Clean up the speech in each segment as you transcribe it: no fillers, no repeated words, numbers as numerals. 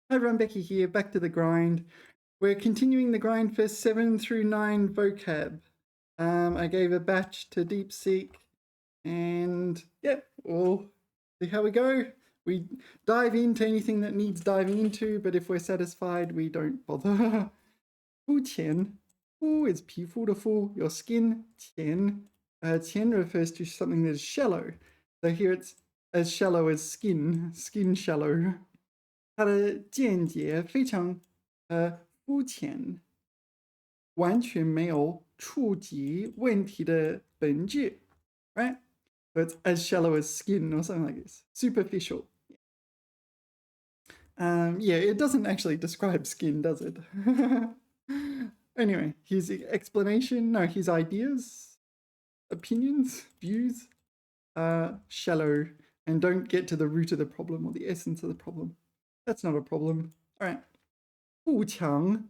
Hi everyone, Becky here, back to the grind. We're continuing the grind for 7 through 9 vocab. I gave a batch to DeepSeek and yeah, we'll see how we go. We dive into anything that needs diving into, but if we're satisfied, we don't bother. 肤浅, fu is 皮肤的肤, your skin, 浅. 浅 refers to something that is shallow. So here it's as shallow as skin shallow. 他的见解非常肤浅，完全没有触及问题的本质 right? So it's as shallow as skin or something like this. Superficial. Yeah, it doesn't actually describe skin, does it? Anyway, his explanation, no, his ideas, opinions, views are shallow and don't get to the root of the problem or the essence of the problem. That's not a problem. All right. 富强.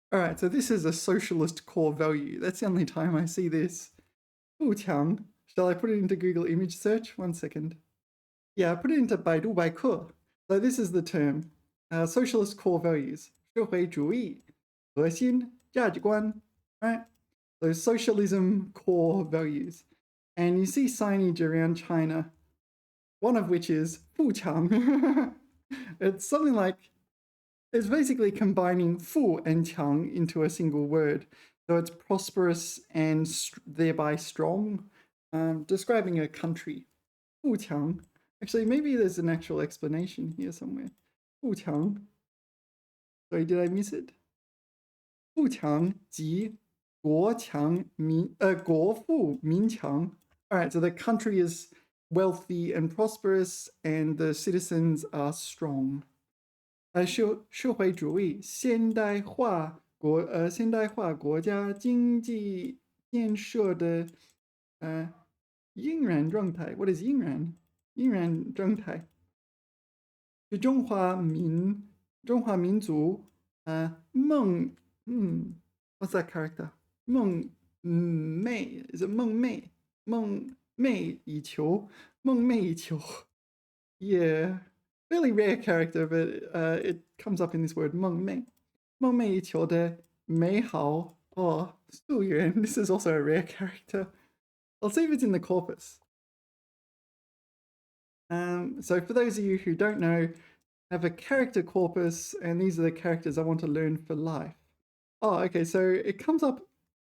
All right, so this is a socialist core value. That's the only time I see this. 富强. Shall I put it into Google image search? 1 second. Yeah, I put it into Baidu Baike. So this is the term. Socialist core values. 社会主义核心价值观. Right? So socialism core values. And you see signage around China, one of which is 富强. It's something like, it's basically combining 富 and 强 into a single word. So it's prosperous and thereby strong, describing a country. 富强. Actually, maybe there's an actual explanation here somewhere. 富强. Sorry, did I miss it? 富强即国富民强. All right, so the country is wealthy and prosperous, and the citizens are strong. 社会主义现代化国家经济建设的应然状态. What is 应然? 应然状态. 是中华民族what's that character? 梦寐 is it 梦寐? 梦寐以求 Yeah, fairly rare character, but it comes up in this word 梦寐. 梦寐以求的美好 素媛. This is also a rare character. I'll see if it's in the corpus. So for those of you who don't know, I have a character corpus, and these are the characters I want to learn for life. Oh, okay, so it comes up.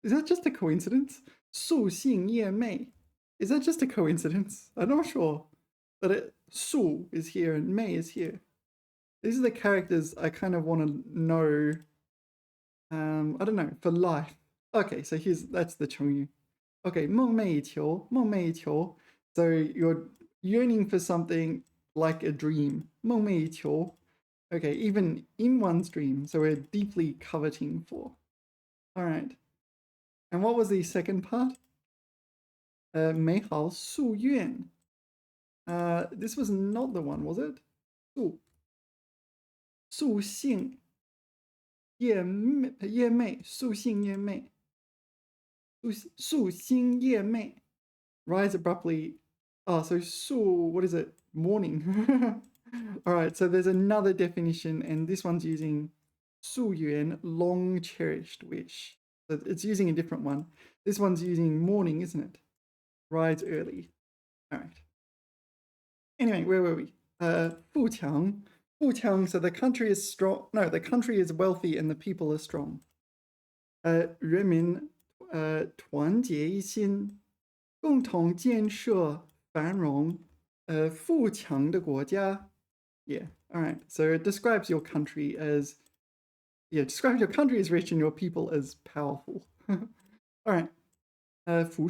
Is that just a coincidence? 素性夜寐. Is that just a coincidence? I'm not sure. But Su is here and Mei is here. These are the characters I kind of want to know, I don't know, for life. Okay, so that's the Chongyu. Okay, 梦寐以求. So you're yearning for something like a dream. 梦寐以求. Okay, even in one's dream. So we're deeply coveting for. All right. And what was the second part? 美好夙愿. This was not the one, was it? 素性夜寐. 素性夜寐. Rise abruptly. Oh, so 素, what is it? Morning. All right, so there's another definition, and this one's using 夙愿, long cherished wish. So it's using a different one. This one's using morning, isn't it? Rise early. All right. Anyway, where were we? 富强. So the country is strong. No, the country is wealthy and the people are strong. 人民团结一心，共同建设繁荣富强的国家. Yeah, all right. So it describes your country as, describes your country as rich and your people as powerful. All right. 辐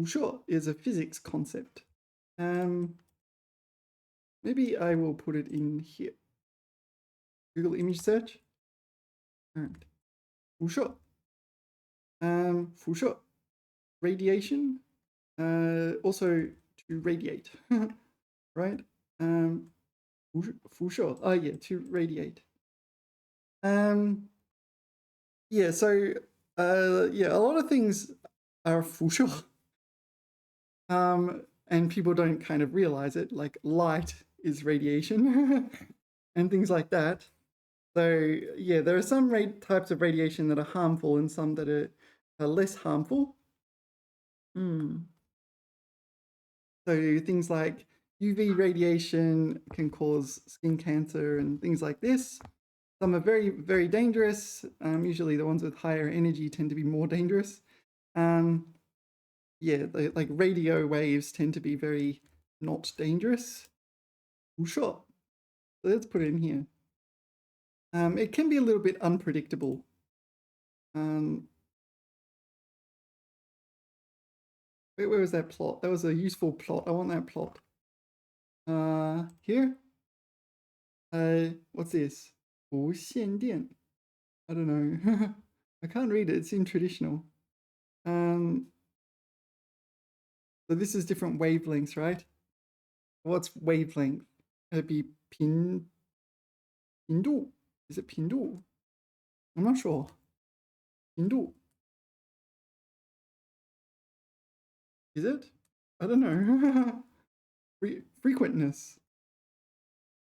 射is a physics concept. Maybe I will put it in here. Google image search. All right. 辐射. 辐射. Radiation. Also to radiate. Right? 辐射. Oh yeah, to radiate. Yeah, so a lot of things are 辐射. And people don't kind of realize it, like light is radiation. and things like that. So yeah, there are some types of radiation that are harmful and some that are less harmful. So things like UV radiation can cause skin cancer and things like this. Some are very, very dangerous. Usually the ones with higher energy tend to be more dangerous. Yeah, like radio waves tend to be very not dangerous. Sure. So let's put it in here. It can be a little bit unpredictable. Where was that plot? That was a useful plot. I want that plot. Here. What's this? 无线电. I don't know. I can't read it. It's in traditional. So this is different wavelengths, right? What's wavelength? It'd be 频度. Is it 频度? I'm not sure. 频度. Is it? I don't know. Frequentness.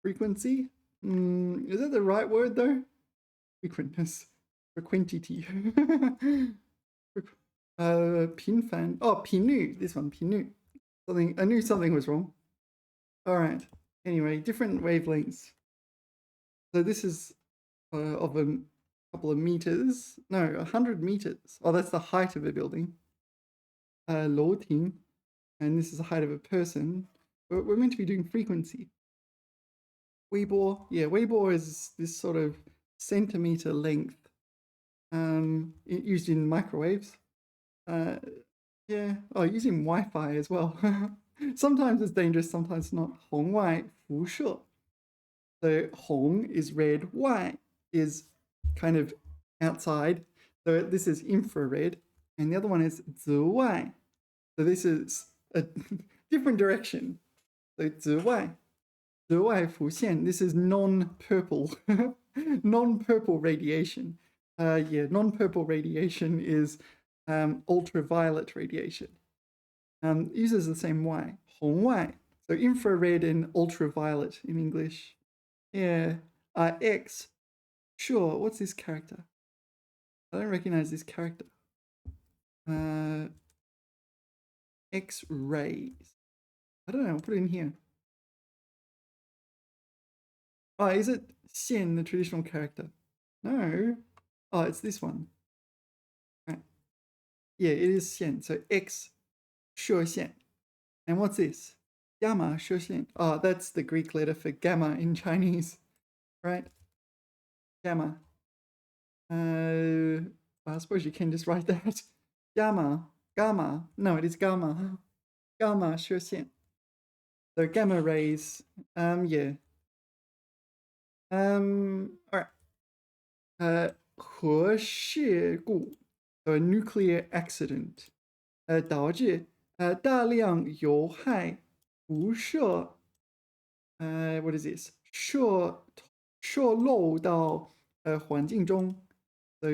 Frequency? Is that the right word though? Frequentness. Frequentity. 频繁. Oh, 频率. This one, 频率. Something. I knew something was wrong. All right. Anyway, different wavelengths. So this is of a couple of meters. No, 100 meters. Oh, that's the height of a building. 楼亭. And this is the height of a person. We're meant to be doing frequency. 微波. Yeah, 微波is this sort of centimeter length used in microwaves. Yeah. Oh, using Wi-Fi as well. Sometimes it's dangerous, sometimes not. 红外辐射. So 红 is red, 外 is kind of outside. So this is infrared, and the other one is 紫外. So this is a different direction. So 紫外辐线. This is non-purple, non-purple radiation. Yeah, non-purple radiation is ultraviolet radiation. Uses the same Y, 红外. So infrared and ultraviolet in English. Yeah. X. Sure. What's this character? I don't recognize this character. X-rays. I don't know. I'll put it in here. Oh, is it Xian, the traditional character? No. Oh, it's this one. Right. Yeah, it is Xian. So X, 射线. And what's this? Gamma, 射线. Oh, that's the Greek letter for gamma in Chinese, right? Gamma. I suppose you can just write that. Gamma. No, it is gamma. Gamma, 射线. So gamma rays. Yeah. All right. 核事故, so a nuclear accident. 导致大量有害辐射. What is this? 射漏到环境中. So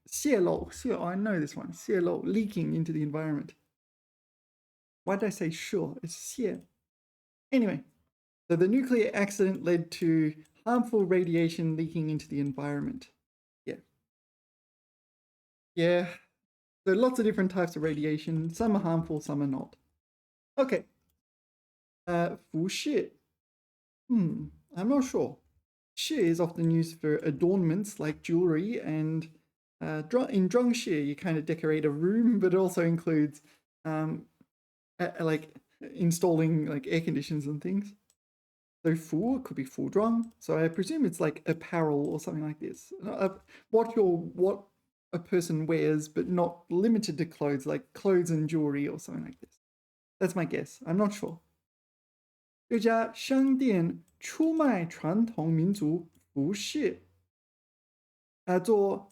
泄漏. Oh, I know this one. 泄漏, leaking into the environment. Why did I say 射? It's 泄. Anyway, so the nuclear accident led to harmful radiation leaking into the environment. Yeah. So lots of different types of radiation. Some are harmful, some are not. Okay. 辐射. I'm not sure. 饰 is often used for adornments like jewelry, and in 装饰 you kind of decorate a room, but it also includes like installing like air conditioners and things. So 服 could be 服装. So I presume it's like apparel or something like this. What a person wears, but not limited to clothes, like clothes and jewelry or something like this. That's my guess. I'm not sure. 这家商店出卖传统民族服饰，做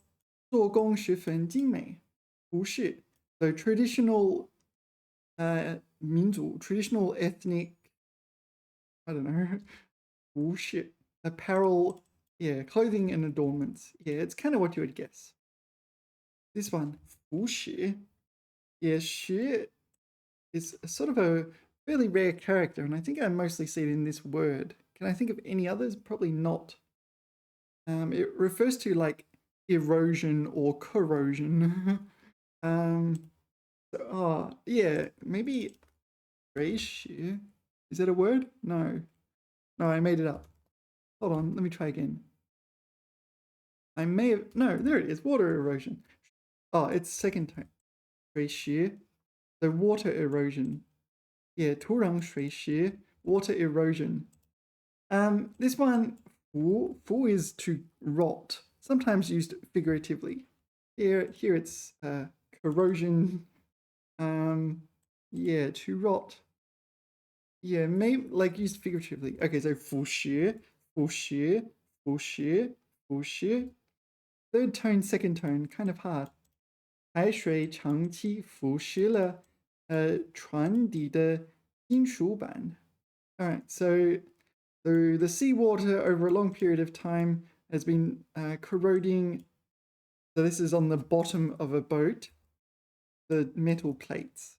工十分精美。服饰 so traditional 民族 traditional ethnic, I don't know, 服饰 apparel, yeah, clothing and adornments. Yeah, it's kind of what you would guess. This one, 服饰. Yeah, 饰 is sort of a fairly rare character, and I think I mostly see it in this word. Can I think of any others? Probably not. It refers to like erosion or corrosion. Yeah, maybe 水洗. Is that a word? No. No, I made it up. Hold on, let me try again. I may have, no, there it is, water erosion. Oh, it's second tone. 水洗. So water erosion. Yeah, 土壤水洗, water erosion. This one, 腐 is to rot, sometimes used figuratively. Here it's corrosion. Yeah, to rot. Yeah, maybe like used figuratively. Okay, so 腐蚀, 腐蚀, 腐蚀, 腐蚀. Third tone, second tone, kind of hard. 海水长期腐蚀了船底的金属板. All right, so the seawater over a long period of time has been corroding. So this is on the bottom of a boat, the metal plates.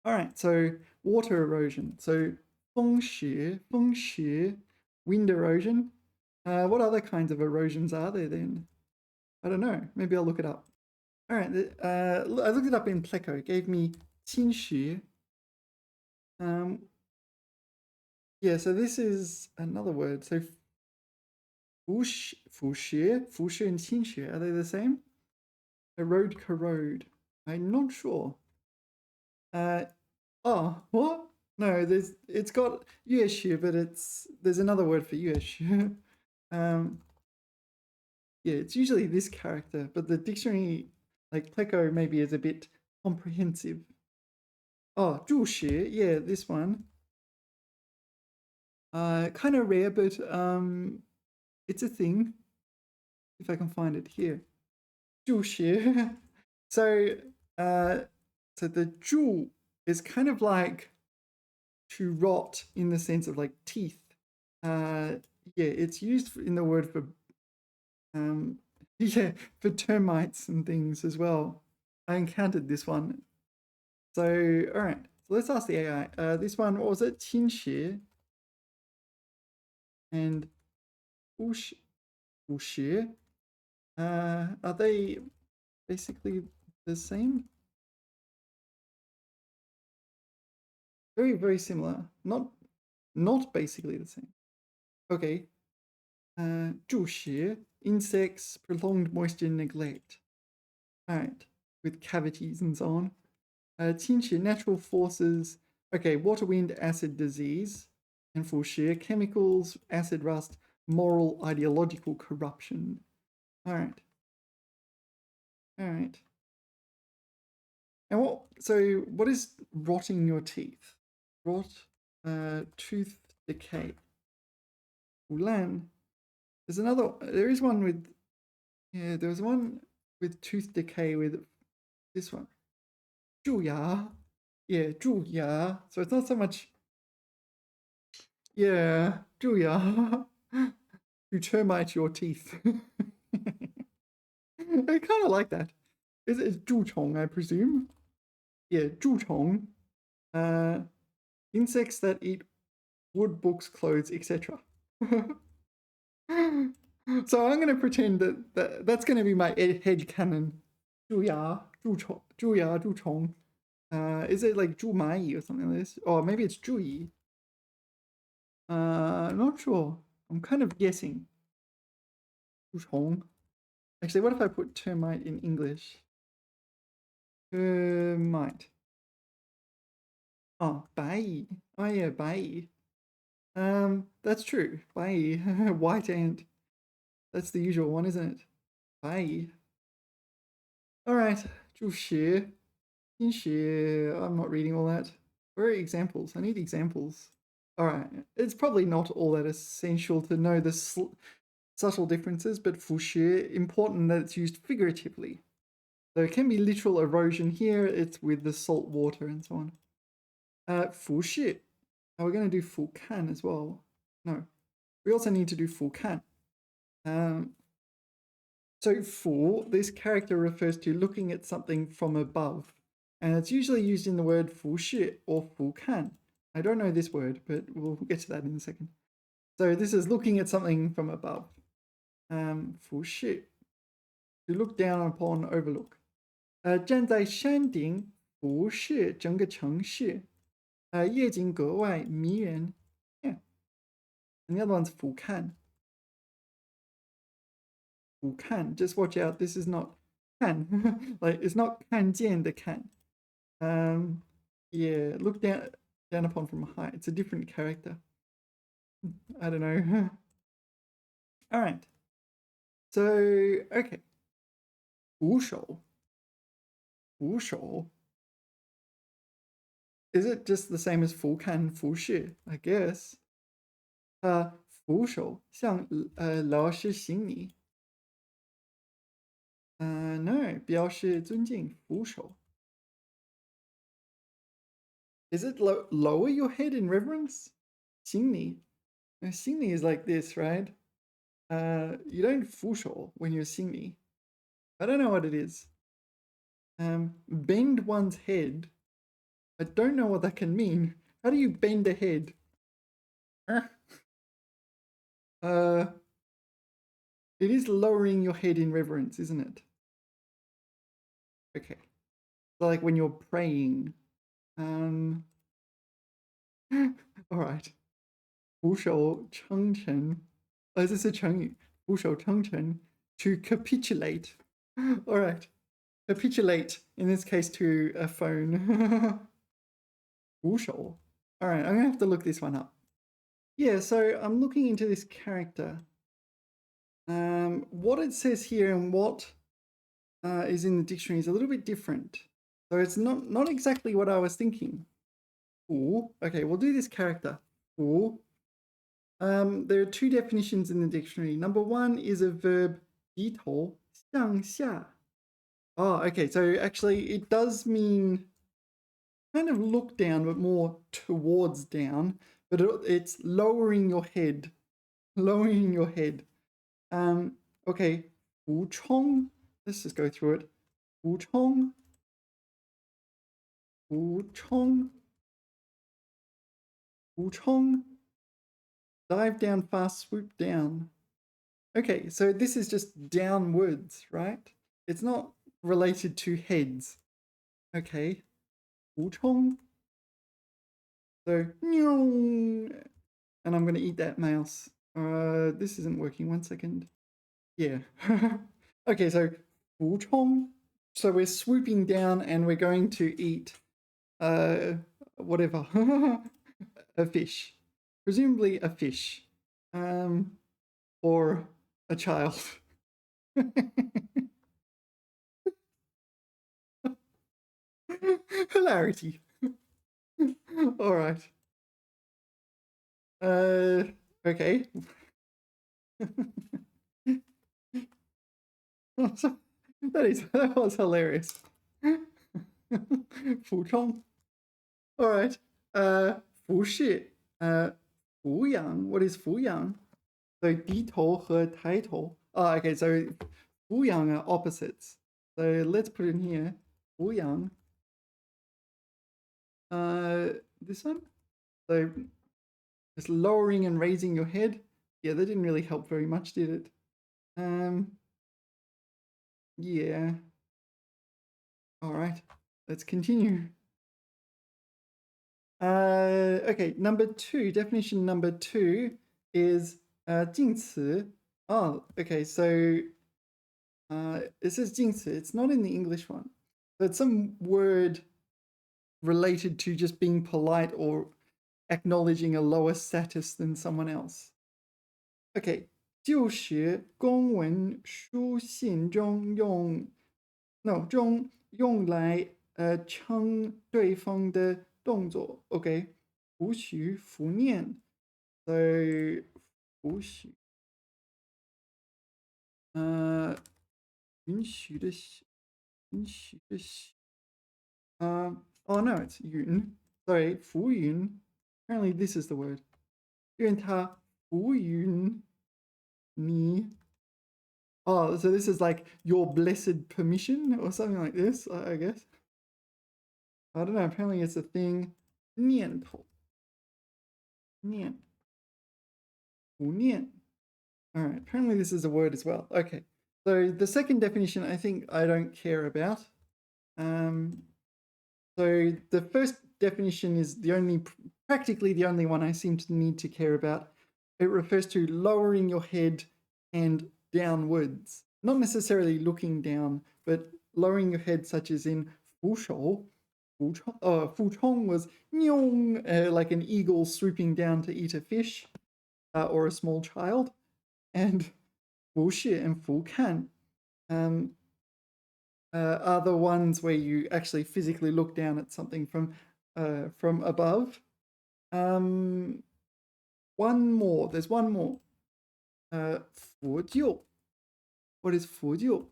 All right, so water erosion. So 风蚀, 风蚀, wind erosion. What other kinds of erosions are there then? I don't know. Maybe I'll look it up. All right, I looked it up in Pleco. It gave me 侵蚀. Yeah, so this is another word. So 腐蚀, 腐蚀 and 侵蚀, are they the same? Erode, corrode. I'm not sure. Oh, what? No, it's got 月食, but there's another word for 月食. Yeah, it's usually this character, but the dictionary, like Pleco, maybe is a bit comprehensive. Oh, 注释, yeah, this one. Kind of rare, but it's a thing. If I can find it here. 注释. So the 注 is kind of like to rot in the sense of like teeth. Yeah, it's used in the word for yeah, for termites and things as well. I encountered this one. So all right, so let's ask the AI. This one, what was it? 侵蚀 and 腐蚀. Are they basically the same? Very, very similar. Not basically the same. Okay. 注释, insects, prolonged moisture, neglect. All right, with cavities and so on. 侵蚀, natural forces. Okay, water, wind, acid, disease. And 腐蚀, chemicals, acid rust, moral, ideological corruption. All right. All right. And what is rotting your teeth? Rot, tooth decay. Ulan. There is one with, yeah, there was one with tooth decay with this one. 蛀牙. Yeah, 蛀牙. So it's not so much, yeah, 蛀牙. To termite your teeth. I kind of like that. It's 蛀虫, I presume. Yeah, 蛀虫. Insects that eat wood, books, clothes, etc. So I'm going to pretend that's going to be my head canon. 蛀牙,蛀虫, 蛀牙,蛀虫. Is it like 蛀蚂蚁 or something like this? Or maybe it's 蛀蚁. I'm not sure. I'm kind of guessing. 蛀虫. Actually, what if I put termite in English? Termite. Oh, 白蚁. Oh yeah, 白蚁. That's true. 白蚁. White ant. That's the usual one, isn't it? 白蚁. All right. 注释. 侵蚀. I'm not reading all that. Where are examples? I need examples. All right. It's probably not all that essential to know the subtle differences, but 腐蚀, important that it's used figuratively. So it can be literal erosion. Here it's with the salt water and so on. 腐蚀. We're going to do 腐看 as well. No. We also need to do 腐看. So 腐, this character refers to looking at something from above. And it's usually used in the word 俯视 or 俯瞰. I don't know this word, but we'll get to that in a second. So this is looking at something from above. 俯视, to look down upon, overlook. 站在山顶俯视整个城市，夜景格外迷人。Yeah. And the other one's 俯瞰. 俯瞰. Just watch out. This is not 看. Like it's not 看见的看. Yeah. Look down upon from high. It's a different character. I don't know. All right. So okay. 俯首. 俯首. Is it just the same as 俯瞰俯视? I guess. 俯首向老师行礼。No, 表示尊敬俯首。Is it lower your head in reverence? 行礼. Xing li is like this, right? You don't 俯首 when you're 行礼. I don't know what it is. Bend one's head. I don't know what that can mean. How do you bend a head? It is lowering your head in reverence, isn't it? Okay. So like when you're praying. All right. 俯首称臣. Oh, this is a 成语. 俯首称臣. To capitulate. All right. Capitulate, in this case, to a phone. 俯首. All right, I'm going to have to look this one up. Yeah, so I'm looking into this character. What it says here and what is in the dictionary is a little bit different. So it's not exactly what I was thinking. Ooh, okay, we'll do this character. Ooh. There are two definitions in the dictionary. Number one is a verb 低头向下. Oh, okay, so actually it does mean kind of look down, but more towards down. But it's lowering your head. Lowering your head. Okay, 俯冲. Let's just go through it. 俯冲. 俯冲. 俯冲. Dive down fast, swoop down. Okay, so this is just downwards, right? It's not related to heads. Okay. 俯冲. So, and I'm going to eat that mouse. This isn't working. 1 second. Yeah. Okay, so 俯冲. So we're swooping down and we're going to eat whatever. A fish. Presumably a fish. Or a child. Hilarity. All right. Okay. That was hilarious. 俯冲. All right. 俯视. 俯仰. What is 俯仰? So 低头和抬头. Oh, okay. So 俯仰 are opposites. So let's put it in here. 俯仰. This one. So just lowering and raising your head. Yeah, that didn't really help very much, did it? Yeah. All right. Let's continue. Okay, number 2, definition number 2 is 近词. Oh, okay, so it says 近词. It's not in the English one. So it's some word related to just being polite or acknowledging a lower status than someone else. Okay, 旧时公文书信中用来称对方的动作. Okay, 符许符念. So 符许允许的oh no, it's 允. Sorry, 符允. Apparently this is the word. 愿他符允你. Oh, so this is like your blessed permission or something like this, I guess. I don't know, apparently it's a thing. 念头. nian. 不念. All right, apparently this is a word as well. Okay, so the second definition I think I don't care about. So the first definition is practically the only one I seem to need to care about. It refers to lowering your head and downwards, not necessarily looking down, but lowering your head, such as in 俯首. 俯冲 was nyong, like an eagle swooping down to eat a fish or a small child, and 俯视 and 俯看 are the ones where you actually physically look down at something from above. One more. There's one more. 佛救. What is 佛救?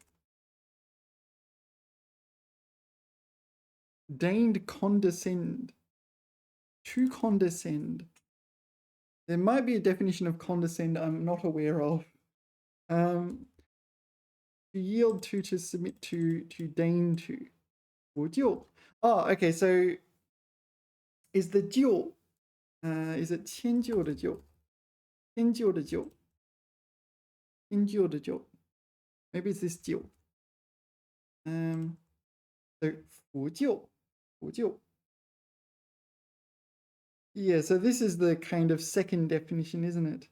Deigned condescend. To condescend. There might be a definition of condescend I'm not aware of. To yield to submit to deign to. 佛救. Oh, okay, so is the 救 is it 迁就的就? 迁就的就. 迁就的就. Maybe it's this 就. So 佛救. 佛救. Yeah, so this is the kind of second definition, isn't it?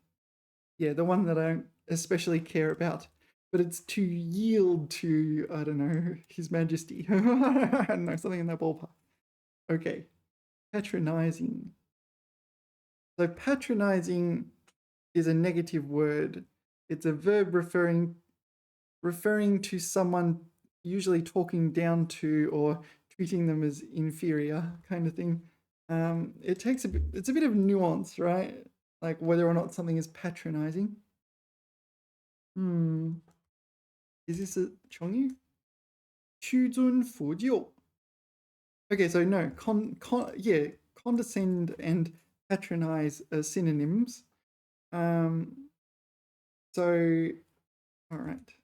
Yeah, the one that I don't especially care about. But it's to yield to, I don't know, His Majesty. I don't know, something in that ballpark. Okay. Patronizing. So patronizing is a negative word. It's a verb referring to someone usually talking down to or treating them as inferior kind of thing. It's a bit of nuance, right? Like whether or not something is patronizing. Is this a 成语? 屈尊服就. Okay, so no, condescend and patronize are synonyms. So, all right.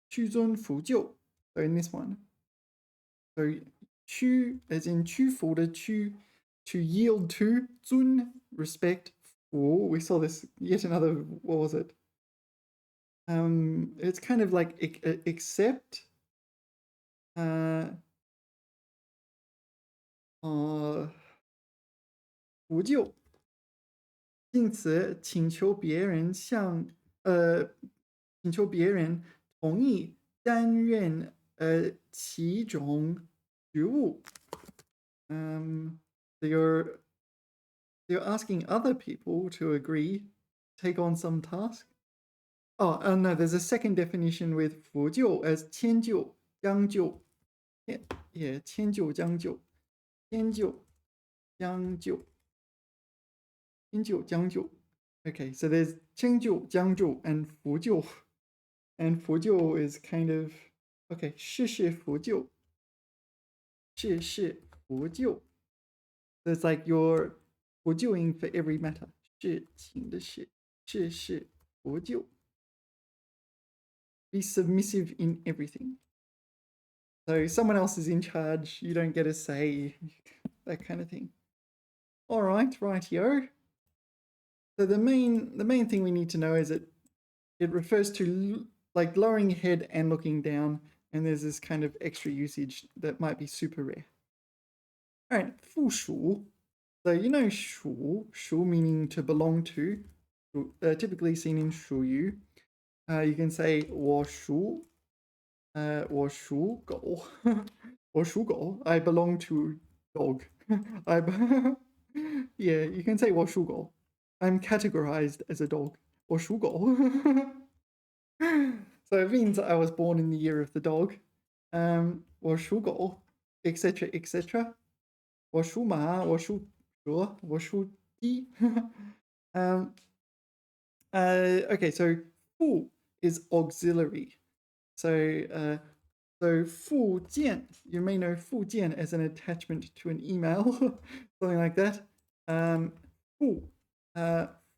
屈尊服就. So in this one. So 屈 as in 屈服的屈, to yield to, 尊, respect, 服. We saw this yet another, what was it? It's kind of like accept. 服就. 因此请求别人同意担任其中职务. You're asking other people to agree, take on some task. Oh, no, there's a second definition with 辅救 as 迁就, 将就. Yeah, 迁就将就. 迁就将就. 迁就将就. Okay, so there's 迁就将就 and 辅救. And 辅救 is kind of, okay, 事事辅救. 事事辅救. So it's like you're 辅救ing for every matter. 事情的事. 事事辅救. Be submissive in everything. So someone else is in charge, you don't get a say, that kind of thing. All right, rightio. So the main thing we need to know is that it refers to like lowering your head and looking down, and there's this kind of extra usage that might be super rare. All right, 附属. So you know 属 meaning to belong to, typically seen in 属于. You can say 我属狗. 我属狗. I belong to dog. Yeah, you can say 我属狗. I'm categorized as a dog. 我属狗. So it means I was born in the year of the dog. 我属狗, etc., etc. 我属马, 我属蛇, 我属鸡. Okay, so 附 is auxiliary. So 附件, you may know 附件 as an attachment to an email, something like that.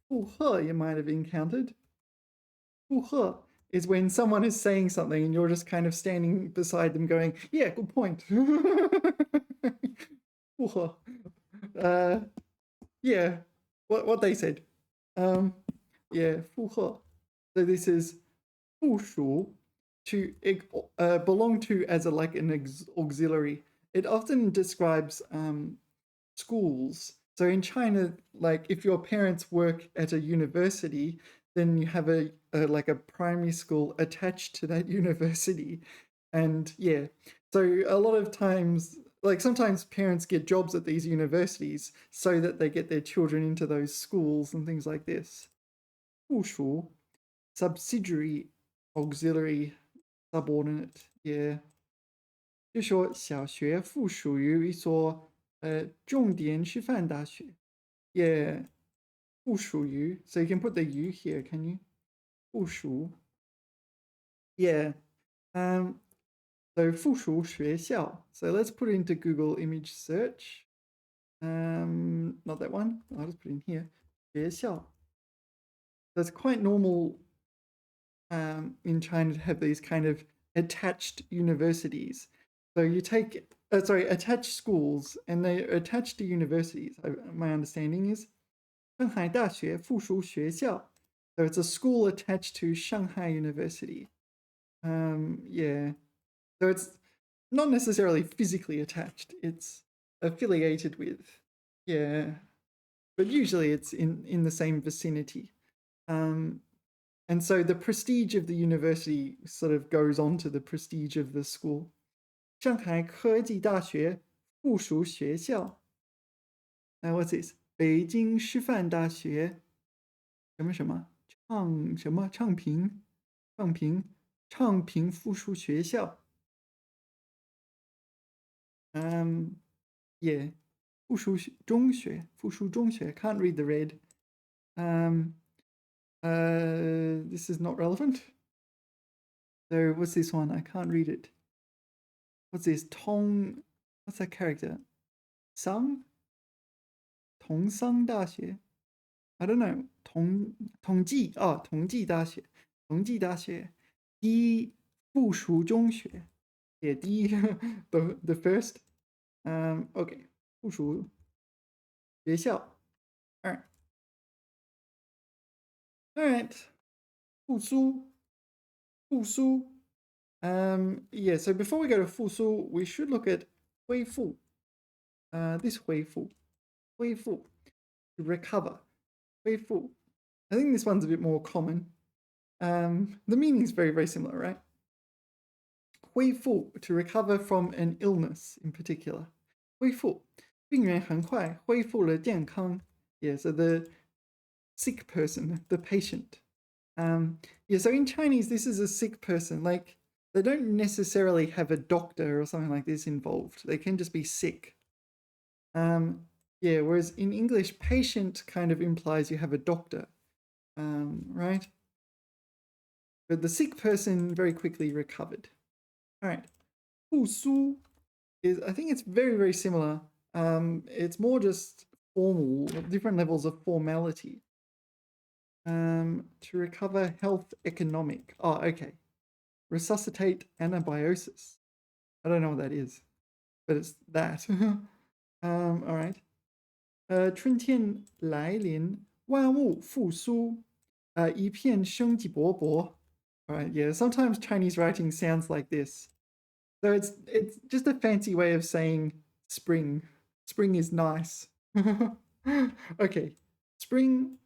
附和 you might have encountered. 附和 is when someone is saying something and you're just kind of standing beside them going, yeah, good point. 附和. Yeah, what they said. Yeah, 附和. So this is 附属 to belong to as a like an auxiliary. It often describes schools. So in China, like if your parents work at a university, then you have a like a primary school attached to that university. And yeah, so a lot of times, like sometimes parents get jobs at these universities so that they get their children into those schools and things like this. 附属 subsidiary, auxiliary, subordinate. Yeah. 就说小学附属于一所重点师范大学，也附属于 so you can put the U here, can you? 附属 yeah. So 附属学校. So let's put it into Google image search. Not that one. I'll just put it in here. 学校. So it's quite normal in China to have these kind of attached universities. So you take, attached schools, and they're attached to universities. My understanding is 上海大学附属学校. So it's a school attached to Shanghai University. Yeah. So it's not necessarily physically attached. It's affiliated with. Yeah. But usually it's in the same vicinity. And so the prestige of the university sort of goes on to the prestige of the school. 上海科技大学附属学校. Now what's this? 北京师范大学什么什么昌平附属学校. Yeah. 附属中学 Can't read the red. This is not relevant. So what's this one? I can't read it. What's this? What's that character? Tongsang 大学. I don't know. 统计大学. 第一附属中学. Yeah, 第一 the first. Okay. 附属学校. All right. 复苏. Yeah, so before we go to 复苏, we should look at 恢复. This 恢复, to recover. 恢复. I think this one's a bit more common. The meaning is very, very similar, right? 恢复, to recover from an illness in particular. 恢复, 病人很快恢复了健康. Yeah, so the sick person, the patient. Yeah, so in Chinese, this is a sick person. Like, they don't necessarily have a doctor or something like this involved. They can just be sick. Yeah, whereas in English, patient kind of implies you have a doctor, right? But the sick person very quickly recovered. All right. 复苏 is, I think it's very, very similar. It's more just formal, different levels of formality. To recover health economic. Oh, okay. Resuscitate anabiosis. I don't know what that is, but it's that. All right. 春天来临，万物复苏，一片生机勃勃. All right, yeah. Sometimes Chinese writing sounds like this. So it's just a fancy way of saying spring. Spring is nice. Okay. Spring,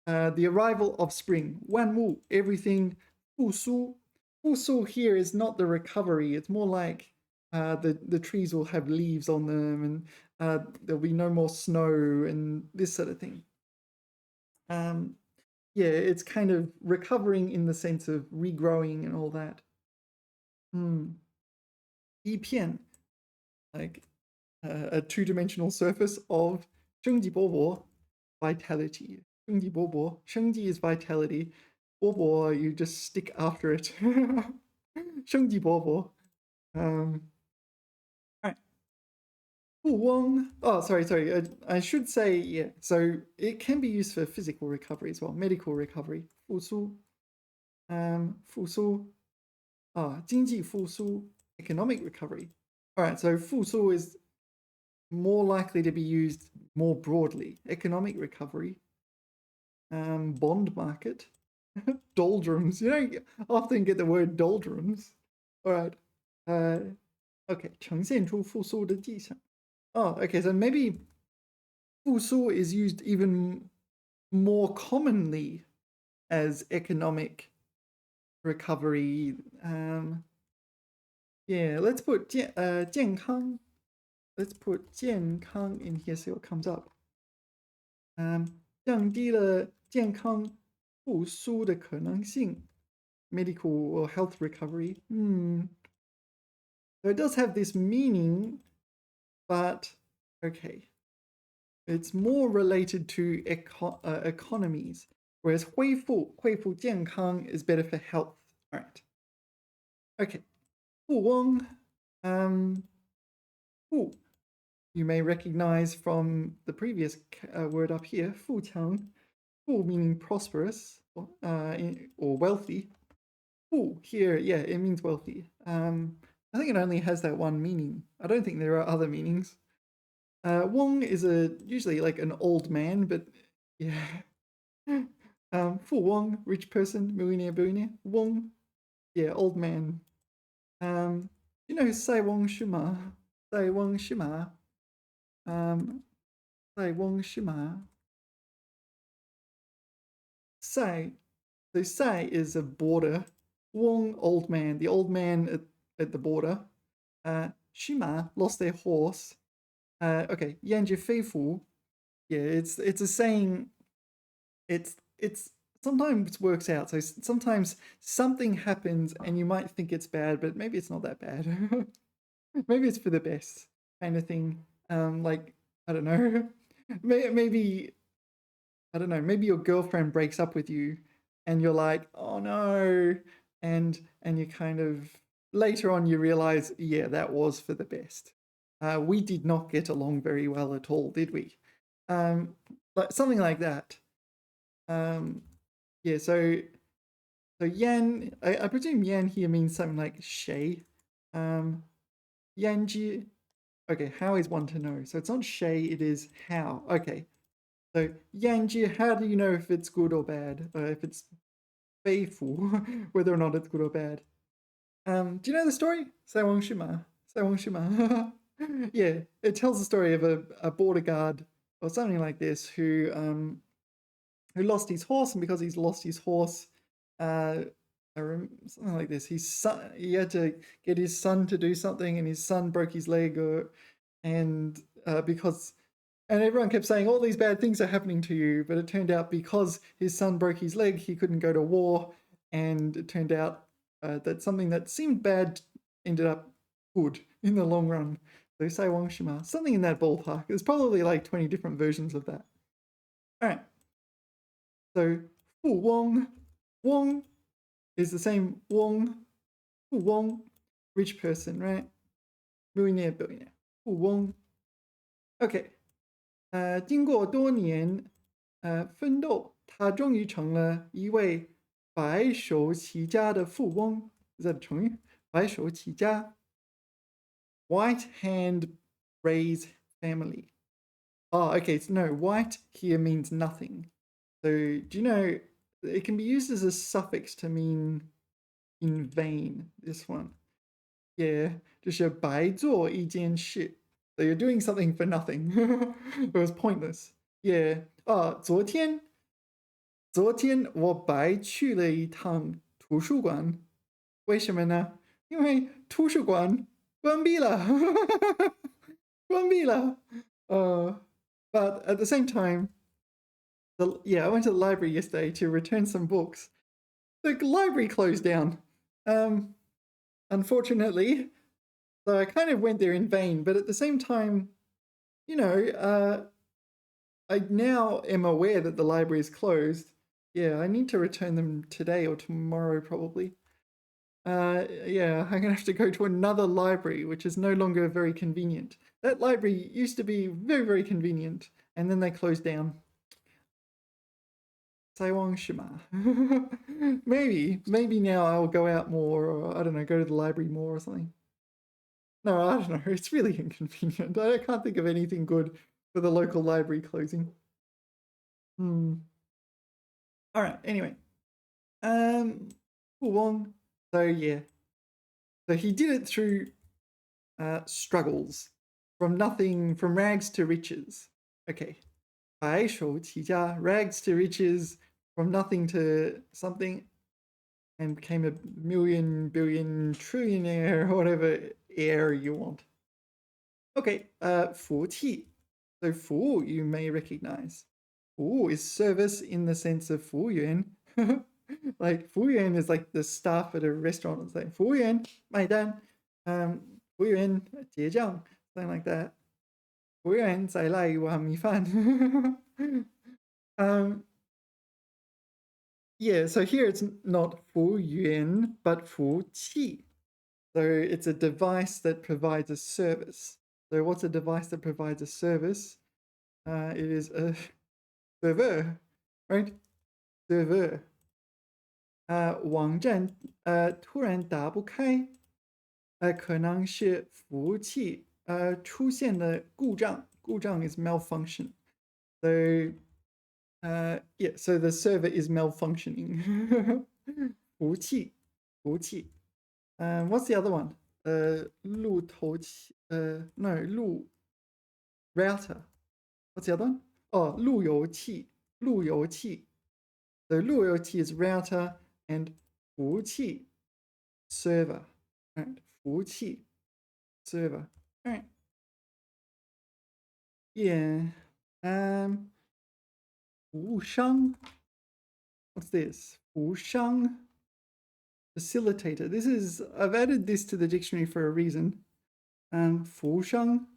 the arrival of spring. 万物, everything. 复苏. 复苏 here is not the recovery. It's more like the trees will have leaves on them, and there'll be no more snow and this sort of thing. Yeah, it's kind of recovering in the sense of regrowing and all that. 一片, like a two-dimensional surface of 生机勃勃, vitality. 生机勃勃, 生机 is vitality. 勃勃, you just stick after it. 生机勃勃. All right. 富翁. Oh, sorry. I should say, yeah. So it can be used for physical recovery as well, medical recovery. 复苏. 复苏. 经济复苏. Economic recovery. All right, so 复苏 is more likely to be used more broadly. Economic recovery, bond market, doldrums. You don't often get the word doldrums. All right. Okay. 呈现出复苏的迹象. Oh, okay. So maybe 复苏 is used even more commonly as economic recovery. Yeah, let's put 健康. Let's put 健康 in here, see what comes up. 降低了健康复苏的可能性. Medical or health recovery. So it does have this meaning, but okay. It's more related to economies, whereas 恢复健康 is better for health. All right. Okay. 富翁, 富 you may recognize from the previous word up here, 富强, 富 meaning prosperous or wealthy. 富 here, yeah, it means wealthy. I think it only has that one meaning. I don't think there are other meanings. Wong is usually like an old man, but yeah. Fu Wong, rich person, millionaire, billionaire. Wong, yeah, old man. You know Sai Wong Shima? Sai Wong Shima. Sai Wong Shima. Sai. So Sai is a border. Wong, old man. The old man at the border. Shima lost their horse. Okay, 燕之飞狐. Yeah, it's a saying. It's sometimes works out. So sometimes something happens and you might think it's bad, but maybe it's not that bad. Maybe it's for the best kind of thing. Like I don't know. Maybe I don't know. Maybe your girlfriend breaks up with you, and you're like, oh no, and you kind of later on you realize, yeah, that was for the best. We did not get along very well at all, did we? Like something like that. Yeah, so yan, I presume yan here means something like shay. Yanji, okay, how is one to know? So it's not shay, it is how. Okay, so yanji, how do you know if it's good or bad? If it's faithful, whether or not it's good or bad. Do you know the story? Saiwang Shima. Saiwang Shima. Yeah, it tells the story of a border guard or something like this who lost his horse, and because he's lost his horse, something like this. He had to get his son to do something, and his son broke his leg, and everyone kept saying all these bad things are happening to you, but it turned out because his son broke his leg, he couldn't go to war, and it turned out that something that seemed bad ended up good in the long run. So Saiwang Shima, something in that ballpark. There's probably like 20 different versions of that. All right. So Fu Wong, Wong is the same Wong, Fu Wong, rich person, right? Millionaire, billionaire. Fu Wong. Okay. 经过多年奋斗，他终于成了一位白手起家的富翁。是这成语？白手起家 ，white hand raise family. Oh, okay. So no, white here means nothing. So do you know it can be used as a suffix to mean in vain? This one, yeah, 就是白做一件事. So you're doing something for nothing. It was pointless. Yeah. 昨天我白去了一趟图书馆。为什么呢？因为图书馆关闭了。关闭了。But at the same time, I went to the library yesterday to return some books. The library closed down. Unfortunately, so I kind of went there in vain. But at the same time, you know, I now am aware that the library is closed. Yeah, I need to return them today or tomorrow probably. Yeah, I'm gonna have to go to another library, which is no longer very convenient. That library used to be very, very convenient, and then they closed down. Saiwang Shima. Maybe now I'll go out more, or I don't know, go to the library more or something. No, I don't know. It's really inconvenient. I can't think of anything good for the local library closing. All right. Anyway, Wong. So yeah, so he did it through struggles, from nothing, from rags to riches. Okay, 白手起家, rags to riches, from nothing to something, and became a million, billion, trillionaire, whatever air you want. Okay, 服气. So 服 you may recognize. 服 is service in the sense of 服务员. Like 服务员 is like the staff at a restaurant. It's like 服务员买单, 服务员结账, something like that. 服务员再来一碗米饭. Yeah, so here it's not 服务员 but 服气. So it's a device that provides a service. So what's a device that provides a service? It is a server, right? Server. 网站突然打不开，可能是服务器出现了故障。故障 is malfunction. So yeah, so the server is malfunctioning. 服务器，服务器。What's the other one? 路头器no 路 router. What's the other one? Oh, 路由器，路由器. So 路由器 is router and 服务器 server. Right, 服务器 server. Alright. Yeah. 服务商. What's this? 服务商 facilitator. This is, I've added this to the dictionary for a reason. 服务商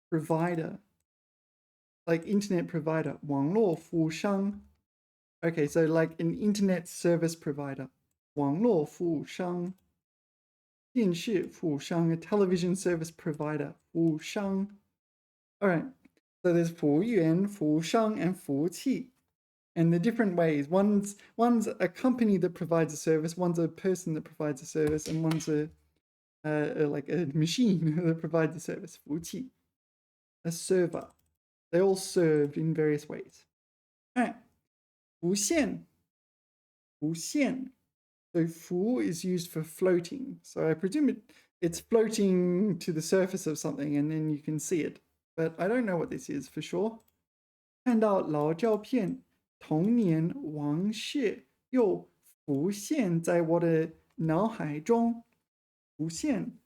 provider. Like internet provider. 网络服务商. Okay, so like an internet service provider. 网络服务商. 电视服务商, a television service provider. 服务商. Alright, so there's 服务员, 服务商, and 服务器. And the different ways. One's a company that provides a service, one's a person that provides a service, and one's like a machine that provides a service. 服务器. A server. They all served in various ways. Alright. 浮现. 浮现. So 浮 is used for floating. So I presume it's floating to the surface of something and then you can see it. But I don't know what this is for sure. 看到老照片，童年往事又浮现在我的脑海中。浮现.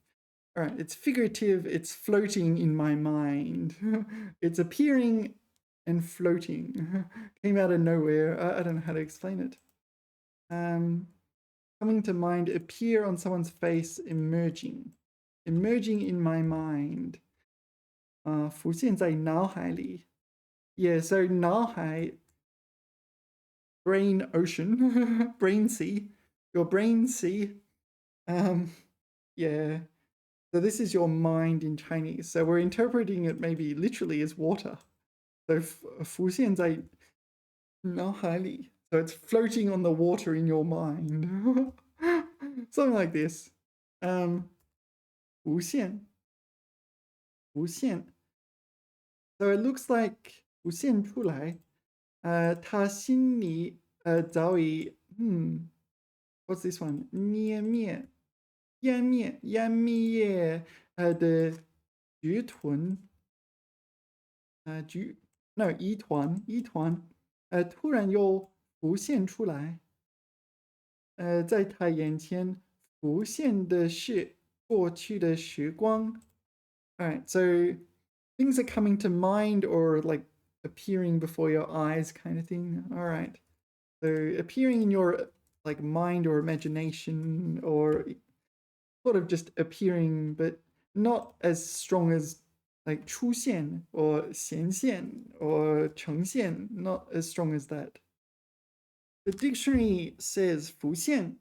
All right, it's figurative, it's floating in my mind. It's appearing and floating. Came out of nowhere. I don't know how to explain it. Coming to mind, appear on someone's face, emerging. Emerging in my mind. 浮现在脑海里. Yeah, so 脑海, brain ocean, brain sea, your brain sea. Yeah, so this is your mind in Chinese. So we're interpreting it maybe literally as water. So 浮现在脑海里. So it's floating on the water in your mind. Something like this. 浮现. 浮现. So it looks like 浮现出来. 他心里早已what's this one? 湮灭的局团疑团突然又浮现出来。在他眼前浮现的是过去的时光。Alright, so things are coming to mind or like appearing before your eyes kind of thing. Alright. So appearing in your like mind or imagination or sort of just appearing but not as strong as like 出现 or 显现 or 呈现, not as strong as that. The dictionary says 浮现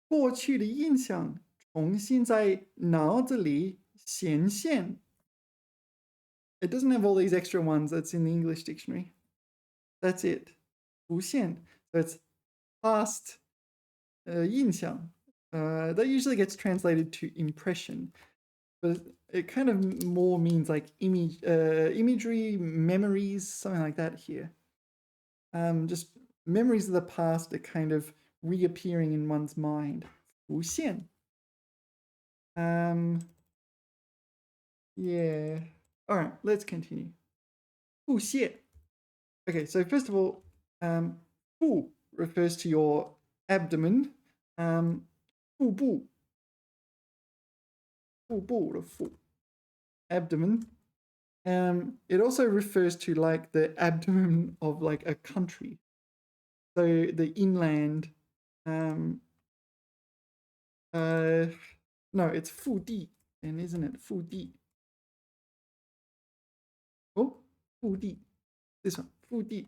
过去的印象重新在脑子里显现. It doesn't have all these extra ones that's in the English dictionary. That's it. 浮现. So it's past 印象. That usually gets translated to impression. but it kind of more means like imagery, memories, something like that here. Just memories of the past are kind of reappearing in one's mind. 浮现. Yeah. All right, let's continue. 腹泻. Okay, so first of all, 腹 refers to your abdomen. 腹部, 腹部的腹, abdomen. It also refers to like the abdomen of like a country. So the inland, no, it's 腹地, and isn't it 腹地? Oh, 腹地, this one, 腹地.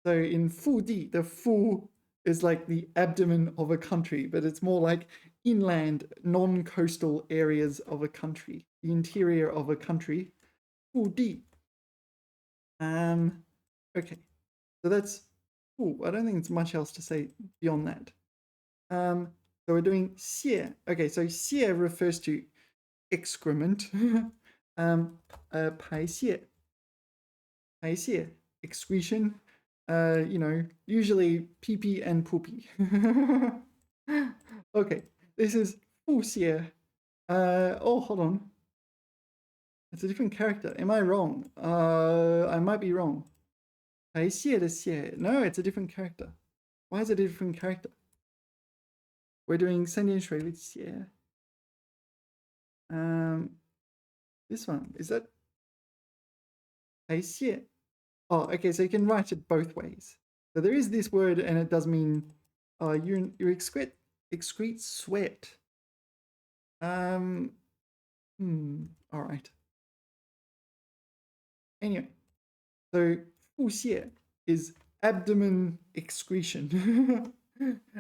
So in 腹地, the 腹 is like the abdomen of a country, but it's more like inland, non-coastal areas of a country, the interior of a country. 腹地. Okay, so that's, I don't think it's much else to say beyond that. So we're doing 泻. Okay, so 泻 refers to excrement. 排泄, 排泄, excretion. Usually pee-pee and poopy. Okay, this is 腹泻. Hold on. It's a different character. Am I wrong? I might be wrong. 排泄的泄. No, it's a different character. Why is it a different character? We're doing 三点水with 泄. This one, is that 排泄? Oh, okay, so you can write it both ways. So there is this word, and it does mean you excrete sweat. All right. Anyway, so 腹泻 is abdomen excretion.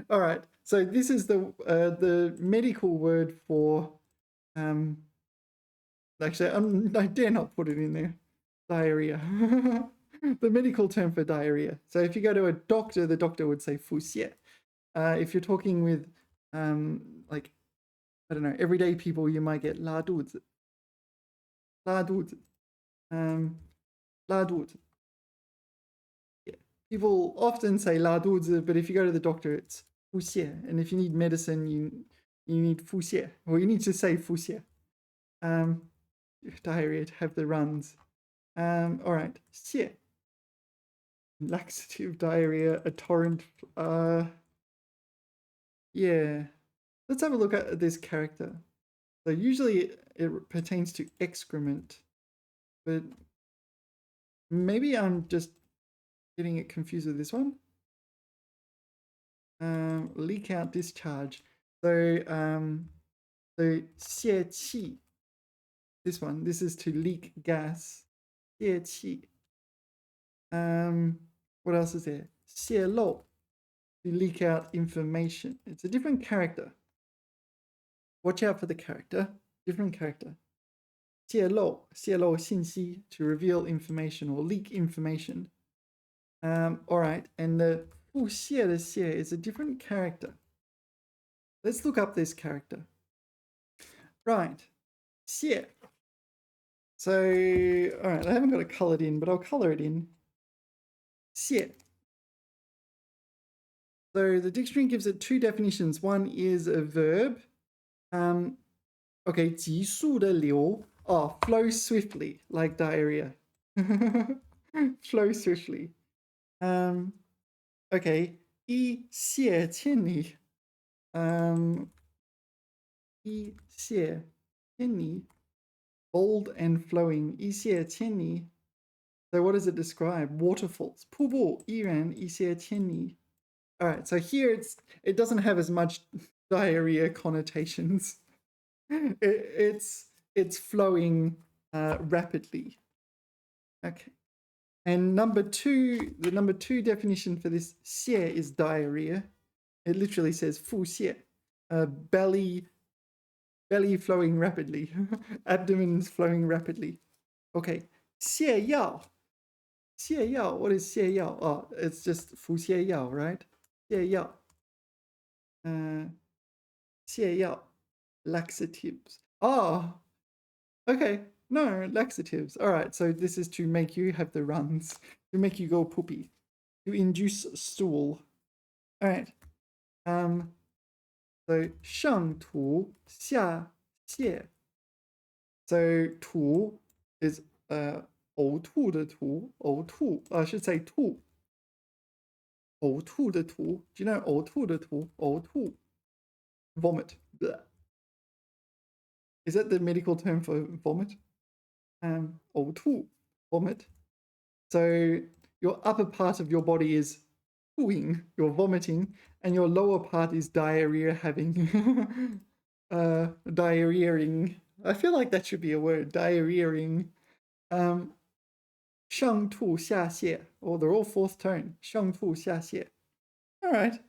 All right, so this is the medical word for actually I dare not put it in there. Diarrhea. The medical term for diarrhea. So if you go to a doctor, the doctor would say 腹泻. If you're talking with like, I don't know, everyday people, you might get 拉肚子. 拉肚子. 拉肚子. Yeah. People often say 拉肚子, but if you go to the doctor, it's 腹泻. And if you need medicine, you need 腹泻. Or you need to say 腹泻. Diarrhea to have the runs. All right, 泻. Laxative, diarrhea, a torrent. Yeah. Let's have a look at this character. So usually it pertains to excrement, but maybe I'm just getting it confused with this one. Leak out, discharge. So 泄气. This one, this is to leak gas. 泄气. What else is there? 泄露, to leak out information. It's a different character. Watch out for the character. Different character. 泄露信息, to reveal information or leak information. All right, and the 腹泻的泻 is a different character. Let's look up this character. Right, 泻. So, all right, I haven't got it colored in, but I'll color it in. 泻. So the dictionary gives it two definitions. One is a verb. Okay, 急速的流. Oh, flow swiftly, like diarrhea. Flow swiftly. Okay, 一泻千里. 一泻千里. Bold and flowing. 一泻千里. So what does it describe? Waterfalls. 瀑布依然一泻千里. All right, so here it doesn't have as much diarrhea connotations. It's flowing rapidly. Okay. And the number two definition for this 泻 is diarrhea. It literally says 腹泻, belly flowing rapidly, abdomen's flowing rapidly. Okay, 泻药. 泻药, what is 泻药? Oh, it's just 服泻药, right? 泻药. 泻药, laxatives. Oh, okay. No, laxatives. All right, so this is to make you have the runs, to make you go poopy, to induce stool. All right. So 上吐下泻. So 吐 is 呕吐的吐, 呕吐, I should say 吐. 呕吐的吐. Do you know 呕吐的吐? 呕吐. Vomit. Blech. Is that the medical term for vomit? 呕吐. Vomit. So your upper part of your body is pooing, you're vomiting, and your lower part is diarrhea having. Diarrheaing. I feel like that should be a word. Diarrheaing. 上吐下泻. Oh, they're all fourth tone. 上吐下泻. All right.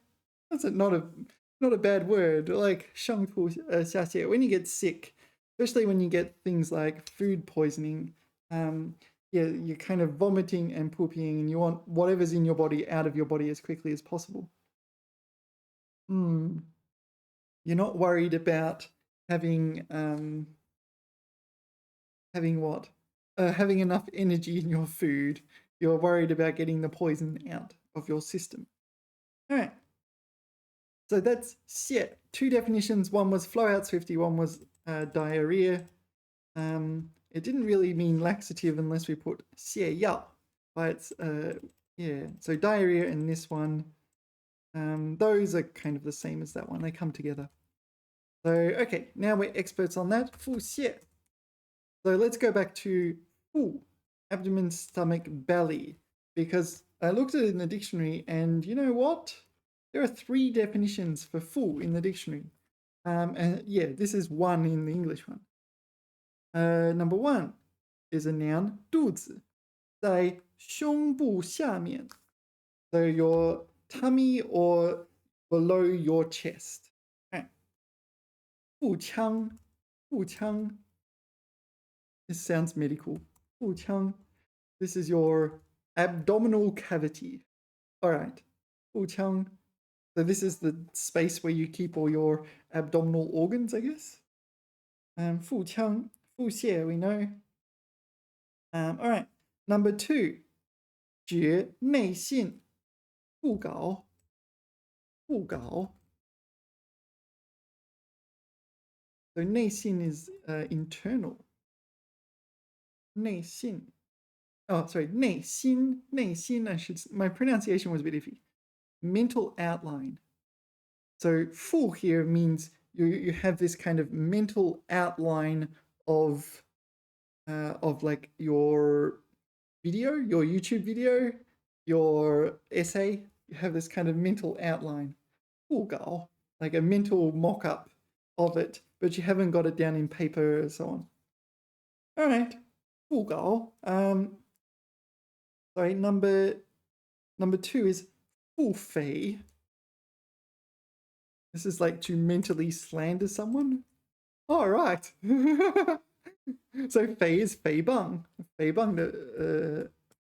That's not a bad word. Like 上吐下泻. When you get sick, especially when you get things like food poisoning, yeah, you're kind of vomiting and pooping, and you want whatever's in your body out of your body as quickly as possible. You're not worried about having what? Having enough energy in your food. You're worried about getting the poison out of your system. All right. So that's 泻. Two definitions. One was flow out swiftly. One was diarrhea. It didn't really mean laxative unless we put 泻药 by its yeah. So diarrhea and this one, those are kind of the same as that one. They come together. So okay, now we're experts on that. 腹泻. So let's go back to 腹, abdomen, stomach, belly, because I looked at it in the dictionary, and you know what? There are 3 definitions for 腹 in the dictionary. And yeah, this is one in the English one. Number 1 is a noun, 肚子, 在胸部下面. So your tummy or below your chest. 腹腔, 腹腔. This sounds medical. 腹腔. This is your abdominal cavity. All right. 腹腔. So this is the space where you keep all your abdominal organs, I guess. 腹腔, 腹泻, we know. All right. Number 2, 觉内信, 不搞, 不搞. So 内信 is internal. 内信. Oh, sorry, 内心, 内心, my pronunciation was a bit iffy. Mental outline. So 腹 here means you have this kind of mental outline of like your video, your YouTube video, your essay. You have this kind of mental outline. 腹稿, like a mental mock-up of it, but you haven't got it down in paper and so on. All right. 腹稿. Sorry, number 2 is 腹诽. This is like to mentally slander someone. All right. So 诽 is 诽谤. 诽谤的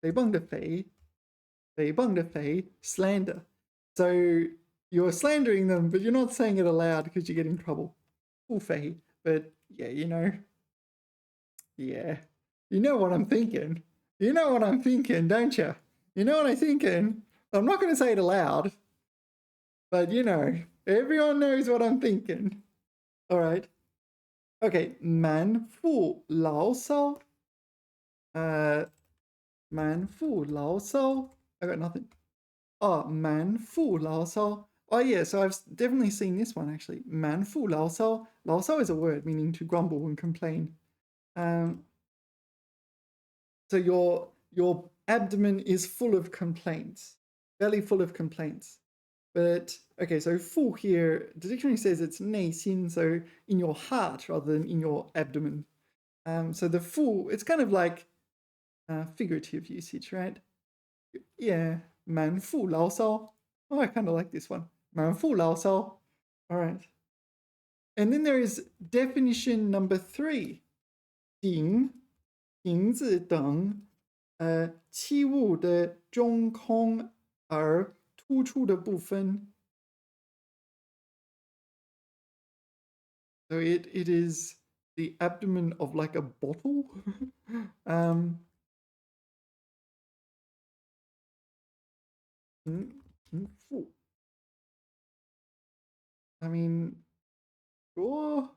诽. 诽谤的诽, slander. So you're slandering them, but you're not saying it aloud because you get in trouble. 腹诽. But yeah, you know. Yeah. You know what I'm thinking. You know what I'm thinking, don't you? You know what I'm thinking? I'm not going to say it aloud. But you know, everyone knows what I'm thinking. All right. Okay, 满腹牢骚. 满腹牢骚. I got nothing. Oh, 满腹牢骚. Oh yeah, so I've definitely seen this one actually. 满腹牢骚. 牢骚 is a word meaning to grumble and complain. So your abdomen is full of complaints, belly full of complaints. But okay, so 腹 here, the dictionary says it's 内心, so in your heart rather than in your abdomen. So the 腹, it's kind of like figurative usage, right? Yeah, 满腹牢骚. Oh, I kind of like this one. 满腹牢骚. All right. And then there is definition number 3. 顶, 顶字等, 器物的中空而突出的部分. So it is the abdomen of like a bottle. I mean, sure.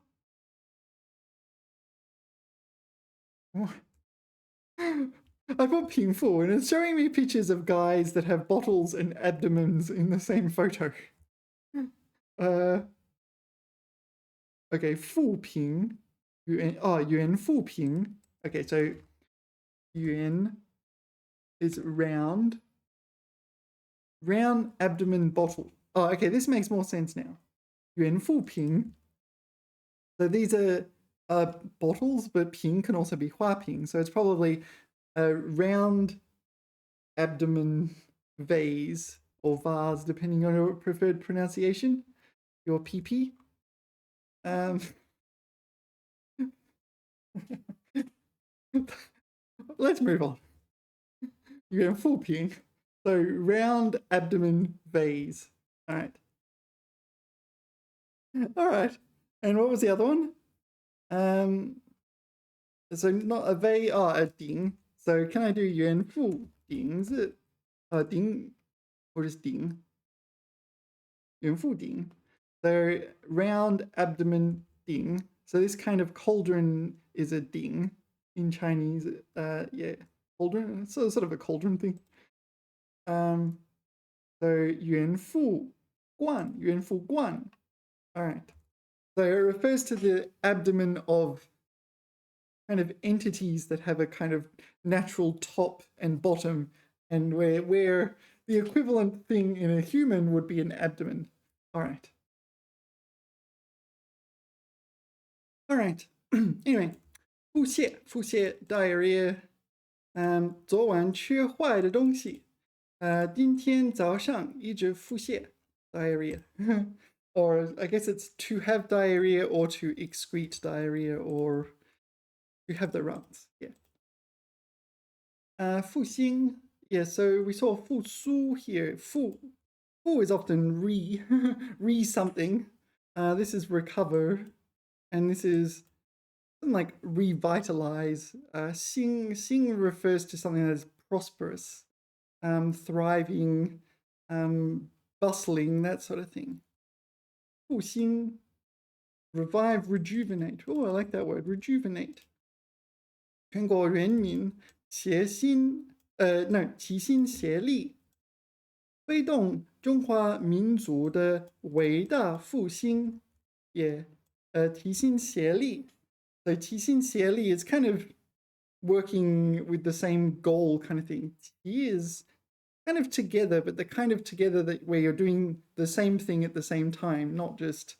I put 平腹 and it's showing me pictures of guys that have bottles and abdomens in the same photo. Okay, 腹平 yuan 腹平. Okay, so yuan is round abdomen bottle. Oh, okay, this makes more sense now. Yuan 腹平. So these are bottles, but 平 can also be 花瓶. So it's probably a round abdomen vase or vase, depending on your preferred pronunciation. Your PP. Let's move on. Yuan 腹平. So round abdomen vase. All right. All right. And what was the other one? So not a vase, a ding. So can I do yuan 腹顶? Is it ding or just ding? Yuan 腹顶. So round abdomen ding. So this kind of cauldron is a ding in Chinese. Yeah, cauldron. So sort of a cauldron thing. So yuan 腹冠. All right. So it refers to the abdomen of kind of entities that have a kind of natural top and bottom, and where the equivalent thing in a human would be an abdomen. All right. All right. Anyway, 腹泻 diarrhea. 昨晚吃坏的东西。今天早上一直腹泻 diarrhea. Or I guess it's to have diarrhea or to excrete diarrhea or to have the runs. Yeah. 复兴. Yeah, so we saw 复苏 here. 复 is often re something. This is recover, and this is something like revitalize. 兴 refers to something that is prosperous, thriving, bustling, that sort of thing. 复兴, revive, rejuvenate. Oh, I like that word, rejuvenate. 全国人民齐心协力，推动中华民族的伟大复兴。齐心协力. So 齐心协力 is kind of working with the same goal kind of thing. 齐 is kind of together, but the kind of together that where you're doing the same thing at the same time, not just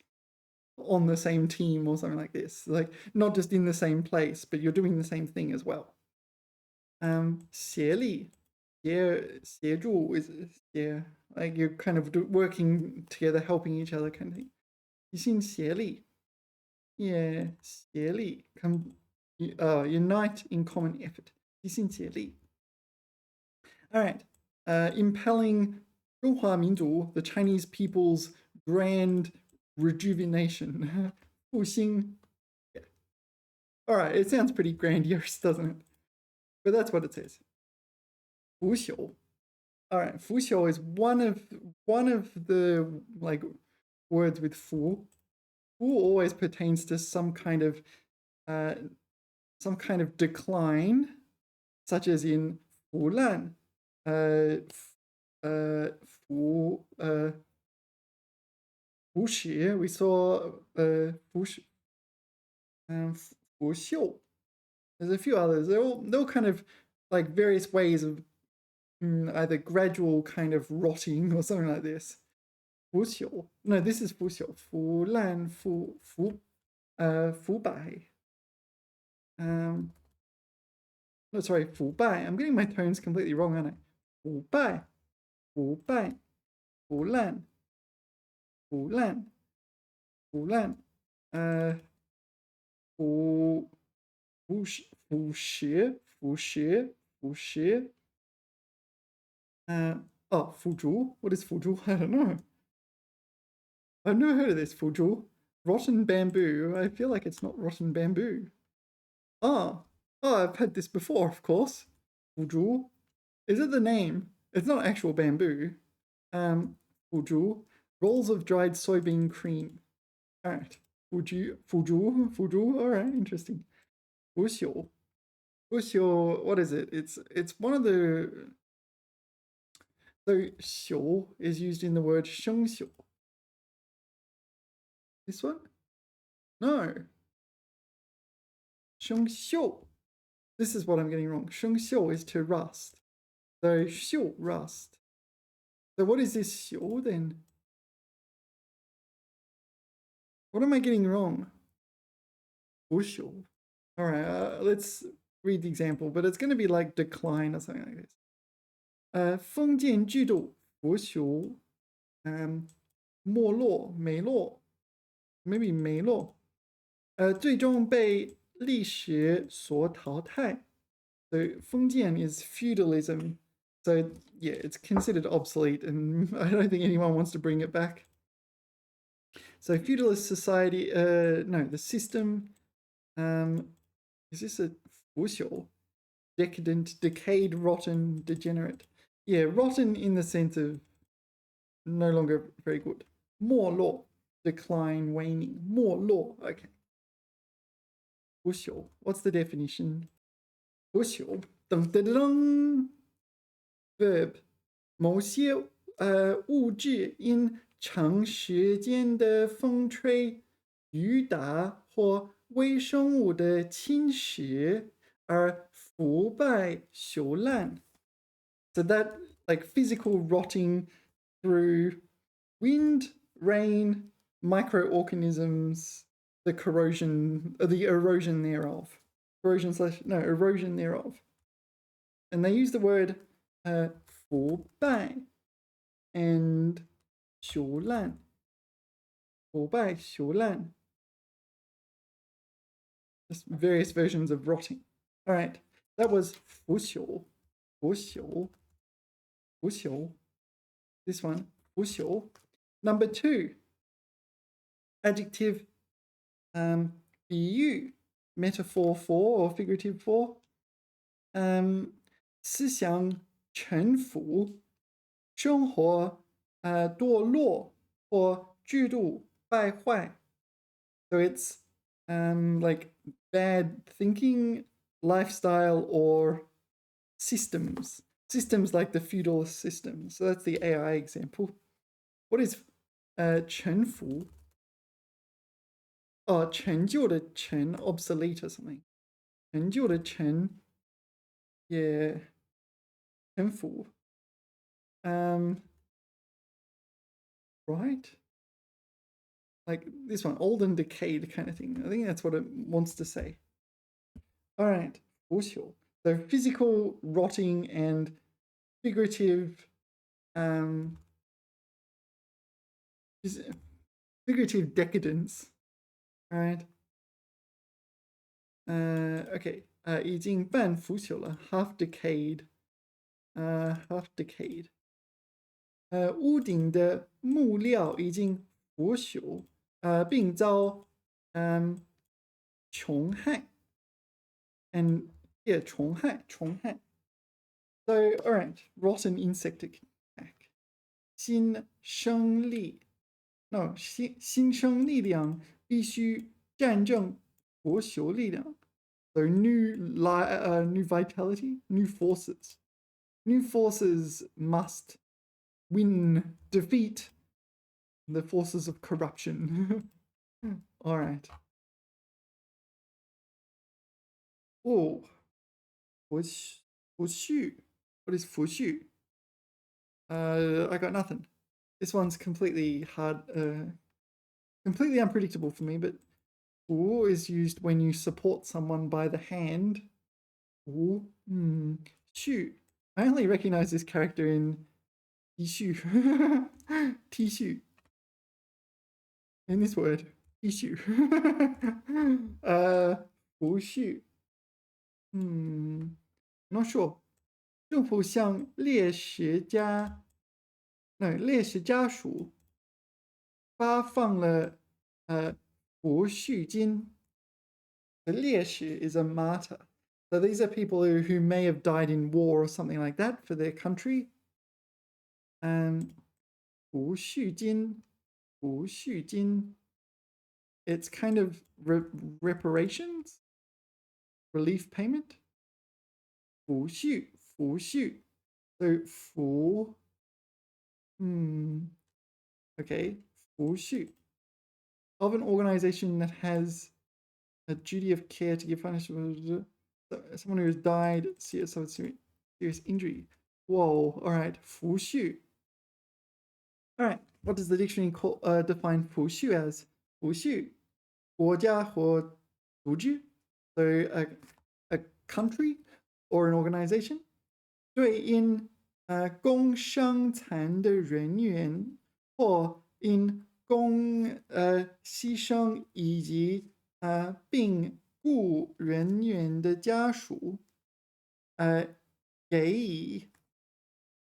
on the same team or something like this. Like not just in the same place, but you're doing the same thing as well. 协力, 协助 is like you're kind of working together, helping each other kind of thing. 齐心协力. Yeah, 协力 unite in common effort. 齐心协力. All right. Impelling 中华民族, the Chinese people's grand rejuvenation. 复兴. Yeah. All right, it sounds pretty grandiose, doesn't it? But that's what it says. 腐朽. All right, 腐朽 is one of the like words with 腐. 腐 always pertains to some kind of decline, such as in 腐烂. 腐蚀, we saw 腐朽. There's a few others. They're all kind of like various ways of either gradual kind of rotting or something like this. 腐朽. No, this is 腐朽. 腐烂, 腐败. No, sorry, 腐败. I'm getting my tones completely wrong, aren't I? 腐败, 腐败, 腐烂, 腐烂, 腐烂. 腐蚀. 腐竹. What is 腐竹? I don't know. I've never heard of this. 腐竹. rotten bamboo. I feel like it's not rotten bamboo. Oh, I've had this before, of course. 腐竹. Is it the name? It's not actual bamboo. 腐竹, rolls of dried soybean cream. All right. 腐竹. All right, interesting. 腐朽. What is it? It's one of the. So 朽 is used in the word 生朽. This one? No. 生锈. This is what I'm getting wrong. 生锈 is to rust. So 锈, rust. So what is this 朽 then? What am I getting wrong? 腐朽. All right, let's read the example, but it's going to be like decline or something like this. 封建制度腐朽, 没落, 没落, maybe 没落, 最终被历史所淘汰. So 封建 is feudalism. So yeah, it's considered obsolete, and I don't think anyone wants to bring it back. So feudalist society, no, the system, is this a 腐朽? Decadent, decayed, rotten, degenerate. Yeah, rotten in the sense of no longer very good. 没落, decline, waning. 没落, okay. 腐朽, what's the definition? 腐朽, verb, 某些物质因长时间的风吹雨打或微生物的侵蚀而腐败朽烂. So that, like, physical rotting through wind, rain, microorganisms, the erosion thereof. Erosion thereof. And they use the word 腐败 and 朽烂. 腐败朽烂. Just various versions of rotting. All right, that was 腐朽. 腐朽. 腐朽. This one, 腐朽. Number 2, adjective, 比喻, metaphor for or figurative for. 思想沉浮, 生活堕落或制度败坏. So it's like bad thinking, lifestyle, or systems. Systems like the feudal system. So that's the AI example. What is 沉浮? Oh, 陈旧的陈, obsolete or something. 陈旧的陈, yeah. 沉浮. Right? Like this one, old and decayed kind of thing. I think that's what it wants to say. All right, 腐朽. So physical rotting and figurative, figurative decadence. All right. Okay. 已经半腐朽了, half decayed. Half decayed. 屋顶的木料已经腐朽，并遭虫害。And yeah, 虫害. So, all right, rotten insect attack. 新生力量必须战胜腐朽力量. So new vitality, new forces. New forces must defeat the forces of corruption. All right. Oh, 腐絮. What is 腐絮? I got nothing. This one's completely hard, completely unpredictable for me, but 腐 is used when you support someone by the hand. 腐, 絮. I only recognize this character in tissue. Tissue. In this word, tissue. 腐絮. Not sure. 政府向烈士家属发放了胡须金. The 烈士 is a martyr. So these are people who may have died in war or something like that for their country. 胡须金, 胡须金. It's kind of reparations, relief payment. 抚恤, 抚恤. So 抚, okay, 抚恤. Of an organization that has a duty of care to give financial, someone who has died, serious injury. Whoa, all right, 抚恤. All right, what does the dictionary define 抚恤 as? 抚恤, 国家或组织, so a country or an organization. 对因工伤残的人员或因牺牲以及病故人员的家属给予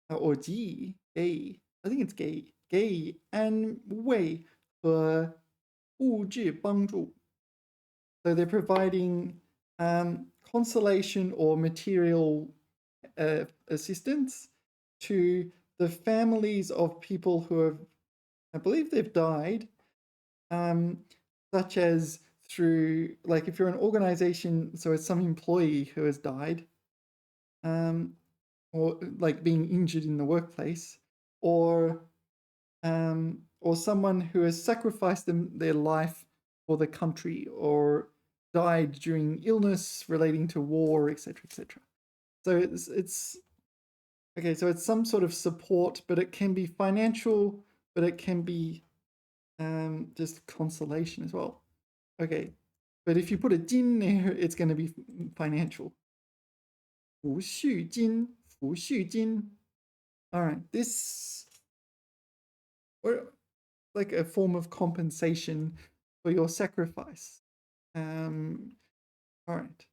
or 给予 I think it's 给予安慰和物质帮助. So they're providing consolation or material assistance to the families of people who have, I believe they've died, such as through, like if you're an organization, so it's some employee who has died, or like being injured in the workplace, or someone who has sacrificed their life for the country or died during illness relating to war, etc., etc. So it's okay. So it's some sort of support, but it can be financial, but it can be just consolation as well. Okay, but if you put a jin there, it's going to be financial. 抚恤金, 抚恤金. All right, this or like a form of compensation for your sacrifice. All right,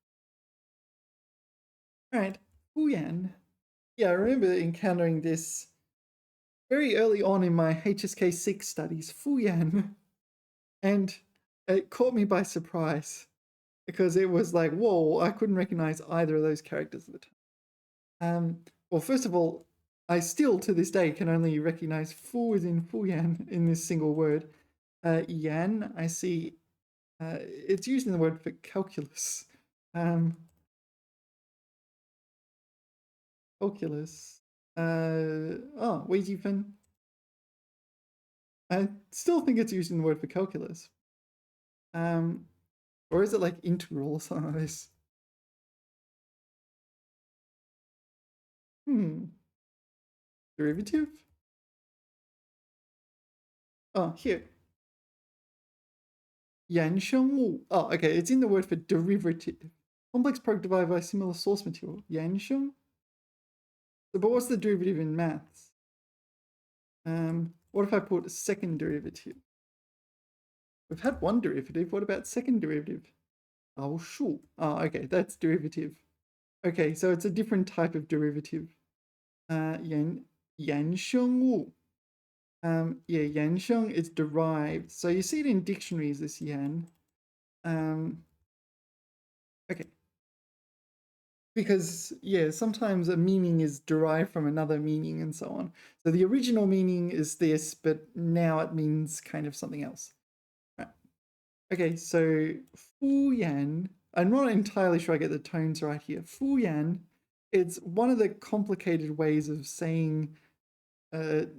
敷衍. Yeah, I remember encountering this very early on in my HSK 6 studies, 敷衍, and it caught me by surprise because it was like, whoa, I couldn't recognize either of those characters at the time. Well, first of all, I still to this day can only recognize fu as in 敷衍in this single word. Yan, I see it's used in the word for calculus. Calculus. 微积分. I still think it's used in the word for calculus. Or is it like integral or something like this? Derivative? Oh, here. 衍生物. Oh, okay, it's in the word for derivative. Complex product divided by similar source material. 衍生? So, but what's the derivative in maths? What if I put a second derivative? We've had one derivative. What about second derivative? 导数. Oh, okay, that's derivative. Okay, so it's a different type of derivative. 衍生物. Yeah, 衍生 is derived. So you see it in dictionaries, this yan. Okay. Because, yeah, sometimes a meaning is derived from another meaning and so on. So the original meaning is this, but now it means kind of something else. Right. Okay, so 敷衍. I'm not entirely sure I get the tones right here. 敷衍, it's one of the complicated ways of saying to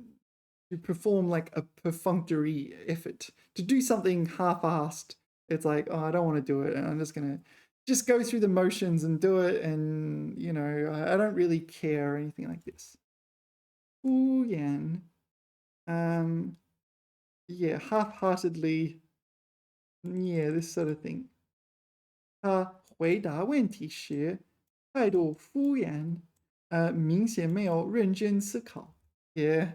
perform like a perfunctory effort, to do something half-assed. It's like, oh, I don't want to do it, and I'm just gonna just go through the motions and do it, and you know, I don't really care or anything like this. 敷衍, yeah, half-heartedly, yeah, this sort of thing. 他回答问题时态度敷衍，明显没有认真思考. Yeah,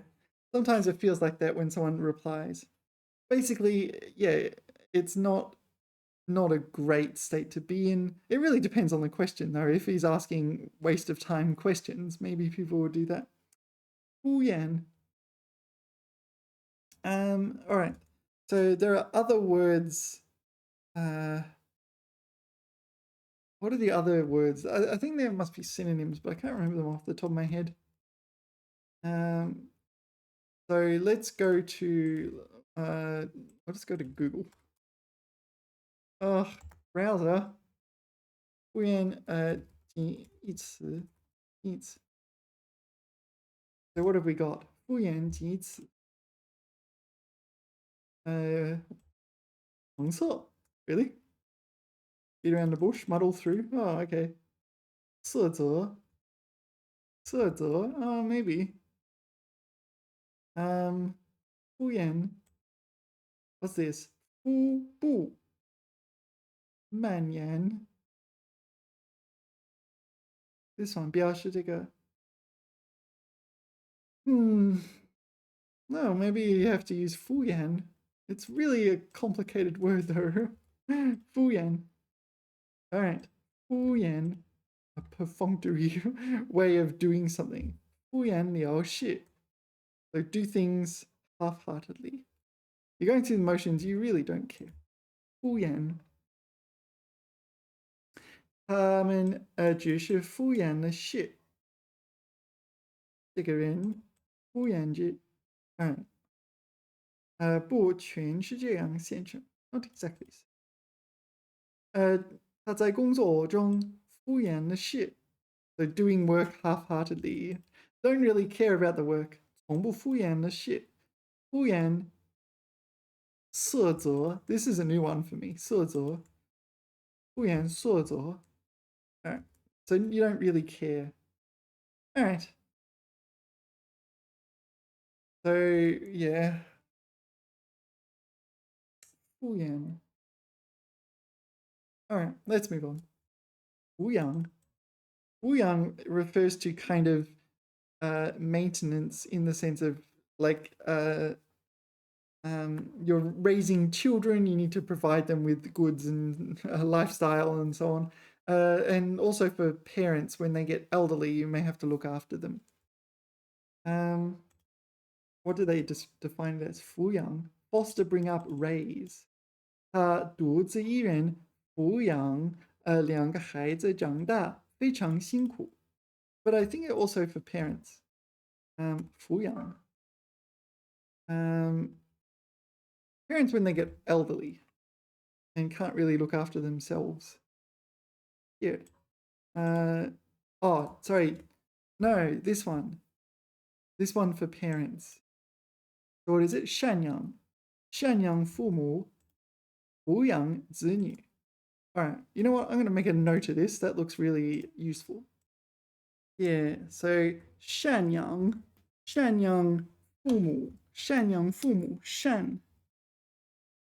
sometimes it feels like that when someone replies. Basically, yeah, it's not a great state to be in. It really depends on the question, though. If he's asking waste of time questions, maybe people would do that. 敷衍. All right. So there are other words What are the other words? I think there must be synonyms, but I can't remember them off the top of my head. So let's go to, let's go to Google. Oh, browser. 复原一词 So what have we got? 复原及词红色 Really? Beat around the bush, muddle through. Oh, okay. 色泽 Oh, maybe. 复原 What's this? 腹部蔓延 This one 标示这个 No, maybe you have to use 敷衍 It's really a complicated word though. 敷衍 Alright. 敷衍 A perfunctory way of doing something. 敷衍了事 So do things half-heartedly. You're going through the motions, you really don't care. 敷衍他们只是敷衍了事。这个人敷衍着，不全是这样，先生。Not exactly. 他在工作中敷衍了事。So doing work half-heartedly. Don't really care about the work. 从不敷衍了事。敷衍色泽 This is a new one for me. 色泽敷衍色泽 Alright. So you don't really care. Alright. So yeah. 敷衍 Alright, let's move on. 无氧 Wuyang refers to kind of maintenance in the sense of like you're raising children, you need to provide them with goods and lifestyle and so on. And also for parents, when they get elderly, you may have to look after them. What do they define it as? 抚养 Foster, bring up, raise. 他独自一人抚养两个孩子长大，非常辛苦。But I think it also for parents. 抚养 Parents when they get elderly and can't really look after themselves. Yeah. Oh, sorry. No, this one. This one for parents. So what is it? 赡养赡养父母抚养子女 Alright, you know what? I'm going to make a note of this. That looks really useful. Yeah, so 赡养父母赡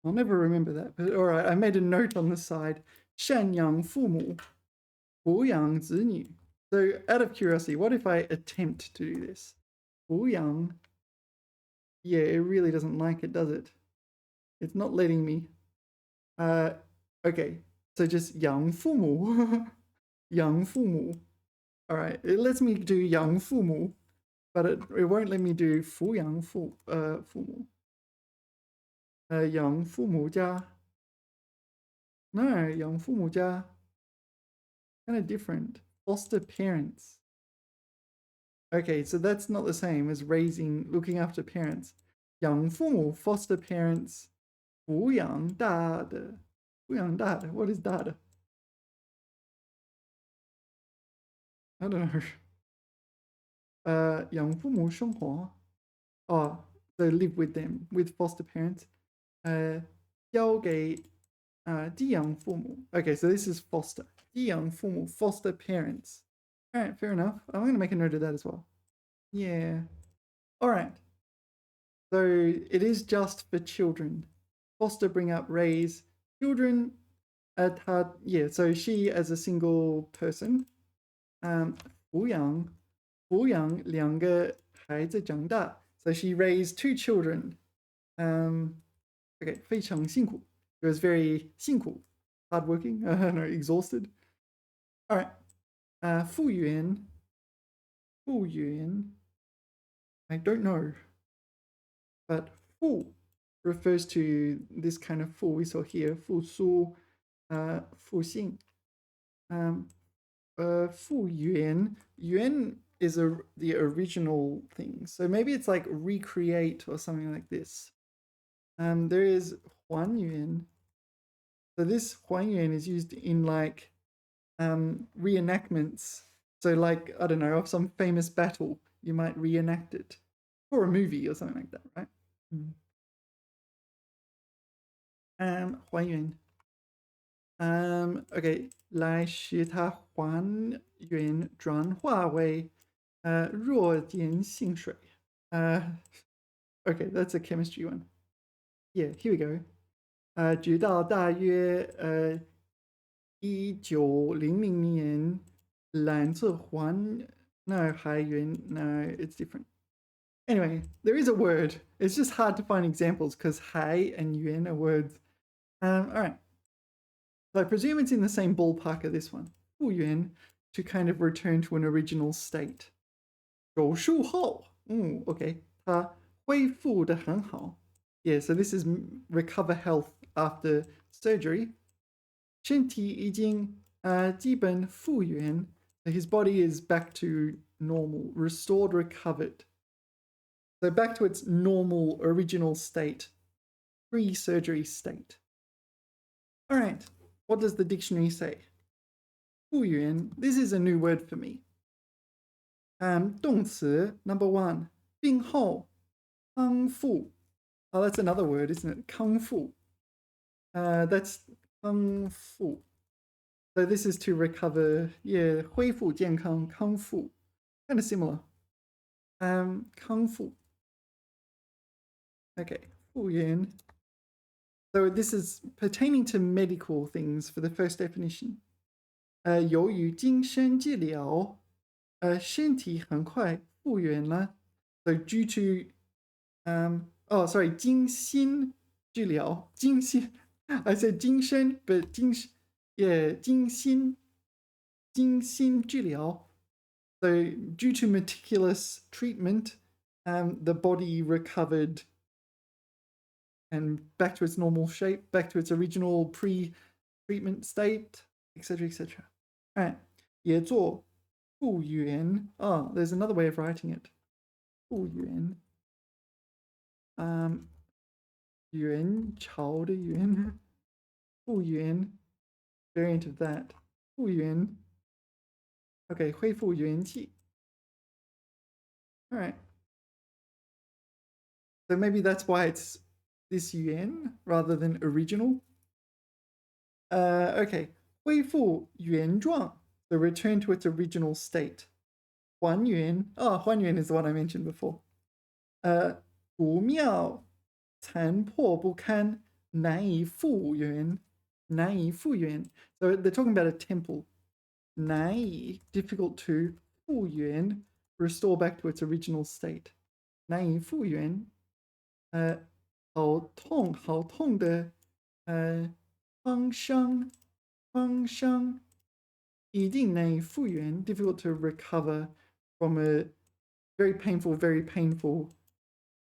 I'll never remember that, but alright, I made a note on the side. 赡养父母抚养子女 So out of curiosity, what if I attempt to do this? 抚养 Yeah, it really doesn't like it, does it? It's not letting me. Okay, so just 养父母养父母 Alright, it lets me do 养父母 but it won't let me do 抚养父母养父母家 No, 养父母家 kind of different. Foster parents. Okay, so that's not the same as looking after parents. 养父母 foster parents. 抚养大的 What is 大的 I don't know. 养父母生活 Oh, so live with them, with foster parents. 交给寄养父母 Okay, so this is foster. 寄养父母 foster parents. Alright, fair enough. I'm going to make a note of that as well. Yeah. Alright. So it is just for children. Foster, bring up, raise. Children, yeah, so she as a single person. 抚养两个孩子长大 So she raised 2 children. Okay, 非常辛苦 It was very 辛苦 hardworking, no, exhausted. Alright. 复原 I don't know. But 复 refers to this kind of 复 we saw here, 复苏, 复姓. 复原, yuan is the original thing. So maybe it's like recreate or something like this. There is 还原. So this 还原 is used in like reenactments. So like, I don't know, of some famous battle, you might reenact it. Or a movie or something like that, right? 还原. Okay, 来使它还原转化为弱碱性水. Okay, that's a chemistry one. Yeah, here we go. 直到大约1900年蓝色环那还原 no, it's different. Anyway, there is a word. It's just hard to find examples because hai and yuan are words. All right. So I presume it's in the same ballpark of this one. 复原 to kind of return to an original state. 手术后, okay. 它恢复得很好. Yeah, so this is recover health after surgery. 身体已经基本复原. So his body is back to normal, restored, recovered. So back to its normal, original state, pre-surgery state. All right, what does the dictionary say? 复原, this is a new word for me. 动词, number 1, 病后, 康复. Oh, that's another word, isn't it? 康复. That's 康复. So this is to recover, yeah, 恢复健康, 康复. Kind of similar. 康复. Okay, 复原. So this is pertaining to medical things for the first definition. 由于精神治疗，身体很快复原了。So due to, 精心治疗，精心 I said 精神 but 精心治疗. So due to meticulous treatment, the body recovered and back to its normal shape, back to its original pre-treatment state, etc., etc. All right, 也做复原. Oh, there's another way of writing it. 复原. 元朝的元. 复原. Variant of that. 复原. Okay, 恢复元气. All right. So maybe that's why it's this yuan rather than original. Okay, 恢复原状, the return to its original state. 还原,还原 is the one I mentioned before. 不妙, 残破不堪, 难以复原, 难以复原. So they're talking about a temple. 难以, difficult to, 复原, restore back to its original state. 难以复原. 好痛的创伤一定难以复原, difficult to recover from a very painful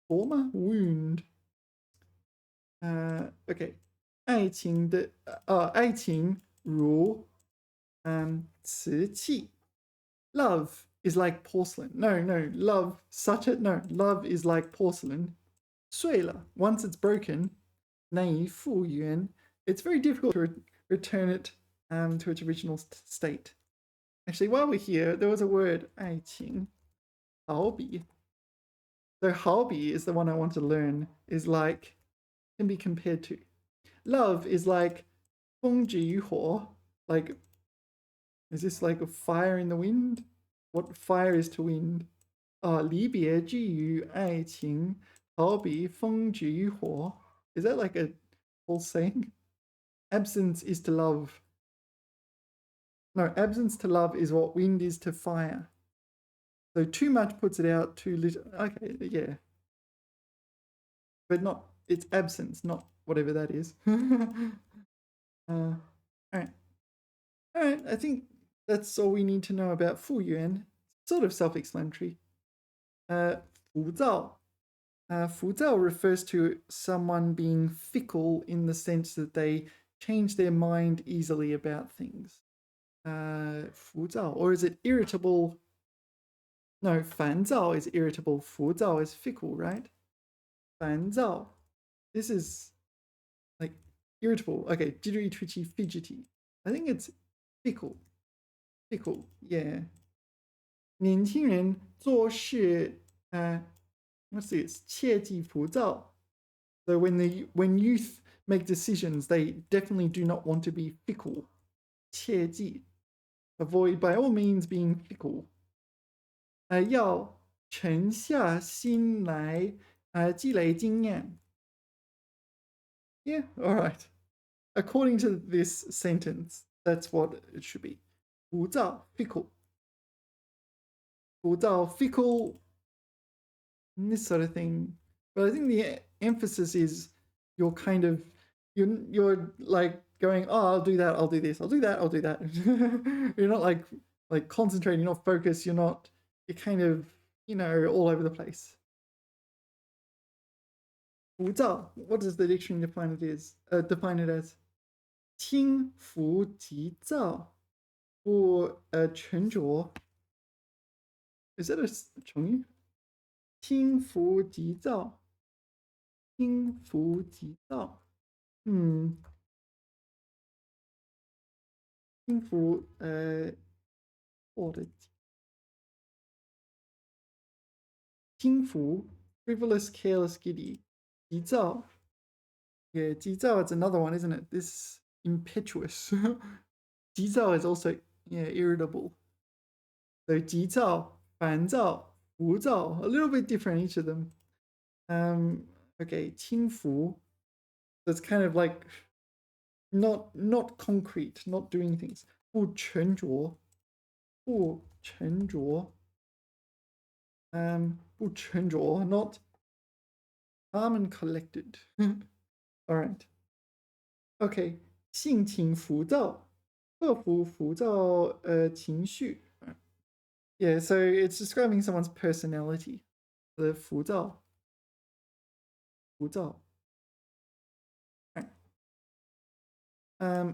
trauma, wound. Okay, 爱情如瓷器. Love is like porcelain. No, love is like porcelain. 碎了, once it's broken, 难以复原. It's very difficult to return it to its original state. Actually, while we're here, there was a word, 爱情, 好比. So 好比 is the one I want to learn, is like, can be compared to. Love is like 风之于火, like, is this like a fire in the wind? What fire is to wind? 离别之于爱情, 好比风之于火. Is that like a whole saying? Absence is to love. No, absence to love is what wind is to fire. So too much puts it out, too little. Okay, yeah. But not, it's absence, not whatever that is. All right. All right, I think that's all we need to know about 复原. Sort of self-explanatory. 浮躁.浮躁 refers to someone being fickle in the sense that they change their mind easily about things. 浮躁, or is it irritable? No, 烦躁 is irritable. 浮躁 is fickle, right? 烦躁. This is like irritable. Okay, jittery, twitchy, fidgety. I think it's fickle. Fickle, yeah. 年轻人做事, what's this? 切忌浮躁. So when youth make decisions, they definitely do not want to be fickle. 切忌. Avoid by all means being fickle. 要沉下心来, 积累经验. Yeah, all right. According to this sentence, that's what it should be. 浮躁, fickle. 浮躁, fickle, and this sort of thing. But I think the emphasis is you're kind of you're like going, oh, I'll do that, I'll do this, I'll do that, I'll do that. You're not like concentrating, you're not focused, you're kind of, all over the place. 浮躁, what does the dictionary define it as? 轻浮急躁, or 沉着. Is that a 成语? 轻浮急躁. 轻浮急躁. 轻浮, 我的轻浮, frivolous, careless, giddy. 急躁. Yeah, 急躁 is another one, isn't it? This impetuous. 急躁 is also, irritable. So 急躁, 烦躁, 浮躁, a little bit different each of them. Okay, 轻浮. So it's kind of like not concrete, not doing things. 不沉着, 不沉着. 不沉着, not calm and collected. All right. Okay, 性情浮躁, 克服浮躁情绪. Yeah, so it's describing someone's personality. The 浮躁. 浮躁. Right.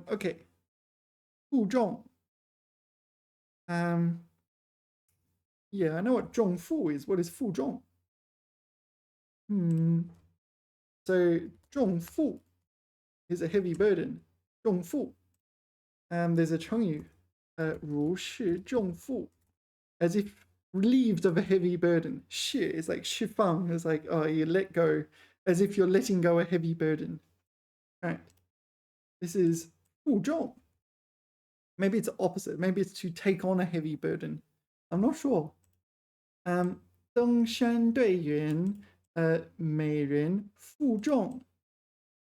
Okay. 负重. Yeah, I know what 重负 is. What is 负重? So 重负 is a heavy burden. 重负. There's a 成语, 如释重负, as if relieved of a heavy burden. 释 is like 释放, it's like, oh, you let go, as if you're letting go a heavy burden. All right. This is 负重. Maybe it's the opposite. Maybe it's to take on a heavy burden. I'm not sure. 登山队员, 每人负重.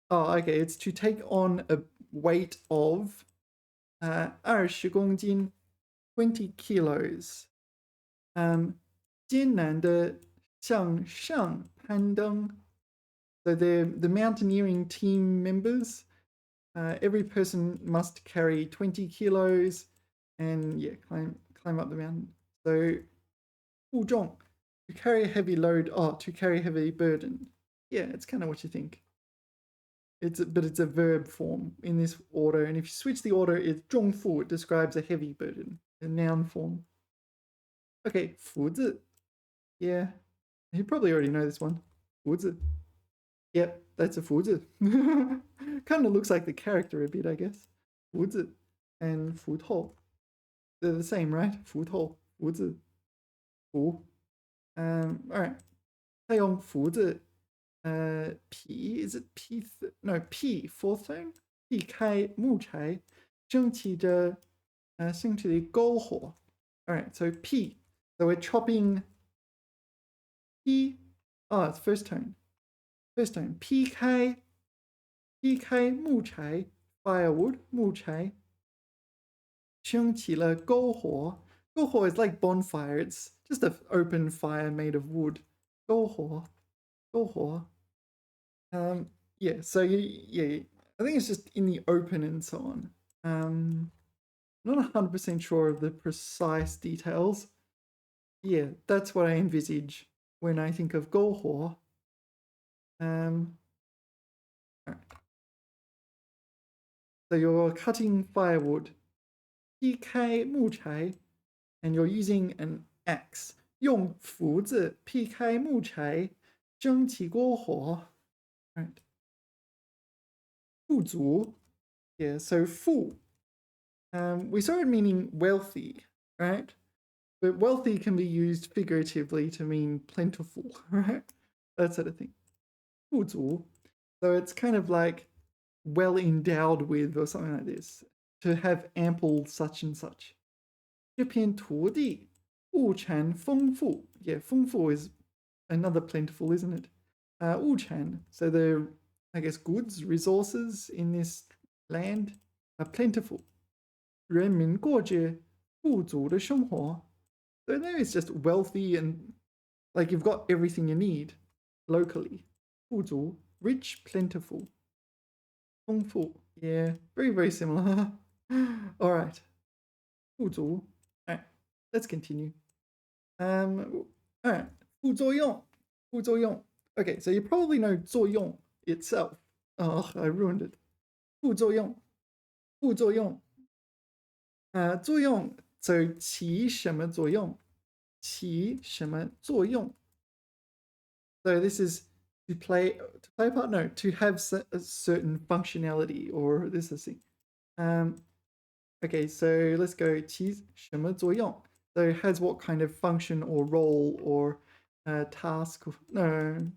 Oh, okay. It's to take on a weight of 20公斤, 20 kilos. 艰难的向上攀登. So the mountaineering team members. Every person must carry 20 kilos and climb up the mountain. So 负重, to carry a heavy load, to carry a heavy burden. Yeah, it's kind of what you think. But it's a verb form in this order, and if you switch the order, it's 重负, it describes a heavy burden, a noun form. Okay, 福字. Yeah, you probably already know this one. 福字. Yep, that's a 福字. Kind of looks like the character a bit, I guess. 福字 and 福透. They're the same, right? 福透, 福字, 福. All right. 他用福字, P, is it P? No, P, fourth tone? 避开木柴, 升起的篝火. All right, so P. So we're chopping P. Oh, it's first tone. First tone. 劈开木柴, firewood, 木柴. 升起了篝火. 篝火 is like bonfire. It's just an open fire made of wood. 篝火. Yeah, so I think it's just in the open and so on. Not 100% sure of the precise details. Yeah, that's what I envisage when I think of 篝火. Alright. So you're cutting firewood. 劈开木柴 and you're using an axe. 用斧子劈开木柴，蒸起锅火。Right. 富足. Yeah, so 富. We saw it meaning wealthy, right? But wealthy can be used figuratively to mean plentiful, right? That sort of thing. 富足. So it's kind of like well endowed with or something like this. To have ample such and such. 这片土地物产丰富. Yeah, 丰富 is another plentiful, isn't it? 物产, so the, I guess, goods, resources in this land are plentiful. 人民过着富足的生活. So there it's just wealthy and like you've got everything you need locally. 富足, rich, plentiful. 丰富, yeah, very, very similar. All right. 富足. All right, let's continue. All right, 副作用. 副作用. Okay, so you probably know 作用 itself. Oh, I ruined it. 副作用. 副作用. 作用 so 起什么作用？起什么作用？ So this is to play a part. No, to have a certain functionality or this is thing. Okay, so let's go 起什么作用? So it has what kind of function or role or task? No,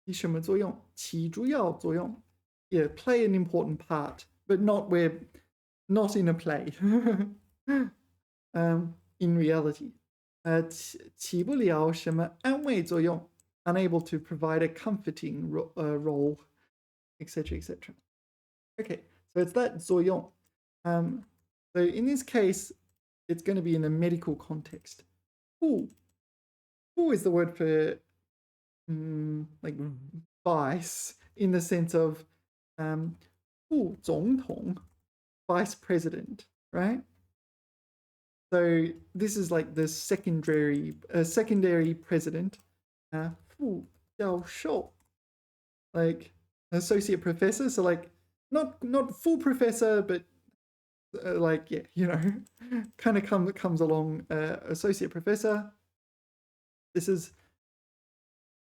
起什么作用？起主要作用. Yeah, play an important part, but not in a play. In reality. 起不了什么安慰作用, unable to provide a comforting role, etc., etc. Okay, so it's that 作用. So in this case, it's going to be in a medical context. 护 is the word for like vice in the sense of 副总统, vice president, right? So this is like the secondary president, 副教授, like associate professor. So like not full professor, but like yeah, you know, kind of comes along. Associate professor. This is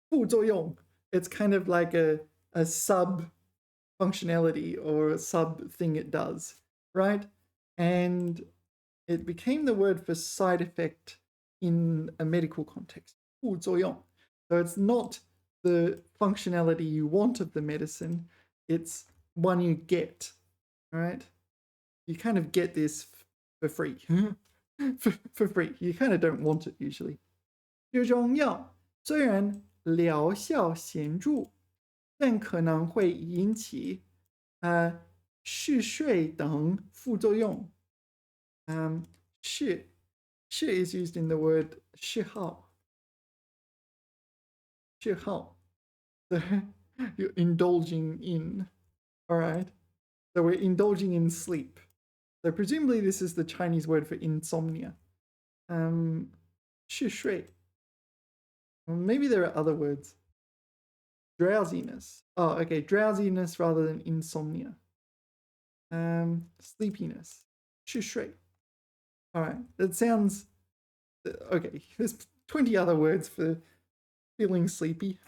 副作用. It's kind of like a sub functionality or a sub thing it does, right? And it became the word for side effect in a medical context. 副作用. So it's not the functionality you want of the medicine, it's one you get, right? You kind of get this for free. for free. You kind of don't want it usually. 这种药虽然疗效显著，但可能会引起嗜睡等副作用。shi is used in the word 嗜好. So you're indulging in. All right. So we're indulging in sleep. So presumably this is the Chinese word for insomnia. 嗜睡. Maybe there are other words. Drowsiness. Oh, okay. Drowsiness rather than insomnia. Sleepiness. 嗜睡. All right, that sounds okay. There's 20 other words for feeling sleepy,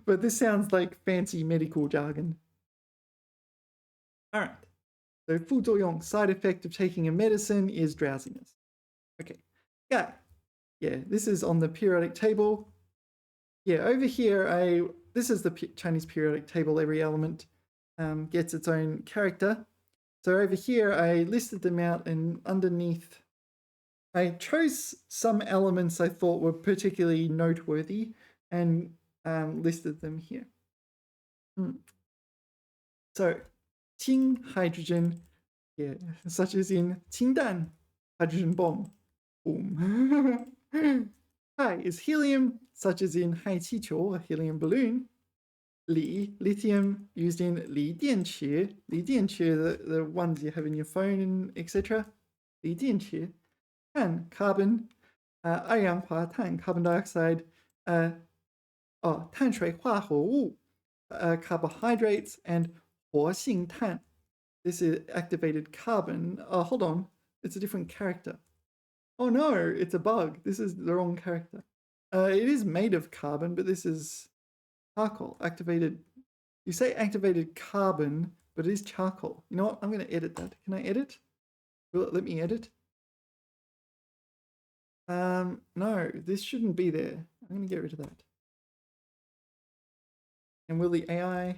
but this sounds like fancy medical jargon. All right, so 副作用, side effect of taking a medicine is drowsiness. Okay, yeah, this is on the periodic table. Yeah, over here, this is the Chinese periodic table. Every element gets its own character. So over here, I listed them out, and underneath, I chose some elements I thought were particularly noteworthy and listed them here. So, 氢 hydrogen, yeah, such as in 氢弹 hydrogen bomb, boom. Hi is helium, such as in 氦气球, a helium balloon. Li, lithium, used in 锂电池, 锂电池, the ones you have in your phone, etc. 锂电池. Tan, carbon, 二氧化碳, carbon dioxide, 碳水化合物 carbohydrates and 活性炭. This is activated carbon. Oh, hold on. It's a different character. Oh no, it's a bug. This is the wrong character. It is made of carbon, but this is charcoal. Activated. You say activated carbon, but it is charcoal. You know what? I'm going to edit that. Can I edit? Will it let me edit? No, this shouldn't be there. I'm going to get rid of that. And will the AI...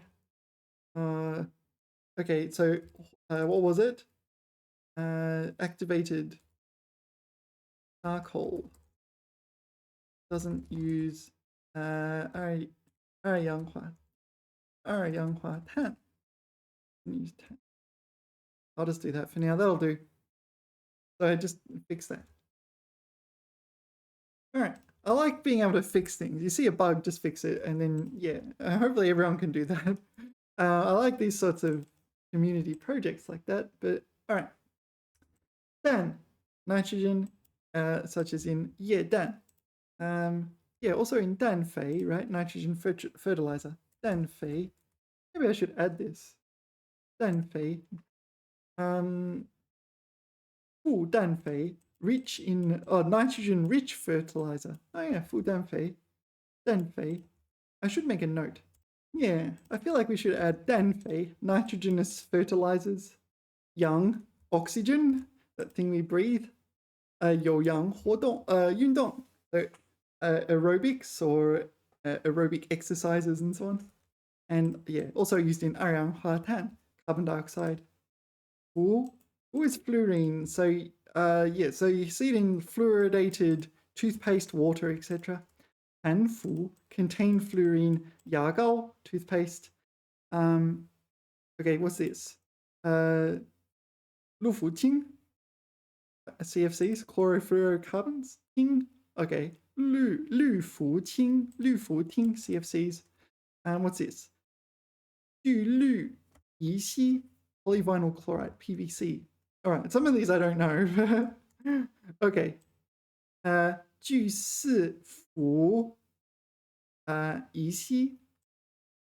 okay, so what was it? Activated charcoal doesn't use 二氧化碳. Use碳. I'll just do that for now. That'll do. So I just fix that. All right. I like being able to fix things. You see a bug, just fix it, and then yeah. Hopefully everyone can do that. I like these sorts of community projects like that. But all right. Dan, nitrogen, such as in yeah dan. Yeah, also in dan fei, right? Nitrogen fertilizer. Dan fei. Maybe I should add this. Dan fei. Fu dan fei. Rich in nitrogen rich fertilizer. Oh yeah, fu dan fei. Dan fei. I should make a note. Yeah, I feel like we should add dan fei, nitrogenous fertilizers. Yang, oxygen, that thing we breathe. 有氧活动运动 aerobics or aerobic exercises and so on. And yeah, also used in 二氧化碳, carbon dioxide. Who is fluorine? So yeah, so you see it in fluoridated toothpaste, water, etc. Hanfu contain fluorine, 牙膏 toothpaste. Okay, what's this? 氯氟氢 CFCs, chlorofluorocarbons. Ting. Okay, 氯氟氢 CFCs. And what's this? 聚氯乙烯 polyvinyl chloride, PVC. All right, some of these I don't know. Okay. 聚四氟乙烯.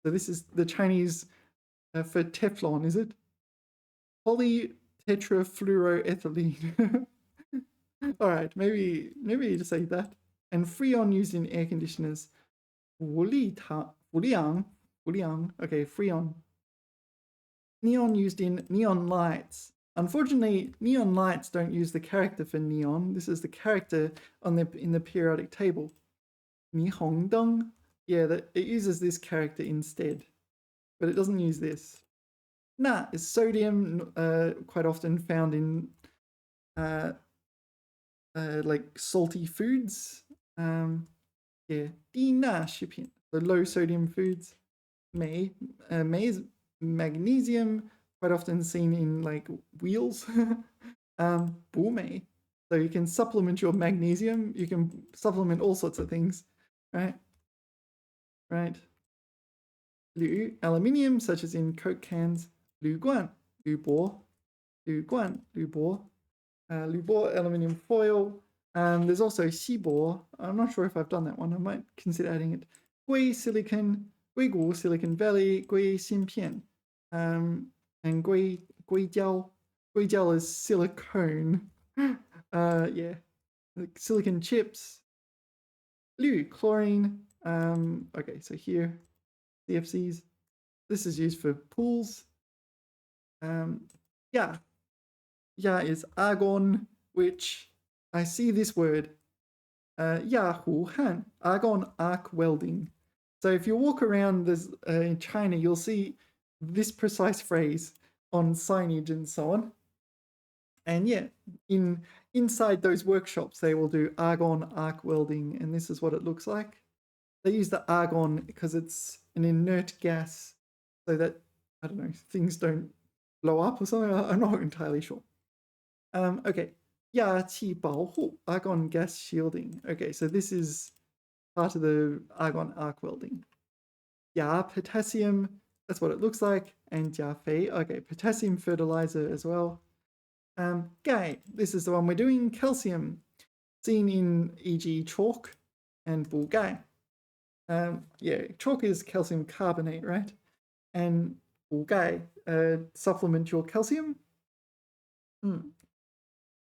So this is the Chinese for Teflon, is it? Polytetrafluoroethylene. All right, maybe you just say that. And Freon used in air conditioners. 氟利昂. Okay, Freon. Neon used in neon lights. Unfortunately, neon lights don't use the character for neon. This is the character in the periodic table. 霓虹灯. Yeah, it uses this character instead, but it doesn't use this. Na is sodium, quite often found in like salty foods. Yeah, 低钠食品, the low sodium foods. Mei is magnesium, quite often seen in like wheels. 补镁, so you can supplement your magnesium. You can supplement all sorts of things, right? Right. 铝, aluminium, such as in Coke cans. 铝罐, 铝箔, 铝罐, 铝箔. 铝箔, aluminium foil. There's also 锡箔. I'm not sure if I've done that one. I might consider adding it. 硅 silicon, 硅谷 Silicon Valley, 硅芯片. And 硅胶. 硅胶 is silicone. Yeah. Like silicon chips. 氯, chlorine. Okay, so here, CFCs. This is used for pools. Yeah. Yeah is argon, which I see this word. 氩弧焊, argon arc welding. So if you walk around in China, you'll see this precise phrase on signage and so on. And yeah, inside those workshops, they will do argon arc welding, and this is what it looks like. They use the argon because it's an inert gas, so that, I don't know, things don't blow up or something. I'm not entirely sure. Okay, 氩气保护, argon gas shielding. Okay, so this is part of the argon arc welding. Potassium, that's what it looks like. And 钾肥, okay, potassium fertilizer as well. Gai, this is the one we're doing. Calcium, seen in e.g. chalk and 补钙. Yeah, chalk is calcium carbonate, right? And 补钙, supplement your calcium.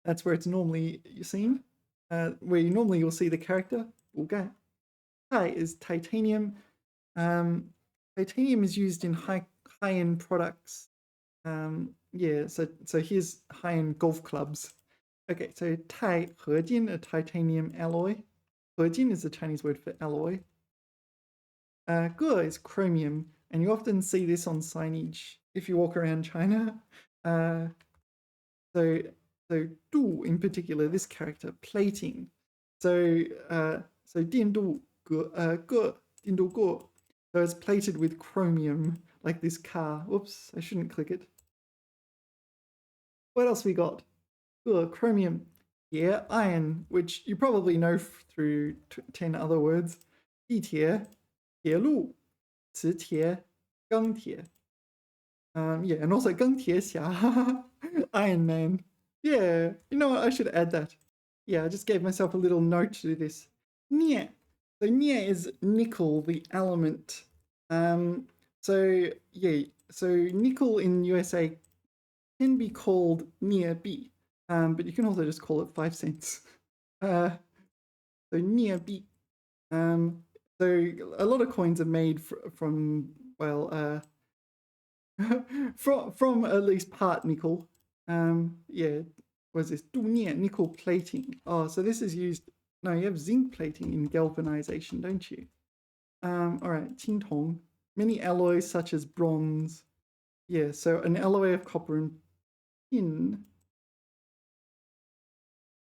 That's where it's normally seen. Where you'll see the character 补钙. Kai is titanium. Titanium is used in high-end products. Yeah, so here's high-end golf clubs. Okay, so 合金, a titanium alloy. 合金 is the Chinese word for alloy. 铬 is chromium, and you often see this on signage if you walk around China. So 镀 in particular, this character, plating. So 电镀铬, 电镀铬. So it's plated with chromium, like this car. Whoops, I shouldn't click it. What else we got? Chromium. Yeah, iron, which you probably know through 10 other words. 地铁, 铁路, 磁铁, 钢铁. Yeah, and also 钢铁侠, Iron Man. Yeah, you know what? I should add that. Yeah, I just gave myself a little note to do this. Nie. So nie is nickel, the element. So yeah, so nickel in USA can be called nie B, but you can also just call it 5 cents. So nie B. So a lot of coins are made from well, from at least part nickel. Yeah, what is this? 镀镍, nickel plating. Oh, so this is used. No, you have zinc plating in galvanization, don't you? All right, 青铜. Many alloys such as bronze. Yeah, so an alloy of copper and tin.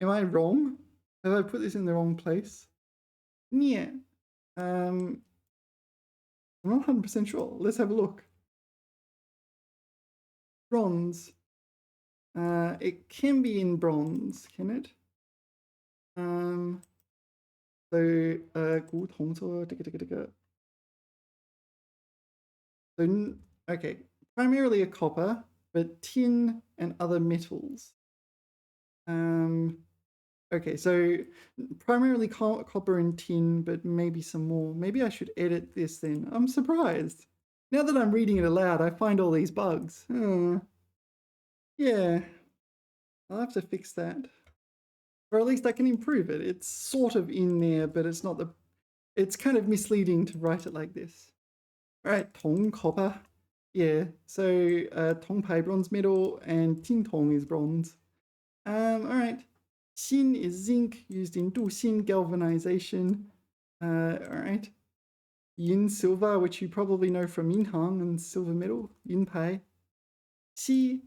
Am I wrong? Have I put this in the wrong place? Yeah. I'm not 100% sure. Let's have a look. Bronze. It can be in bronze, can it? So 古铜色, so okay, primarily a copper, but tin and other metals. Okay, so primarily copper and tin, but maybe some more. Maybe I should edit this then. I'm surprised. Now that I'm reading it aloud, I find all these bugs. Yeah, I'll have to fix that. Or at least I can improve it. It's sort of in there, but it's not the... It's kind of misleading to write it like this. All right, tong, copper. Yeah, so tong pai, bronze metal, and tin tong is bronze. All right. Xin is zinc, used in du xin galvanization. All right. Yin, silver, which you probably know from yin hang and silver metal, yin pai. Xi,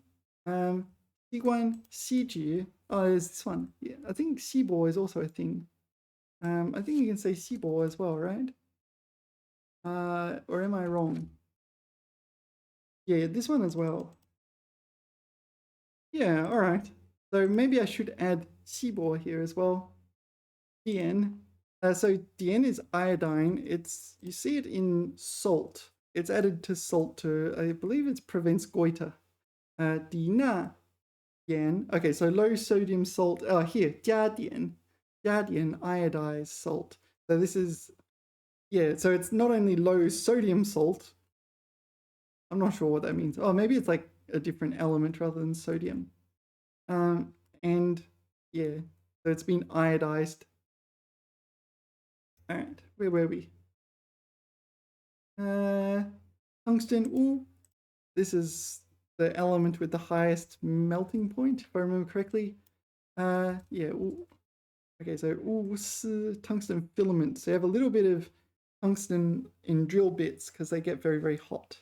xi guan, xi ji. Oh, there's this one. Yeah, I think xibo is also a thing. I think you can say xibo as well, right? Or am I wrong? Yeah, this one as well. Yeah, all right. So maybe I should add xibo here as well. Dian. So dian is iodine. You see it in salt. It's added to salt to, I believe it prevents goiter. Dina dian. Okay, so low sodium salt. Oh, here, jiadian. Jiadian, iodized salt. So this is, yeah, so it's not only low sodium salt. I'm not sure what that means. Oh, maybe it's like a different element rather than sodium. And yeah, so it's been iodized. All right, where were we? Tungsten, ooh. This is the element with the highest melting point, if I remember correctly. Yeah, ooh. Okay, so tungsten filaments. They have a little bit of tungsten in drill bits because they get very, very hot.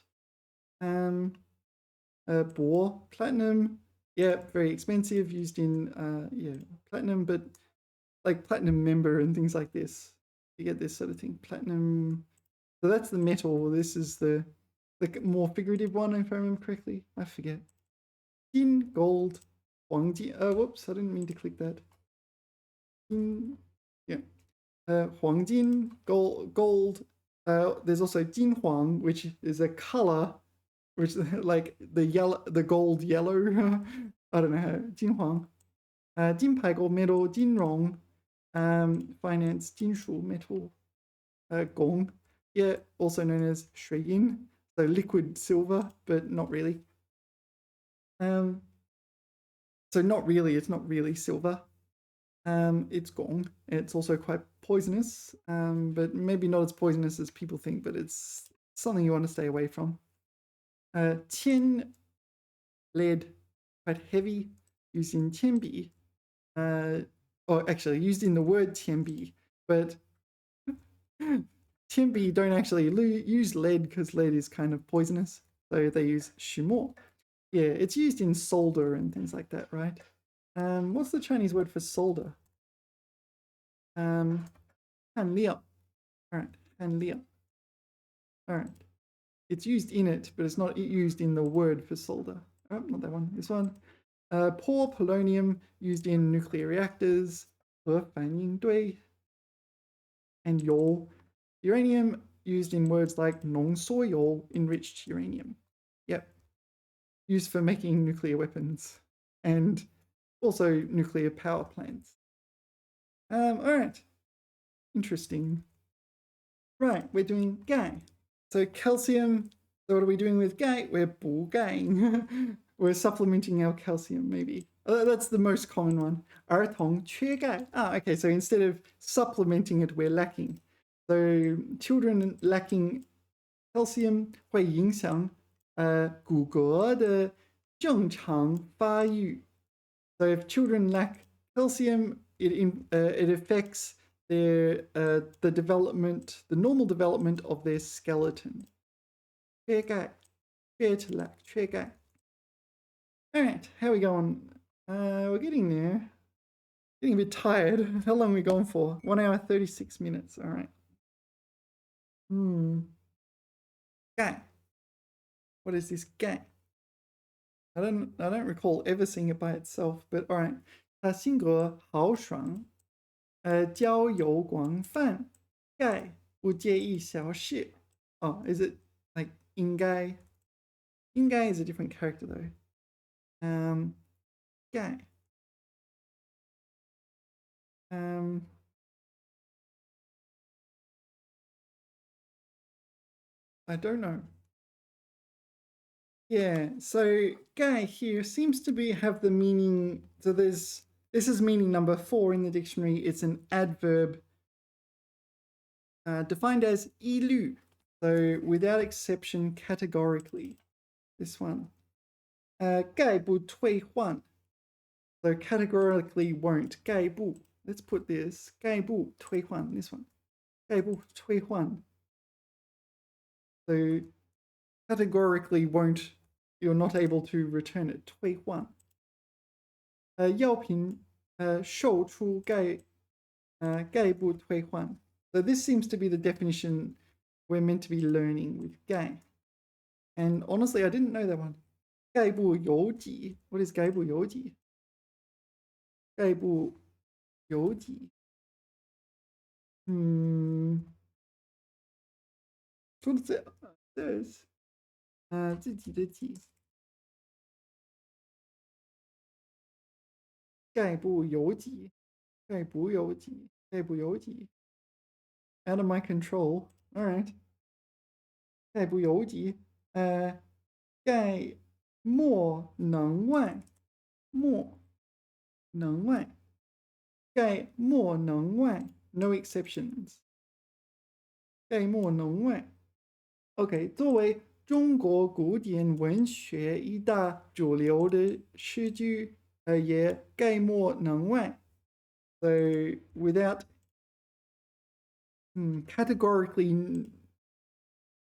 Bore, platinum. Yeah, very expensive, used in yeah, platinum, but like platinum member and things like this. You get this sort of thing. Platinum. So that's the metal. This is the more figurative one, if I remember correctly. I forget. Tin, gold, huangjin. Whoops, I didn't mean to click that. Tin, yeah. Huangjin, gold. There's also jinhuang, which is a color, which like the gold yellow. I don't know how. Jinhuang. Jinpai gold metal, jinrong, finance, jinshu metal. gong, yeah, also known as 水银, so liquid silver, but not really. So not really, it's not really silver. It's gong. It's also quite poisonous, but maybe not as poisonous as people think, but it's something you want to stay away from. Tin, lead, quite heavy, used in tianbi. Or actually used in the word tianbi, but tianbi don't actually use lead because lead is kind of poisonous. So they use shimo. Yeah, it's used in solder and things like that, right? What's the Chinese word for solder? Hanliao. All right, hanliao. All right. It's used in it, but it's not used in the word for solder. Oh, not that one. This one. Poor polonium used in nuclear reactors. 核反应堆. And yol. Uranium used in words like 浓缩铀, enriched uranium. Yep. Used for making nuclear weapons and also nuclear power plants. All right. Interesting. Right, we're doing gai. So calcium. So what are we doing with gai? We're 补钙. We're supplementing our calcium, maybe. That's the most common one. 儿童缺钙. Okay, so instead of supplementing it, we're lacking. So children lacking calcium 会影响骨骼的正常发育. So if children lack calcium, it affects their the development, the normal development of their skeleton. 缺钙, 缺to lack, 缺钙. All right, how are we going? We're getting there. Getting a bit tired. How long are we going for? 1 hour 36 minutes. All right. Gai. What is this gai? I don't recall ever seeing it by itself, but all right. 他性格豪爽，交友广泛，盖不介意小事. Oh, is it like 应该? 应该 is a different character though. 盖. I don't know. Yeah, so gai here seems to have the meaning. So this is meaning number 4 in the dictionary. It's an adverb defined as 一律, so without exception, categorically. This one. 概不退换, so categorically won't. 概不. Let's put this. 概不退换, this one. 概不退换. So categorically won't, you're not able to return it. 退换. 药品售出概不退换. So this seems to be the definition we're meant to be learning with gai. And honestly, I didn't know that one. 钙不邮给. What is 钙不邮给? 钙不邮给. 说的这是自己的己. 钙不邮给. 钙不邮给. 钙不邮给. Out of my control. All right. 钙不邮给. 钙莫能外. 莫能外. 钙莫能外. No exceptions. 钙莫能外. OK, 作为中国古典文学一大主流的诗句，也概莫能外. So without categorically,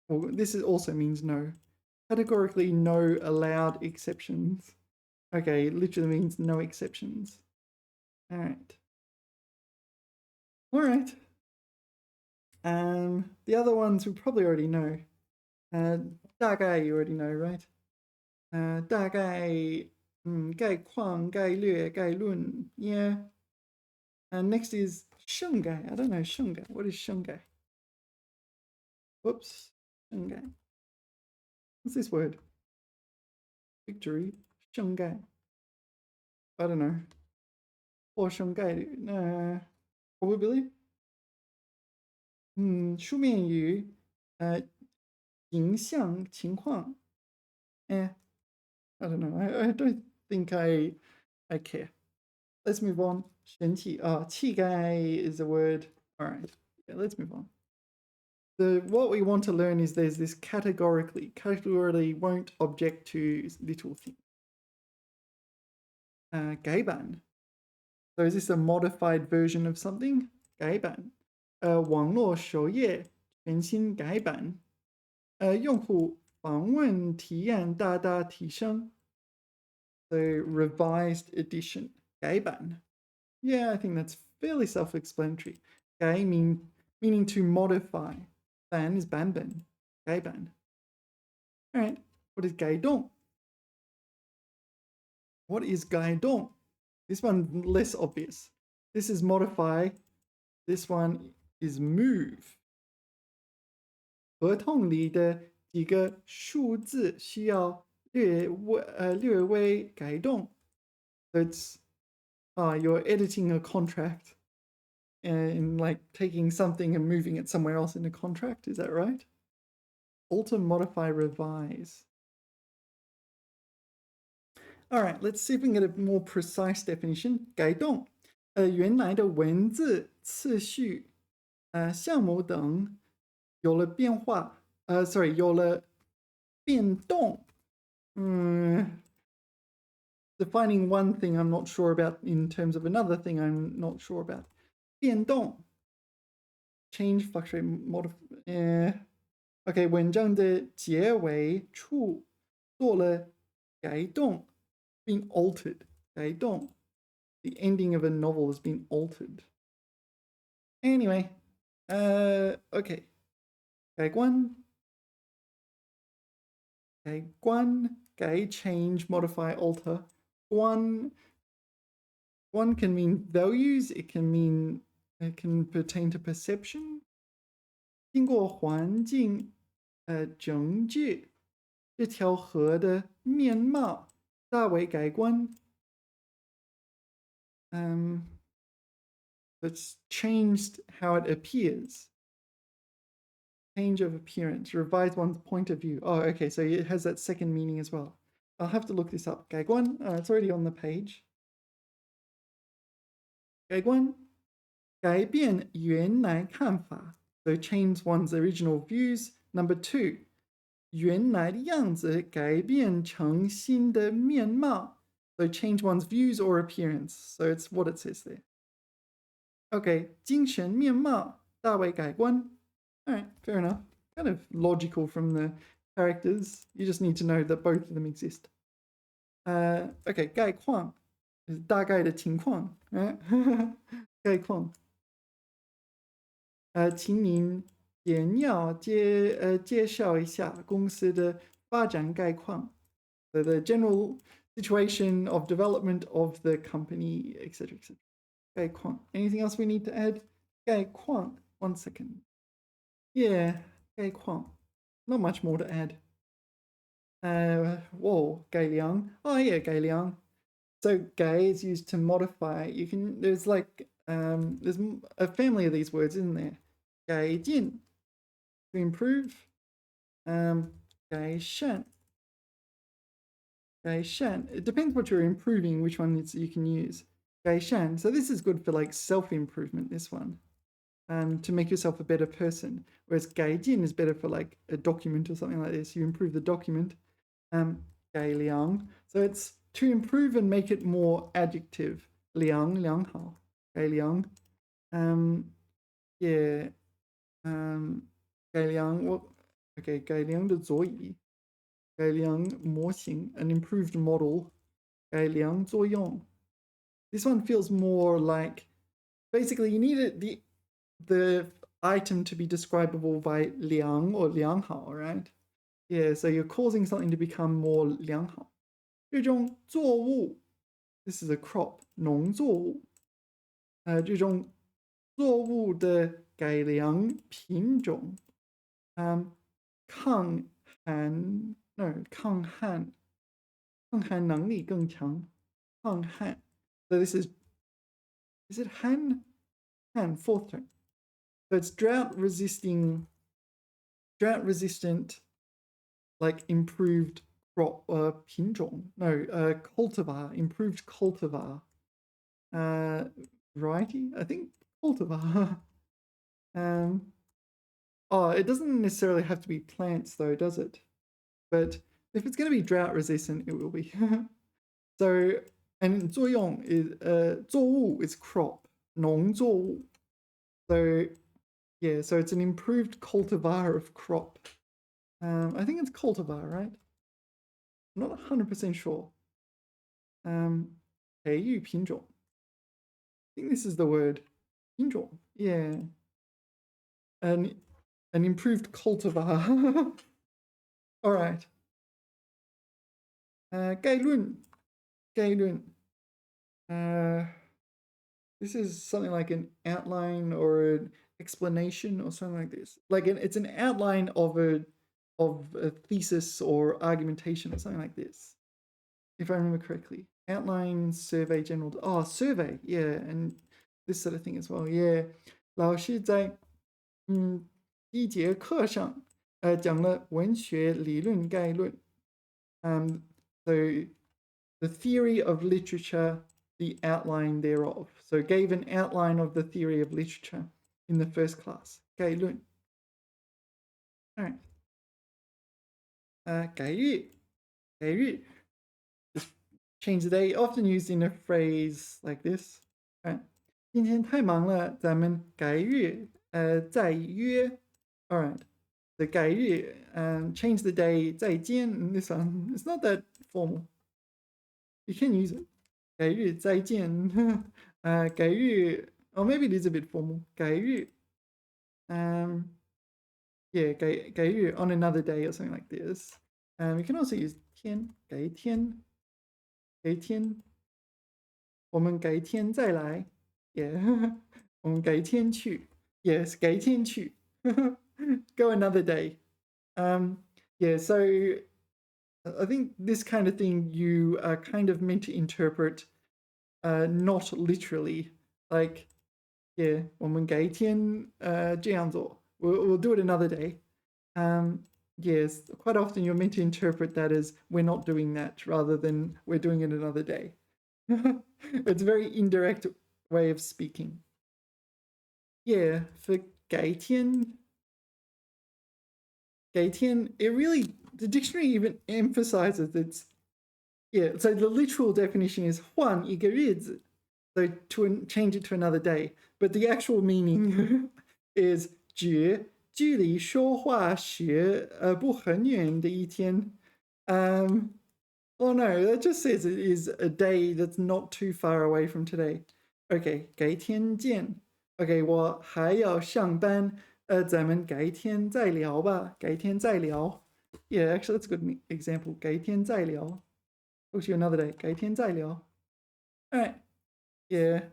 well, this also means no. Categorically no allowed exceptions. Okay, it literally means no exceptions. All right. All right. The other ones we probably already know. 大概 you already know, right? 大概概况概略概论 yeah. And next is 盛概. I don't know 盛概. What is 盛概? Whoops. 盛概. What's this word? Victory. 盛概. I don't know. Or 盛概. Probability? 书面语，形象情况。I don't know. I don't think I care. Let's move on. 神气 气概 is a word. All right. Yeah, let's move on. What we want to learn is there's this categorically won't object to little things. 改版 So is this a modified version of something? 改版网络首页全新改版用户访问体验大大提升 So revised edition 改版 Yeah, I think that's fairly self-explanatory. 改 meaning to modify. 版 is 版本改版 Alright, what is 改动? What is 改动? This one less obvious. This is modify. This one is move. 合同里的几个数字需要略微改动 So it's you're editing a contract and like taking something and moving it somewhere else in a contract. Is that right? Alter, modify, revise. All right, let's see if we can get a more precise definition. 改动原来的文字次序项目等有了变化有了变动Defining one thing I'm not sure about in terms of another thing I'm not sure about 变动 change, fluctuate, modify OK 文章的结尾处做了改动 being altered 改动 The ending of a novel has been altered Anyway OK 改观改观改 change, modify, alter one can mean values it can pertain to perception 经过环境整治这条河的面貌大为改观It's changed how it appears change of appearance revise one's point of view oh okay so it has that second meaning as well I'll have to look this up 改观 it's already on the page 改观改变原来看法 so change one's original views number 2原来的样子改变成新的面貌 so change one's views or appearance so it's what it says there okay 精神面貌大为改观 Alright, fair enough. Kind of logical from the characters. You just need to know that both of them exist. Okay, 概况 is 大概的情况 right? 概况请您简要介绍一下公司的发展概况 So the general situation of development of the company, etc., etc. 概况 Anything else we need to add? 概况 One second. Yeah, 概况 Not much more to add. Whoa, 改良 Oh yeah, 改良 So 改 is used to modify. There's like there's a family of these words, isn't there? 改进 to improve. 改善 改善 It depends what you're improving, which one you can use. 改善 So this is good for like self-improvement, this one. To make yourself a better person. Whereas 改进 is better for like a document or something like this. You improve the document. 改良 So it's to improve and make it more adjective. 良好改良 yeah 改良 okay 改良的座椅改良模型 an improved model 改良作用 This one feels more like basically you need the item to be describable by 良 or 良好 right? Yeah, so you're causing something to become more 良好这种作物 This is a crop 农作物这种作物的改良品种抗寒能力更强抗旱 So this is it Han? Han, fourth term So it's drought resistant, like improved crop,品种, no, cultivar, improved cultivar, variety, I think, cultivar. Oh, it doesn't necessarily have to be plants though, does it? But if it's going to be drought resistant, it will be. So, and 作用 is 作物 is crop, 农作物. So, yeah, so it's an improved cultivar of crop. I think it's cultivar, right? I'm not 100% sure. 培育品种. I think this is the word 品种. Yeah. An improved cultivar. All right. 概论. This is something like an outline or an explanation or something like this. Like it's an outline of a thesis or argumentation or something like this, if I remember correctly. Outline, survey, general. Oh, survey, yeah, and this sort of thing as well. Yeah, 老师在第一节课上讲了文学理论概论。So the theory of literature, the outline thereof. So gave an outline of the theory of literature in the first class. 概论. All right. 改日. Just change the day, often used in a phrase like this. All right. 今天太忙了，咱们改日再约. All right. The 改日, change the day, 再见. This one, it's not that formal. You can use it. 改日再见. 改日, or maybe it is a bit formal. 改日. Yeah, 改日 on another day or something like this. You can also use 天, 改天. 改天. 我们改天再来. Yeah. 我们改天去. Yes, 改天去. Go another day. Yeah, so I think this kind of thing you are kind of meant to interpret not literally. Like, yeah, 我们改天这样做. We'll do it another day. Yes, quite often you're meant to interpret that as we're not doing that rather than we're doing it another day. It's a very indirect way of speaking. Yeah, for 改天, it really, the dictionary even emphasizes it's, yeah, so the literal definition is 换一个日子, so to change it to another day. But the actual meaning is 指距离说话时不很远的一天. Oh no, that just says it is a day that's not too far away from today. Okay, 改天见. Okay, 我还要上班. 咱们改天再聊吧. 改天再聊. Yeah, actually, that's a good example. 改天再聊. Talk to you another day. 改天再聊. All right. Yeah.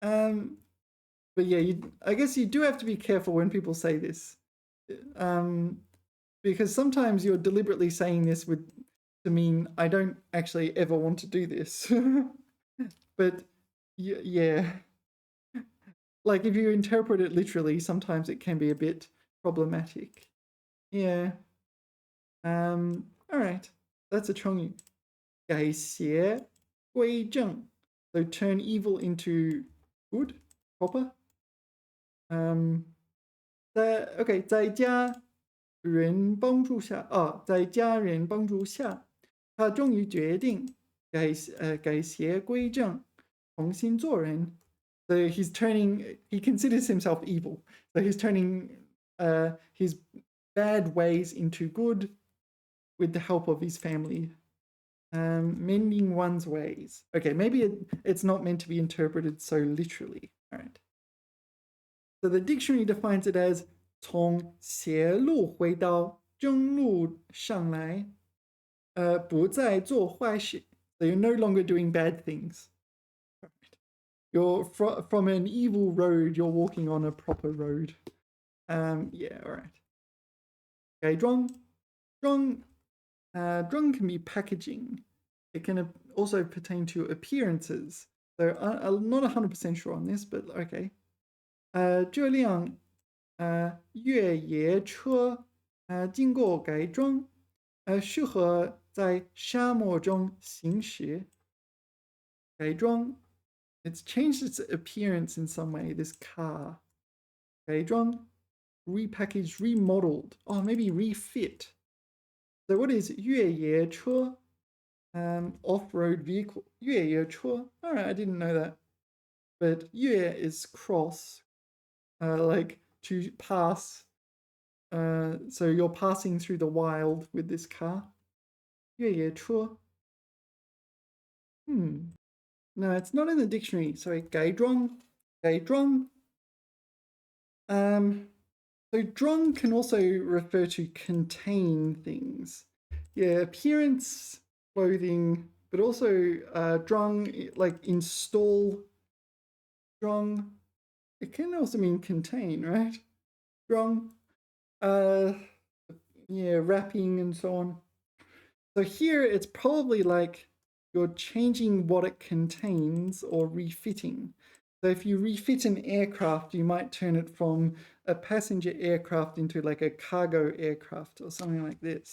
But yeah, I guess you do have to be careful when people say this. Because sometimes you're deliberately saying this to mean I don't actually ever want to do this. But yeah. Like if you interpret it literally, sometimes it can be a bit problematic. Yeah. All right. That's a 成语. 改邪归正. So turn evil into good, proper. Okay, 在家人帮助下, 在家人帮助下, 他终于决定改邪归正, 重新做人. So he considers himself evil. So he's turning his bad ways into good with the help of his family. Mending one's ways. Okay, maybe it's not meant to be interpreted so literally. All right. So the dictionary defines it as 从邪路回到正路上来, 不再做坏事. So you're no longer doing bad things. You're from an evil road, you're walking on a proper road. Yeah, all right. Okay, 装. 装 can be packaging. It can also pertain to appearances. So I'm not 100% sure on this, but okay. 这辆越野车经过改装，适合在沙漠中行驶。改装 it's changed its appearance in some way, this car. 改装 repackaged, remodeled. Oh, maybe refit. So what is 越野车? Off-road vehicle. 越野车. All right, I didn't know that. But 越 is cross, like to pass. So you're passing through the wild with this car. 越野车. No, it's not in the dictionary. Sorry, 改装. 改装. So 装 can also refer to contain things. Yeah, appearance, clothing, but also 装 like install. 装. It can also mean contain, right? 装. Yeah, wrapping and so on. So here it's probably like you're changing what it contains or refitting. So if you refit an aircraft, you might turn it from a passenger aircraft into like a cargo aircraft or something like this.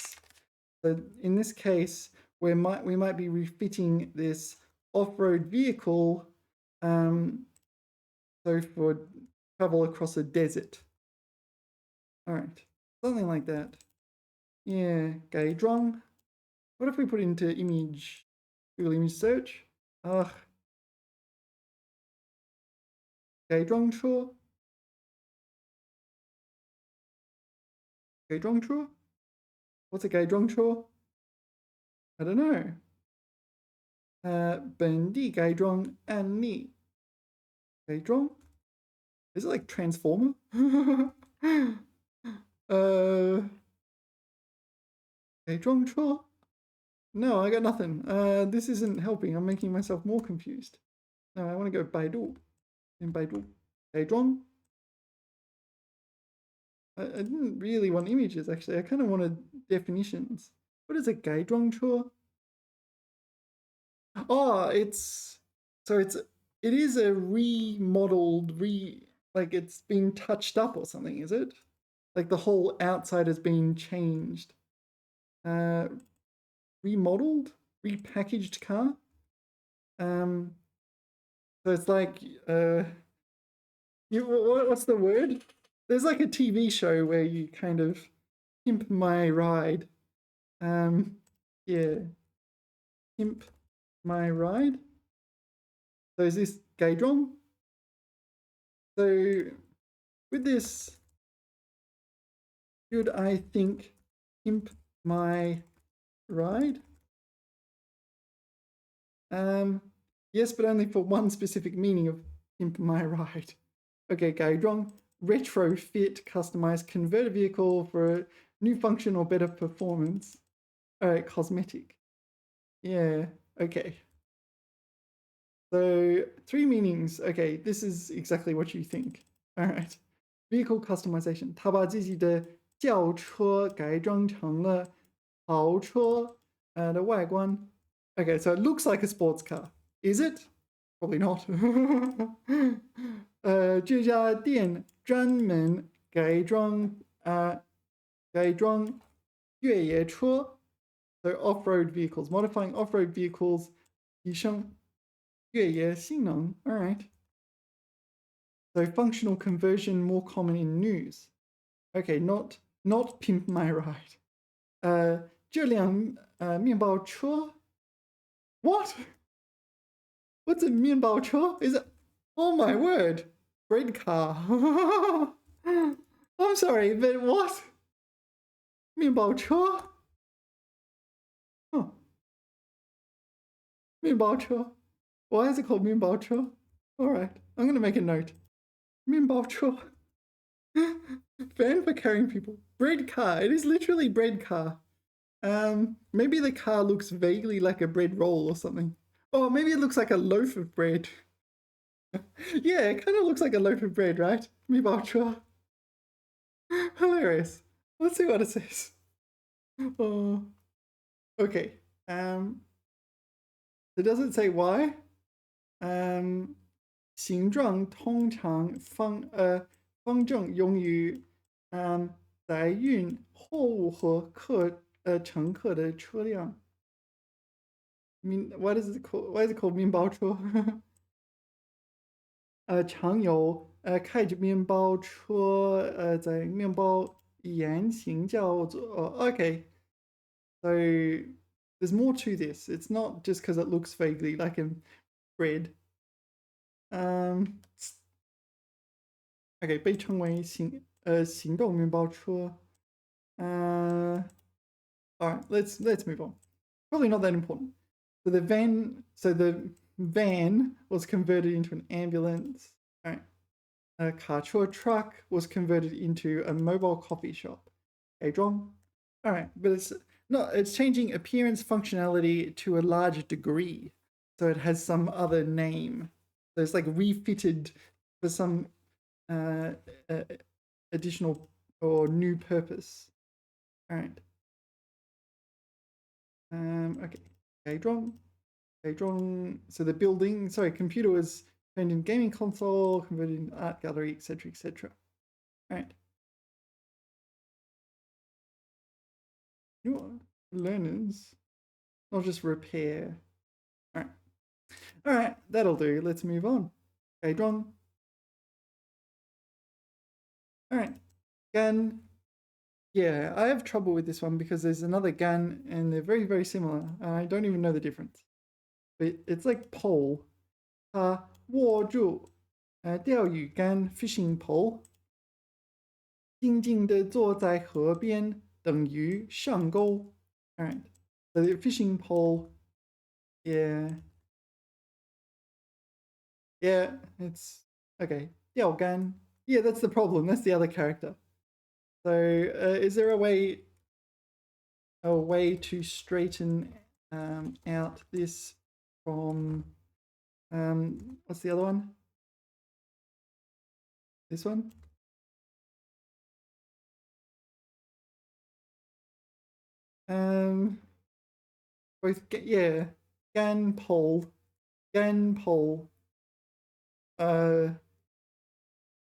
So in this case, we might be refitting this off-road vehicle, so for travel across a desert. All right, something like that. Yeah, 改装. What if we put into image, Google image search? 改装车. 改装车? What's a 改装车? I don't know. 本地改装案例. 改装? Is it like Transformer? 改装车? No, I got nothing. This isn't helping. I'm making myself more confused. No, I want to go Baidu. In Baidu. 改装? I didn't really want images, actually. I kind of wanted definitions. What is a 改装车? Oh, it is a remodeled, like it's been touched up or something, is it? Like the whole outside has been changed. Remodeled? Repackaged car? So it's like, what's the word? There's like a TV show where you kind of pimp my ride. Yeah. Pimp my ride. So is this 改装? So with this, should I think pimp my ride? Yes, but only for one specific meaning of pimp my ride. Okay, 改装, retrofit, customize, convert a vehicle for a new function or better performance. All right, cosmetic. Yeah, okay. So 3 meanings. Okay, this is exactly what you think. All right. Vehicle customization. 他把自己的轿车改装成了豪车的外观. Okay, so it looks like a sports car. Is it? Probably not. 这家店专门改装越野车. So off-road vehicles, modifying off-road vehicles. 提升越野性能. All right. So functional conversion more common in news. Okay, not pimp my ride. 这辆面包车. What? What's a 面包车? Is it? Oh my word! Bread car. I'm sorry, but what? 面包车? Huh. 面包车. Why is it called 面包车? All right, I'm going to make a note. 面包车. Van for carrying people. Bread car. It is literally bread car. Maybe the car looks vaguely like a bread roll or something. Oh, maybe it looks like a loaf of bread. Yeah, it kind of looks like a loaf of bread, right? 面包车. Hilarious. Let's see what it says. Oh, okay. It doesn't say why. 形状通常方方正用于载运货物和乘客的车辆。what is it called? Why is it called 面包车？常有开着面包车在面包沿行叫做okay. So there's more to this. It's not just because it looks vaguely like a bread. Okay, 被称为行动面包车。All right, let's move on. Probably not that important. So the van was converted into an ambulance. All right. A car truck was converted into a mobile coffee shop. Okay, John. All right, but it's changing appearance functionality to a large degree. So it has some other name. So it's like refitted for some uh, additional or new purpose. All right. Okay. Okay, John. So the building, sorry, computer was turned into gaming console, converted into art gallery, etc., etc. All right. You learners, not just repair. All right. All right, that'll do. Let's move on. Okay, John. All right. Gan. Yeah, I have trouble with this one because there's another gan and they're very, very similar. I don't even know the difference. But it's like pole. 握住钓鱼竿 fishing pole. 静静地坐在河边等鱼上钩. All right. So the fishing pole. Yeah. Yeah, it's okay. 钓竿. Yeah, that's the problem. That's the other character. So, is there a way to straighten out this from what's the other one? This one? Both yeah, gan pole.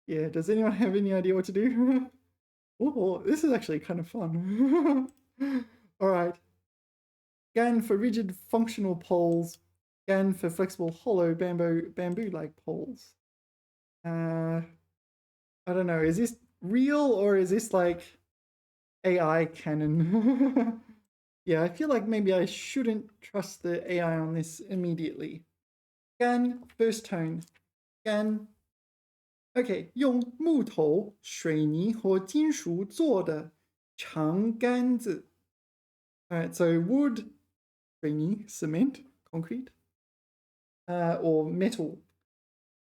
Yeah, does anyone have any idea what to do? Oh, this is actually kind of fun. All right. Gan for rigid functional poles. Gan for flexible hollow bamboo-like poles. I don't know. Is this real or is this like AI canon? Yeah, I feel like maybe I shouldn't trust the AI on this immediately. Gan, first tone. Gan. Okay, 用木头、水泥或金属做的长杆子. Alright, so wood, 水泥, cement, concrete, or metal,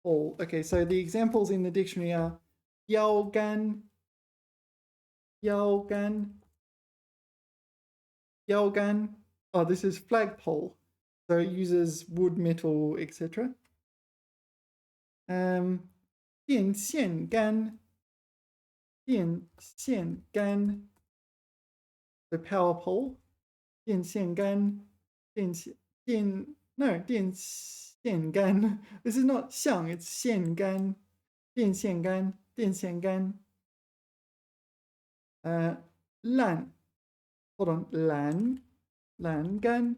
pole. Okay, so the examples in the dictionary are 腰杆, 腰杆. Oh, this is flagpole. So it uses wood, metal, etc. 电线杆, the power pole. 电线杆, 电线杆. This is not 像, it's 线杆. 电线杆. Hold on, 栏杆.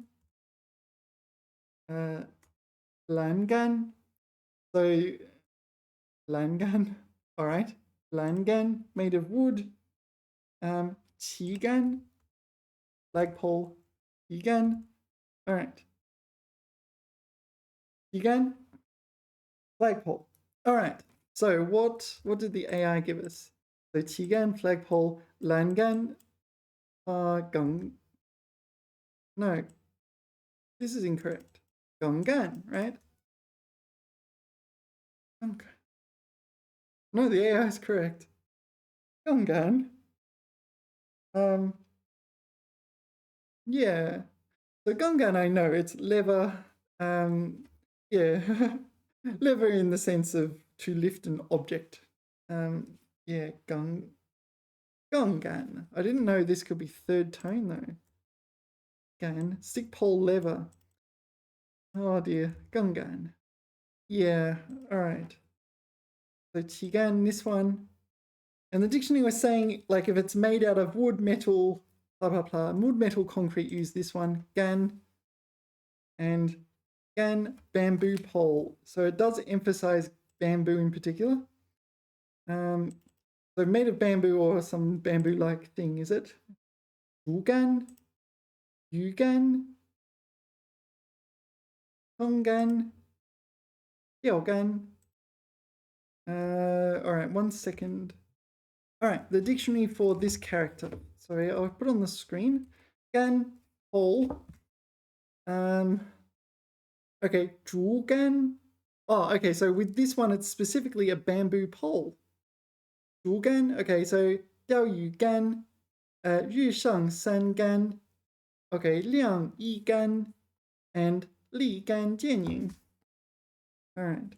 栏杆. So 栏杆. All right. 栏杆 made of wood. 旗杆, flagpole. 旗杆. All right. 旗杆, flagpole. All right. So what did the AI give us? So 旗杆, flagpole, 栏杆, no, this is incorrect. 杠杆, right? No, the AI is correct. 杠杆. Yeah. So 杠杆, I know it's lever. Yeah, lever in the sense of to lift an object. Yeah, 杠杆. I didn't know this could be third tone though. Gan, stick pole lever. Oh dear, 杠杆. Yeah, all right. So 旗杆, this one. And the dictionary was saying, like, if it's made out of wood, metal, blah, blah, blah, wood, metal, concrete, use this one, gan, and gan, bamboo pole. So it does emphasize bamboo in particular. So made of bamboo or some bamboo-like thing, is it? Wugan, Yugan, Tongan, Yogan. All right, 1 second. All right, the dictionary for this character. Sorry, I'll put it on the screen. Gan, pole. Okay, 竹竿. Oh, okay, so with this one, it's specifically a bamboo pole. 竹竿, okay, so 钓鱼竿, 日上三竿, okay, 晾衣竿, and 立竿见影. All right,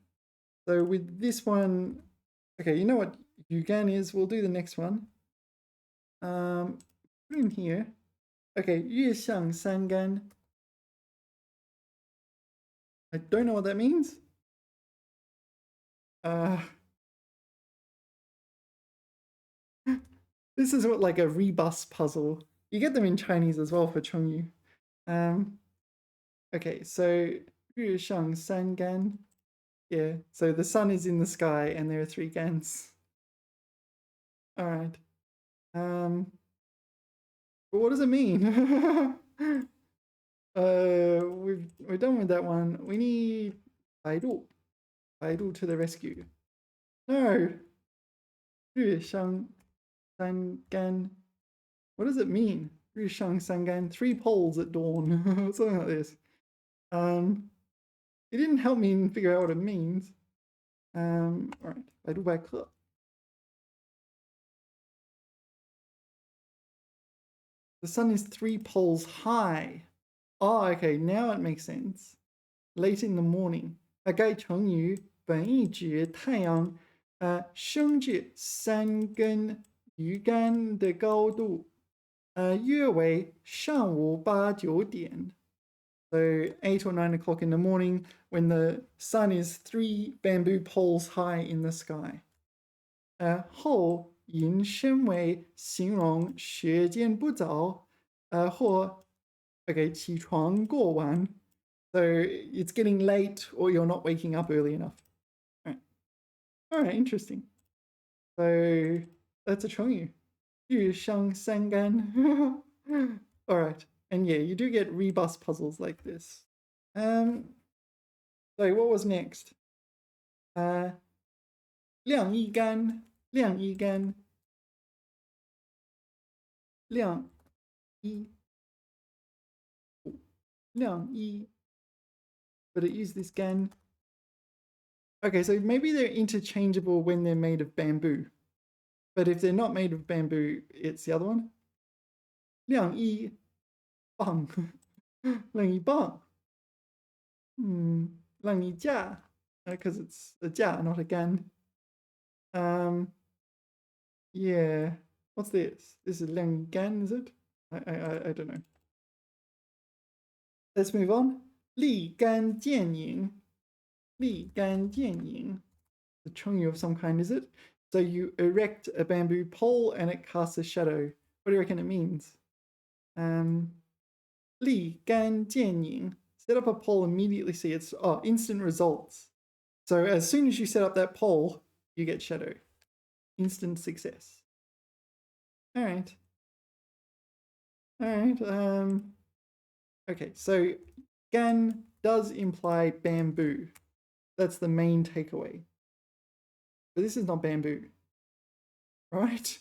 so with this one, okay, you know what yugan is? We'll do the next one. Put in here. Okay, 月上三竿. I don't know what that means. This is what, like a rebus puzzle. You get them in Chinese as well for Chongyu. Okay, so 日上三竿. Yeah, so the sun is in the sky and there are 3 gans. All right. But what does it mean? We're done with that one. We need Baidu. Baidu to the rescue. No. 日上三竿. What does it mean? 日上三竿, 3 poles at dawn. Something like this. It didn't help me figure out what it means. All right. Baidu 百科. The sun is 3 poles high. Oh, okay, now it makes sense. Late in the morning. 该成语本意指太阳升至3根鱼竿的高度，约为上午8、9点. So 8 or 9 o'clock in the morning when the sun is 3 bamboo poles high in the sky. 后引申为形容时间不早，或 okay 起床过晚. So it's getting late or you're not waking up early enough. All right, interesting. So that's a Chongyu. 日上三竿. All right. And yeah, you do get rebus puzzles like this. So what was next? 晾衣竿, 晾衣竿, 晾衣, 晾衣. But it used this gan. Okay, so maybe they're interchangeable when they're made of bamboo. But if they're not made of bamboo, it's the other one. 晾衣棒. 晾衣棒. 晾衣架. Because it's a ja, not a gan. Yeah. What's this? This is 晾衣杆, is it? I don't know. Let's move on. 立竿见影. 立竿见影. The Chongyu of some kind, is it? So you erect a bamboo pole and it casts a shadow. What do you reckon it means? 立竿见影. Set up a pole, immediately see it's instant results. So as soon as you set up that pole, you get shadow. Instant success. All right. Okay, so gan does imply bamboo. That's the main takeaway. But this is not bamboo, right?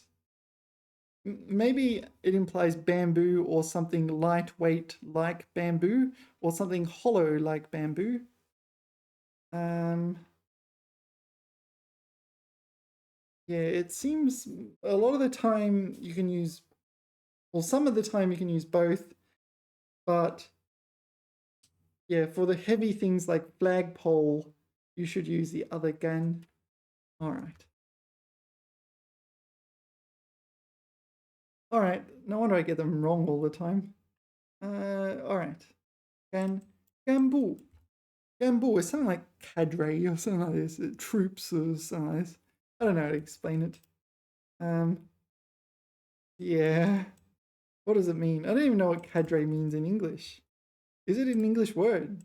Maybe it implies bamboo or something lightweight like bamboo or something hollow like bamboo. Yeah, it seems a lot of the time you can use, well, some of the time you can use both, but yeah, for the heavy things like flagpole, you should use the other gan. All right. All right, no wonder I get them wrong all the time. All right. Gambu. Gambu is something like cadre or something like this, troops or something like this. I don't know how to explain it. Yeah. What does it mean? I don't even know what cadre means in English. Is it an English word?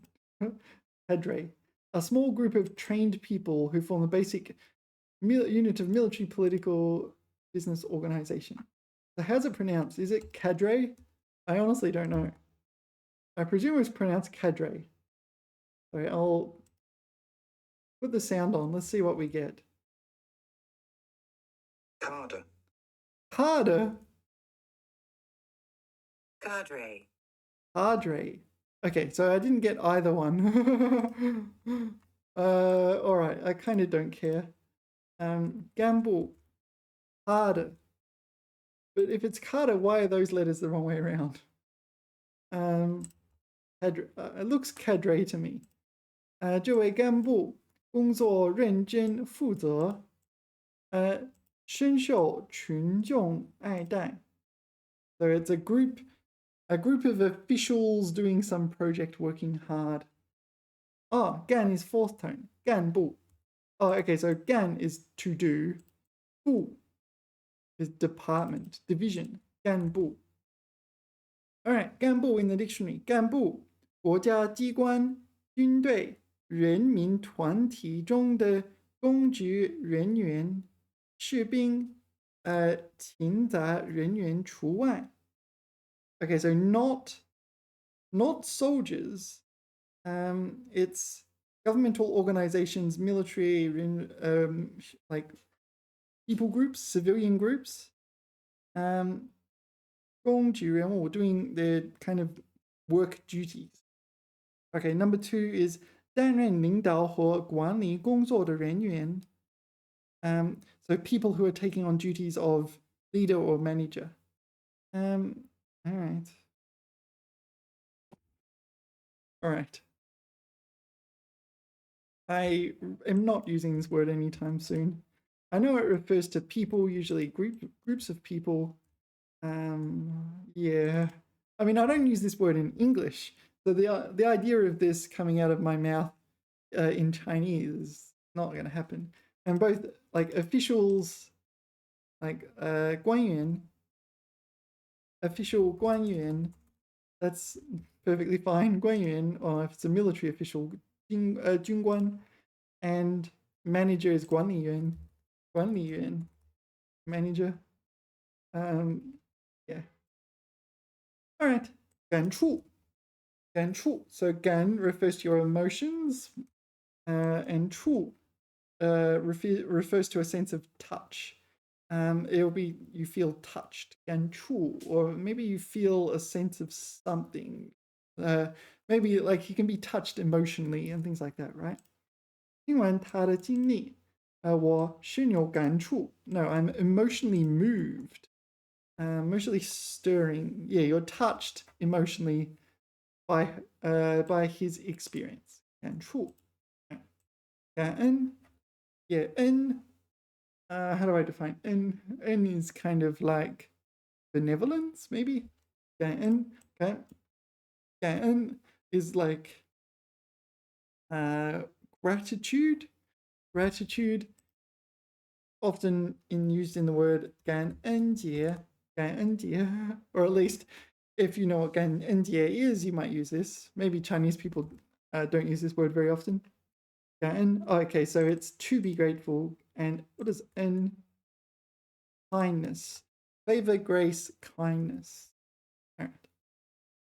Cadre. A small group of trained people who form a basic unit of military, political, business organization. So how's it pronounced? Is it cadre? I honestly don't know. I presume it's pronounced cadre. Sorry, I'll put the sound on. Let's see what we get. Cadre. Harder. Cadre. Cadre. Okay, so I didn't get either one. All right, I kind of don't care. Gamble. Harder. But if it's Carter, why are those letters the wrong way around? It looks cadre to me. 这位干部工作认真负责，深受群众爱戴. So it's a group of officials doing some project working hard. Oh, gan is fourth tone. 干部. Oh, okay, so gan is to do. 部 is department, division. 干部. All right, 干部 in the dictionary. 干部国家机关、军队、人民团体中的公职人员、士兵、勤杂人员除外. Okay, so not soldiers. It's governmental organizations, military, like people groups, civilian groups. 公职人物 doing their kind of work duties. Okay, number 2 is 担任领导和管理工作的人员. So people who are taking on duties of leader or manager. All right. I am not using this word anytime soon. I know it refers to people, usually groups of people. Yeah. I mean, I don't use this word in English. So the idea of this coming out of my mouth in Chinese is not going to happen. And both like officials, like 官员, official 官员, that's perfectly fine. 官员, or if it's a military official, 军官, and manager is 管理员, 管理员, manager. Yeah. All right. 感触. 感触. So 感 refers to your emotions, and 触 refers to a sense of touch. It'll be you feel touched, 感触, or maybe you feel a sense of something. Maybe like you can be touched emotionally and things like that, right? 听完他的经历，我深有感触. No, I'm emotionally moved. Emotionally stirring. Yeah, you're touched emotionally by his experience. 感触. 感恩. Yeah, 恩. How do I define 恩? 恩 is kind of like benevolence, maybe. 感恩. 感恩 is like gratitude. Gratitude, often used in the word 感恩节. 感恩节, or at least if you know what 感恩节 is, you might use this. Maybe Chinese people don't use this word very often. 感恩. Oh, okay, so it's to be grateful. And what is 恩? Kindness. Favor, grace, kindness. All right.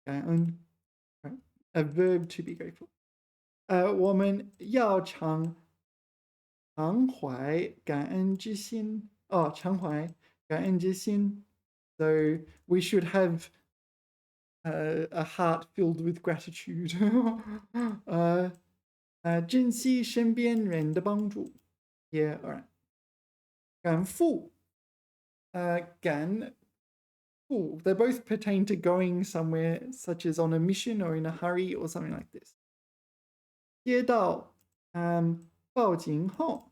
感恩. All right. A verb to be grateful. 我们要常怀感恩之心. Oh, 常怀感恩之心. So we should have a heart filled with gratitude. 珍惜身边人的帮助. Yeah, all right. 赶赴. 赶赴. They both pertain to going somewhere, such as on a mission or in a hurry or something like this. 接到报警后，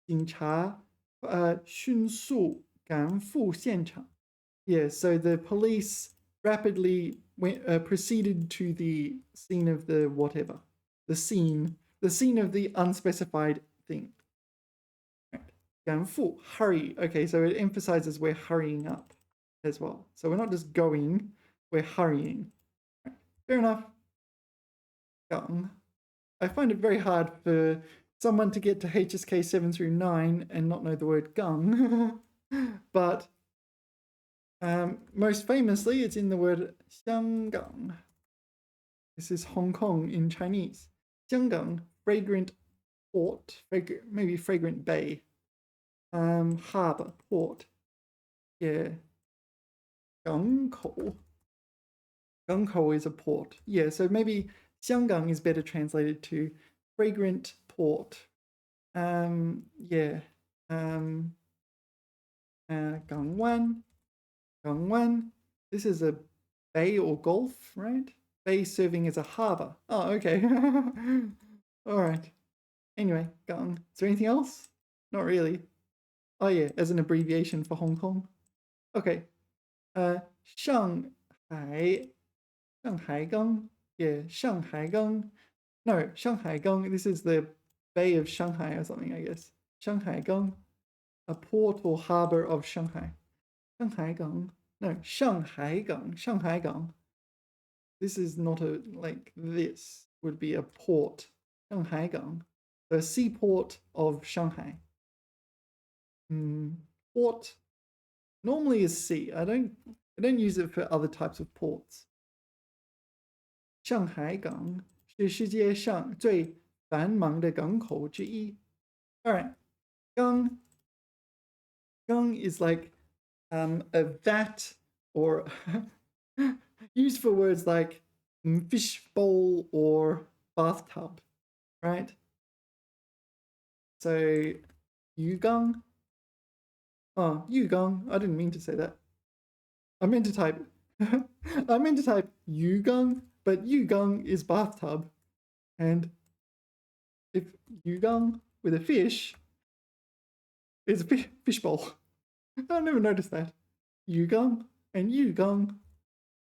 警察迅速赶赴现场. Yeah, so the police rapidly proceeded to the scene of the whatever. The scene of the unspecified thing. 赶赴, hurry. Okay, so it emphasizes we're hurrying up as well. So we're not just going, we're hurrying. Fair enough. Gang. I find it very hard for someone to get to HSK 7 through 9 and not know the word gang. But most famously, it's in the word Xianggang. This is Hong Kong in Chinese. Xianggang, fragrant port, maybe fragrant bay. Harbor, port. Yeah. Gangkou. Gangkou is a port. Yeah, so maybe Xianggang is better translated to fragrant port. Yeah. Gangwan. Gangwan. This is a bay or gulf, right? Bay serving as a harbor. Oh, okay. All right. Anyway, Gang. Is there anything else? Not really. Oh yeah, as an abbreviation for Hong Kong. Okay. Shanghai. Shanghai Gang. Yeah, Shanghai Gang. No, Shanghai Gang. This is the Bay of Shanghai or something, I guess. Shanghai Gang. A port or harbor of Shanghai. Shanghai Gang. No, Shanghai Gang. Shanghai Gang. This is not a, like, this would be a port. Shanghai Gang. The seaport of Shanghai. Port normally is sea. I don't use it for other types of ports. 上海港是世界上最繁忙的港口之一. All right, gang is like a vat or used for words like fish bowl or bathtub, right? So yugang. Oh, yugang. I didn't mean to say that. I meant to type yugang, but yugang is bathtub. And if yugang with a fish is a fish bowl. I never noticed that. Yugang and yugang.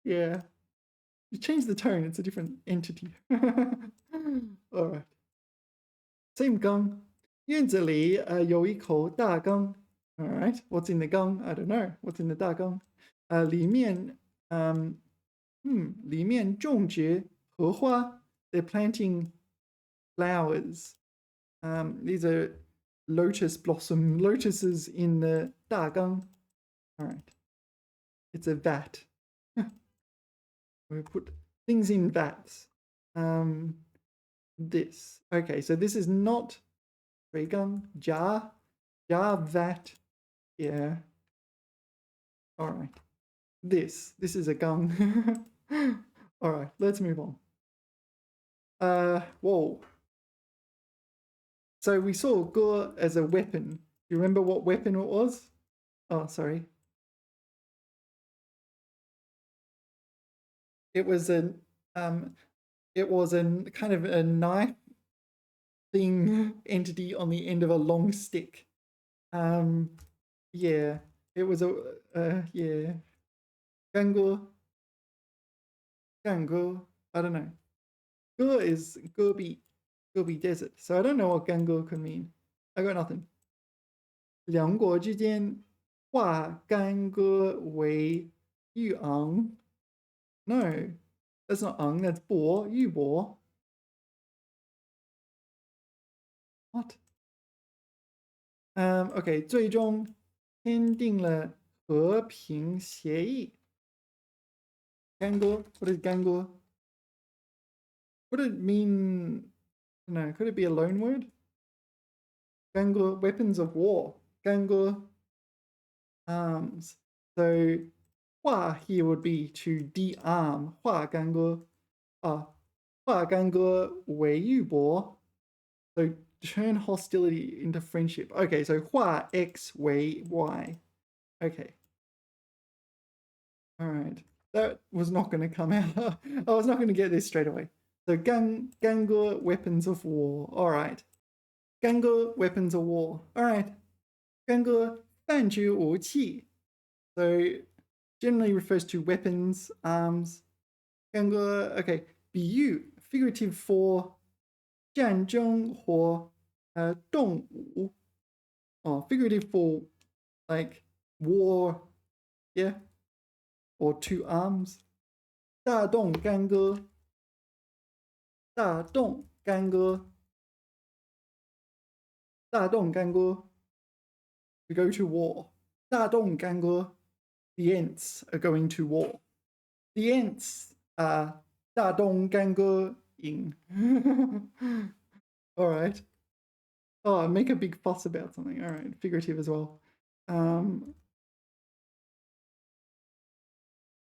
Yeah. You change the tone, it's a different entity. All right. Same gang. 院子里有一口大缸. All right. What's in the gang? I don't know. What's in the 大缸? 里面种植荷花. They're planting flowers. These are lotuses in the 大缸. All right. It's a vat. We put things in vats. This. Okay, so this is not 水缸, jar, vat. Yeah. All right. This is a gun. All right, let's move on. Whoa. So we saw go as a weapon. Do you remember what weapon it was? Oh, sorry. It was a kind of a knife thing entity on the end of a long stick. Yeah, it was a yeah. Gango. I don't know. Go is Gobi Desert. So I don't know what Gango could mean. I got nothing. 两国之间化干戈为玉昂. No, that's not ang, that's 博, 玉博. What? Okay, 最终签订了和平协议. Gango? What is Gango? Would it mean, no, could it be a loan word? Gango, weapons of war. Gango, arms. So, 化 here would be to de-arm. 化干戈. 化干戈为玉帛. So, turn hostility into friendship. Okay, so 化 X 为 Y. Okay. All right. That was not going to come out. I was not going to get this straight away. So, Gango, weapons of war. All right. Gango, weapons of war. All right. Gango, 泛指武器. So, generally refers to weapons, arms. Gango, okay. 比喻, figurative for 战争或动武. figurative for like war, yeah, or two arms. 大动干戈，大动干戈，大动干戈。We go to war. 大动干戈。The Ents are going to war. The Ents are 大动干戈营。All right. Oh, make a big fuss about something. All right, figurative as well.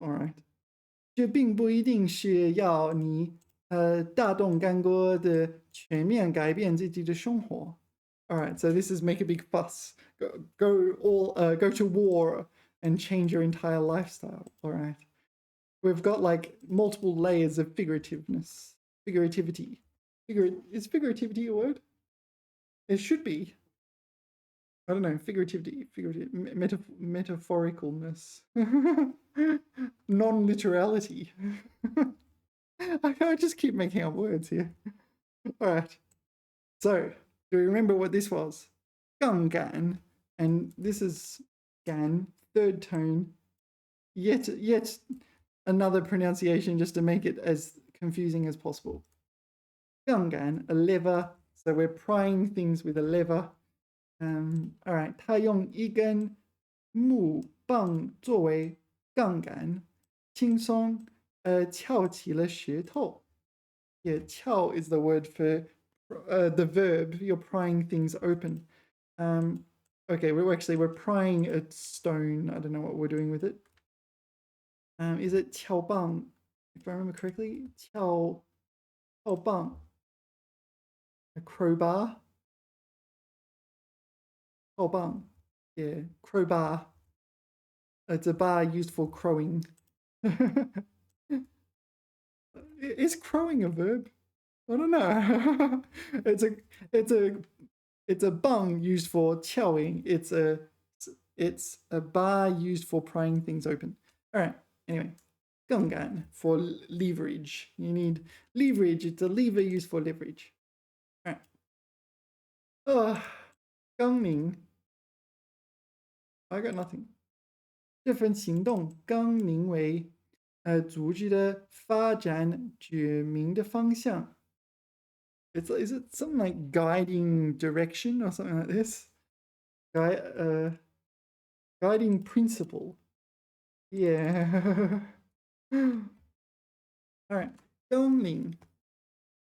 All right. 这并不一定是要你大动干戈的全面改变自己的生活。All right, so this is make a big fuss. Go to war and change your entire lifestyle. All right. We've got like multiple layers of figurativity. Is figurativity a word? It should be. I don't know, figurativity, metaphoricalness, non-literality. I just keep making up words here. All right. So, do you remember what this was? 杠杆, and this is gan, third tone. Yet another pronunciation just to make it as confusing as possible. 杠杆, a lever. So we're prying things with a lever. All right. 他用一根木棒作为杠杆，轻松撬起了石头。Yeah, 撬 is the word for the verb. You're prying things open. Okay, we're prying a stone. I don't know what we're doing with it. Is it 撬棒? If I remember correctly, 撬棒. A crowbar. 撬棒. Yeah, crowbar. It's a bar used for crowing. Is crowing a verb? I don't know. It's a bung used for chowing. It's a bar used for prying things open. All right. Anyway, 杠杆 for leverage. You need leverage. It's a lever used for leverage. All right. 纲领 I got nothing. 这份行动纲名为组织的发展指明的方向。Is it something like guiding direction or something like this? Guiding principle. Yeah. All right. 纲领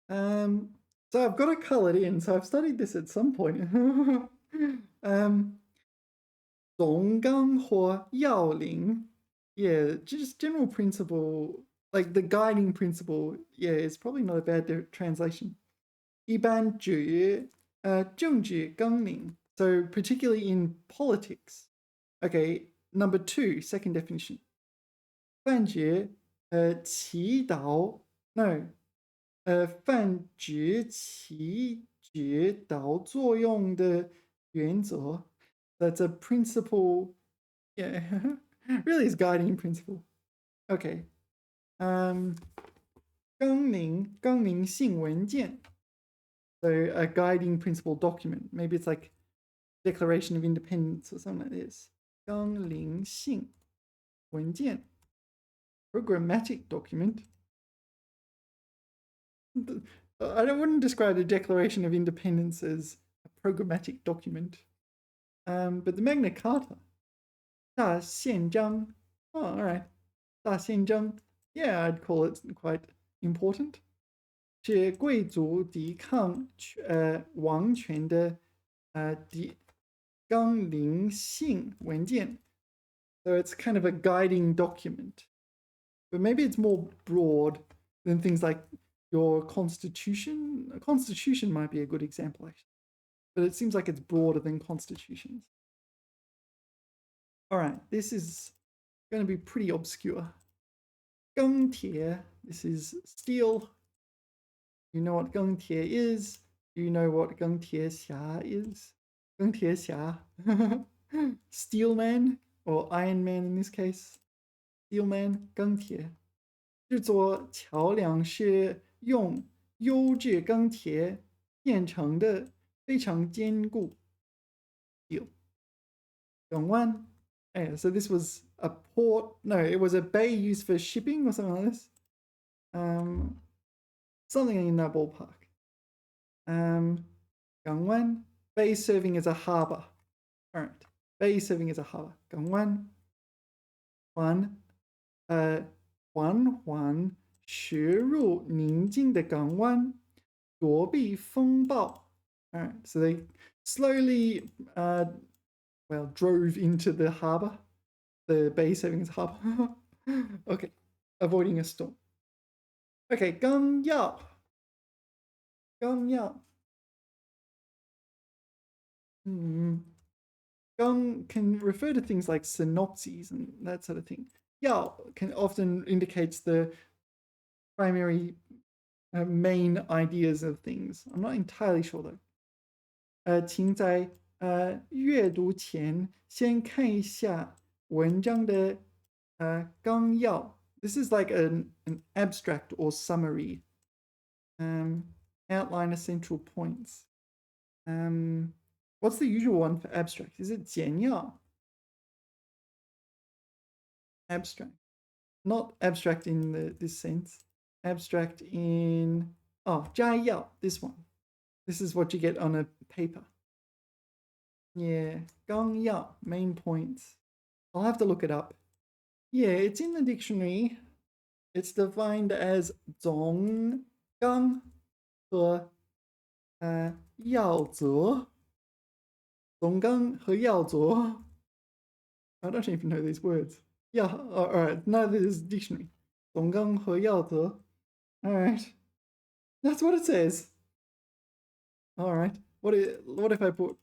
So I've got to color it in. So I've studied this at some point. 总纲或要领 Yeah, just general principle, like the guiding principle. Yeah, it's probably not a bad translation. 一般指政治纲领 So particularly in politics. Okay, number 2, second definition. 泛指起导 No. 泛指起指导作用的原则 That's a principle. Yeah, really is guiding principle. Okay. 纲领性文件 So a guiding principle document. Maybe it's like Declaration of Independence or something like this. 纲领性文件 Programmatic document. I wouldn't describe the Declaration of Independence as a programmatic document. But the Magna Carta, 大宪章 Oh, all right. 大宪章 Yeah, I'd call it quite important. 是贵族抵抗王权的纲领性文件 So it's kind of a guiding document. But maybe it's more broad than things like your constitution. A constitution might be a good example, actually. But it seems like it's broader than constitutions. All right, this is going to be pretty obscure. 钢铁, this is steel. You know what 钢铁 is? Do you know what 钢铁侠 is? 钢铁侠. Steel man, or Iron Man in this case. Steel man, 钢铁. 制作桥梁是用优质钢铁炼成的，非常坚固。feel. Gangwan. Yeah, so this was a port. No, it was a bay used for shipping or something like this. Something in that ballpark. Gangwan. Bay serving as a harbor. All right. Bay serving as a harbor. Gangwan. Huan. 缓缓驶入宁静的港湾，躲避风暴. All right, so they slowly, drove into the harbor, the bay savings harbor. Okay, avoiding a storm. Okay, 纲要. Gang can refer to things like synopses and that sort of thing. Yao can often indicates the primary main ideas of things. I'm not entirely sure though. 请在阅读前先看一下文章的纲要. This is like an abstract or summary. Outline essential points. What's the usual one for abstract? Is it 简要? Abstract. Not abstract in this sense. Abstract in, 摘要, this one. This is what you get on a paper. Yeah, 纲要, main points. I'll have to look it up. Yeah, it's in the dictionary. It's defined as 总纲和要则. 总纲和要则. I don't even know these words. Yeah, all right. Neither is dictionary. 总纲和要则. All right. That's what it says. All right. What if I put?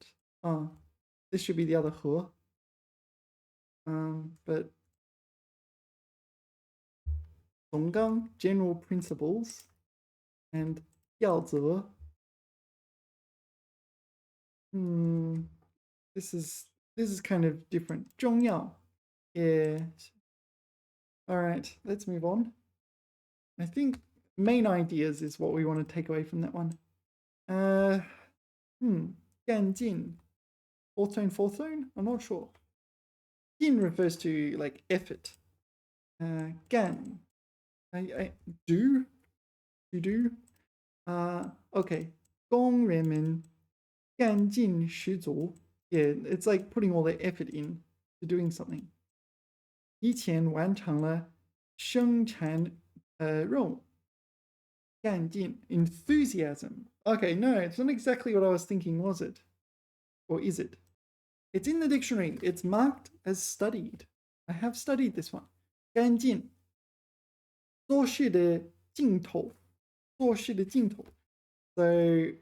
This should be the other 和. But 总纲, general principles, and 要则. This is kind of different. 重要. Yeah. All right, let's move on. I think main ideas is what we want to take away from that one. 干劲. Fourth tone? I'm not sure. 劲 refers to like effort. 干. I do. You do. Okay. 工人们干劲十足. Yeah, it's like putting all the effort in to doing something. 以前完成了生产任务. 干劲, enthusiasm. Okay, no, it's not exactly what I was thinking, was it? Or is it? It's in the dictionary. It's marked as studied. I have studied this one. 干劲. 做事的劲头. 做事的劲头. So,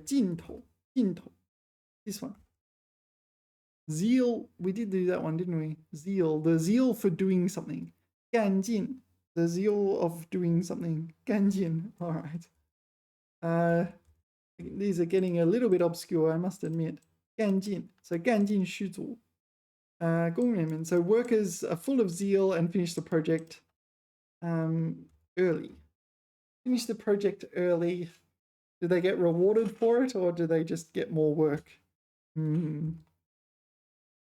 劲头. This one. Zeal. We did do that one, didn't we? Zeal. The zeal for doing something. 干劲. The zeal of doing something. 干劲. All right. These are getting a little bit obscure, I must admit. 干劲. So 干劲十足. 工人们. So workers are full of zeal and finish the project early. Finish the project early. Do they get rewarded for it, or do they just get more work?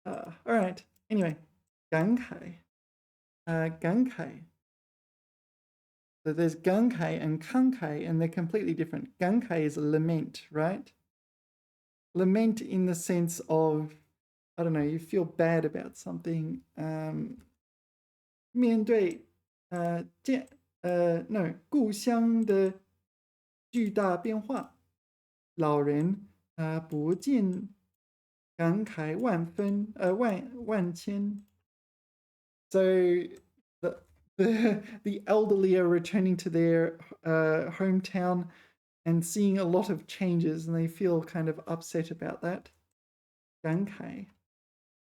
All right. Anyway, 感慨. 感慨. So there's 感慨 and 慷慨, and they're completely different. 感慨is lament, right? Lament in the sense of, I don't know, you feel bad about something. 面对故乡的巨大变化，老人不禁感慨万千. So the elderly are returning to their hometown and seeing a lot of changes, and they feel kind of upset about that. 感慨.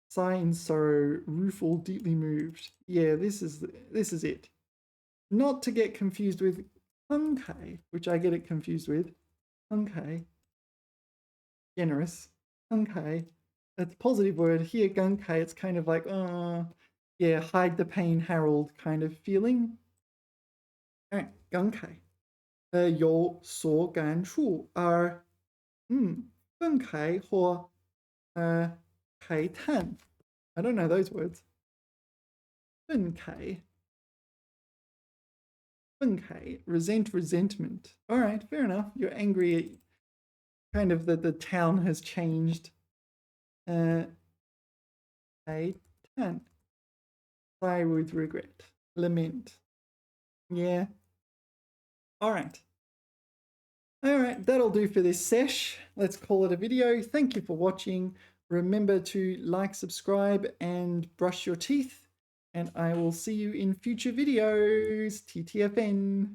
Sigh in sorrow, rueful, deeply moved. Yeah, this is it. Not to get confused with 慷慨, which I get it confused with. 慷慨. Generous. 慷慨. That's a positive word. Here, 感慨, it's kind of like, yeah, hide the pain, Harold kind of feeling. All right, 感慨. 有所感触而分开或开摊. I don't know those words. 分开. 分开. Resentment. All right, fair enough. You're angry. Kind of the town has changed. 开摊. Sigh with regret. Lament. Yeah. All right. All right, that'll do for this sesh. Let's call it a video. Thank you for watching. Remember to like, subscribe, and brush your teeth. And I will see you in future videos. TTFN.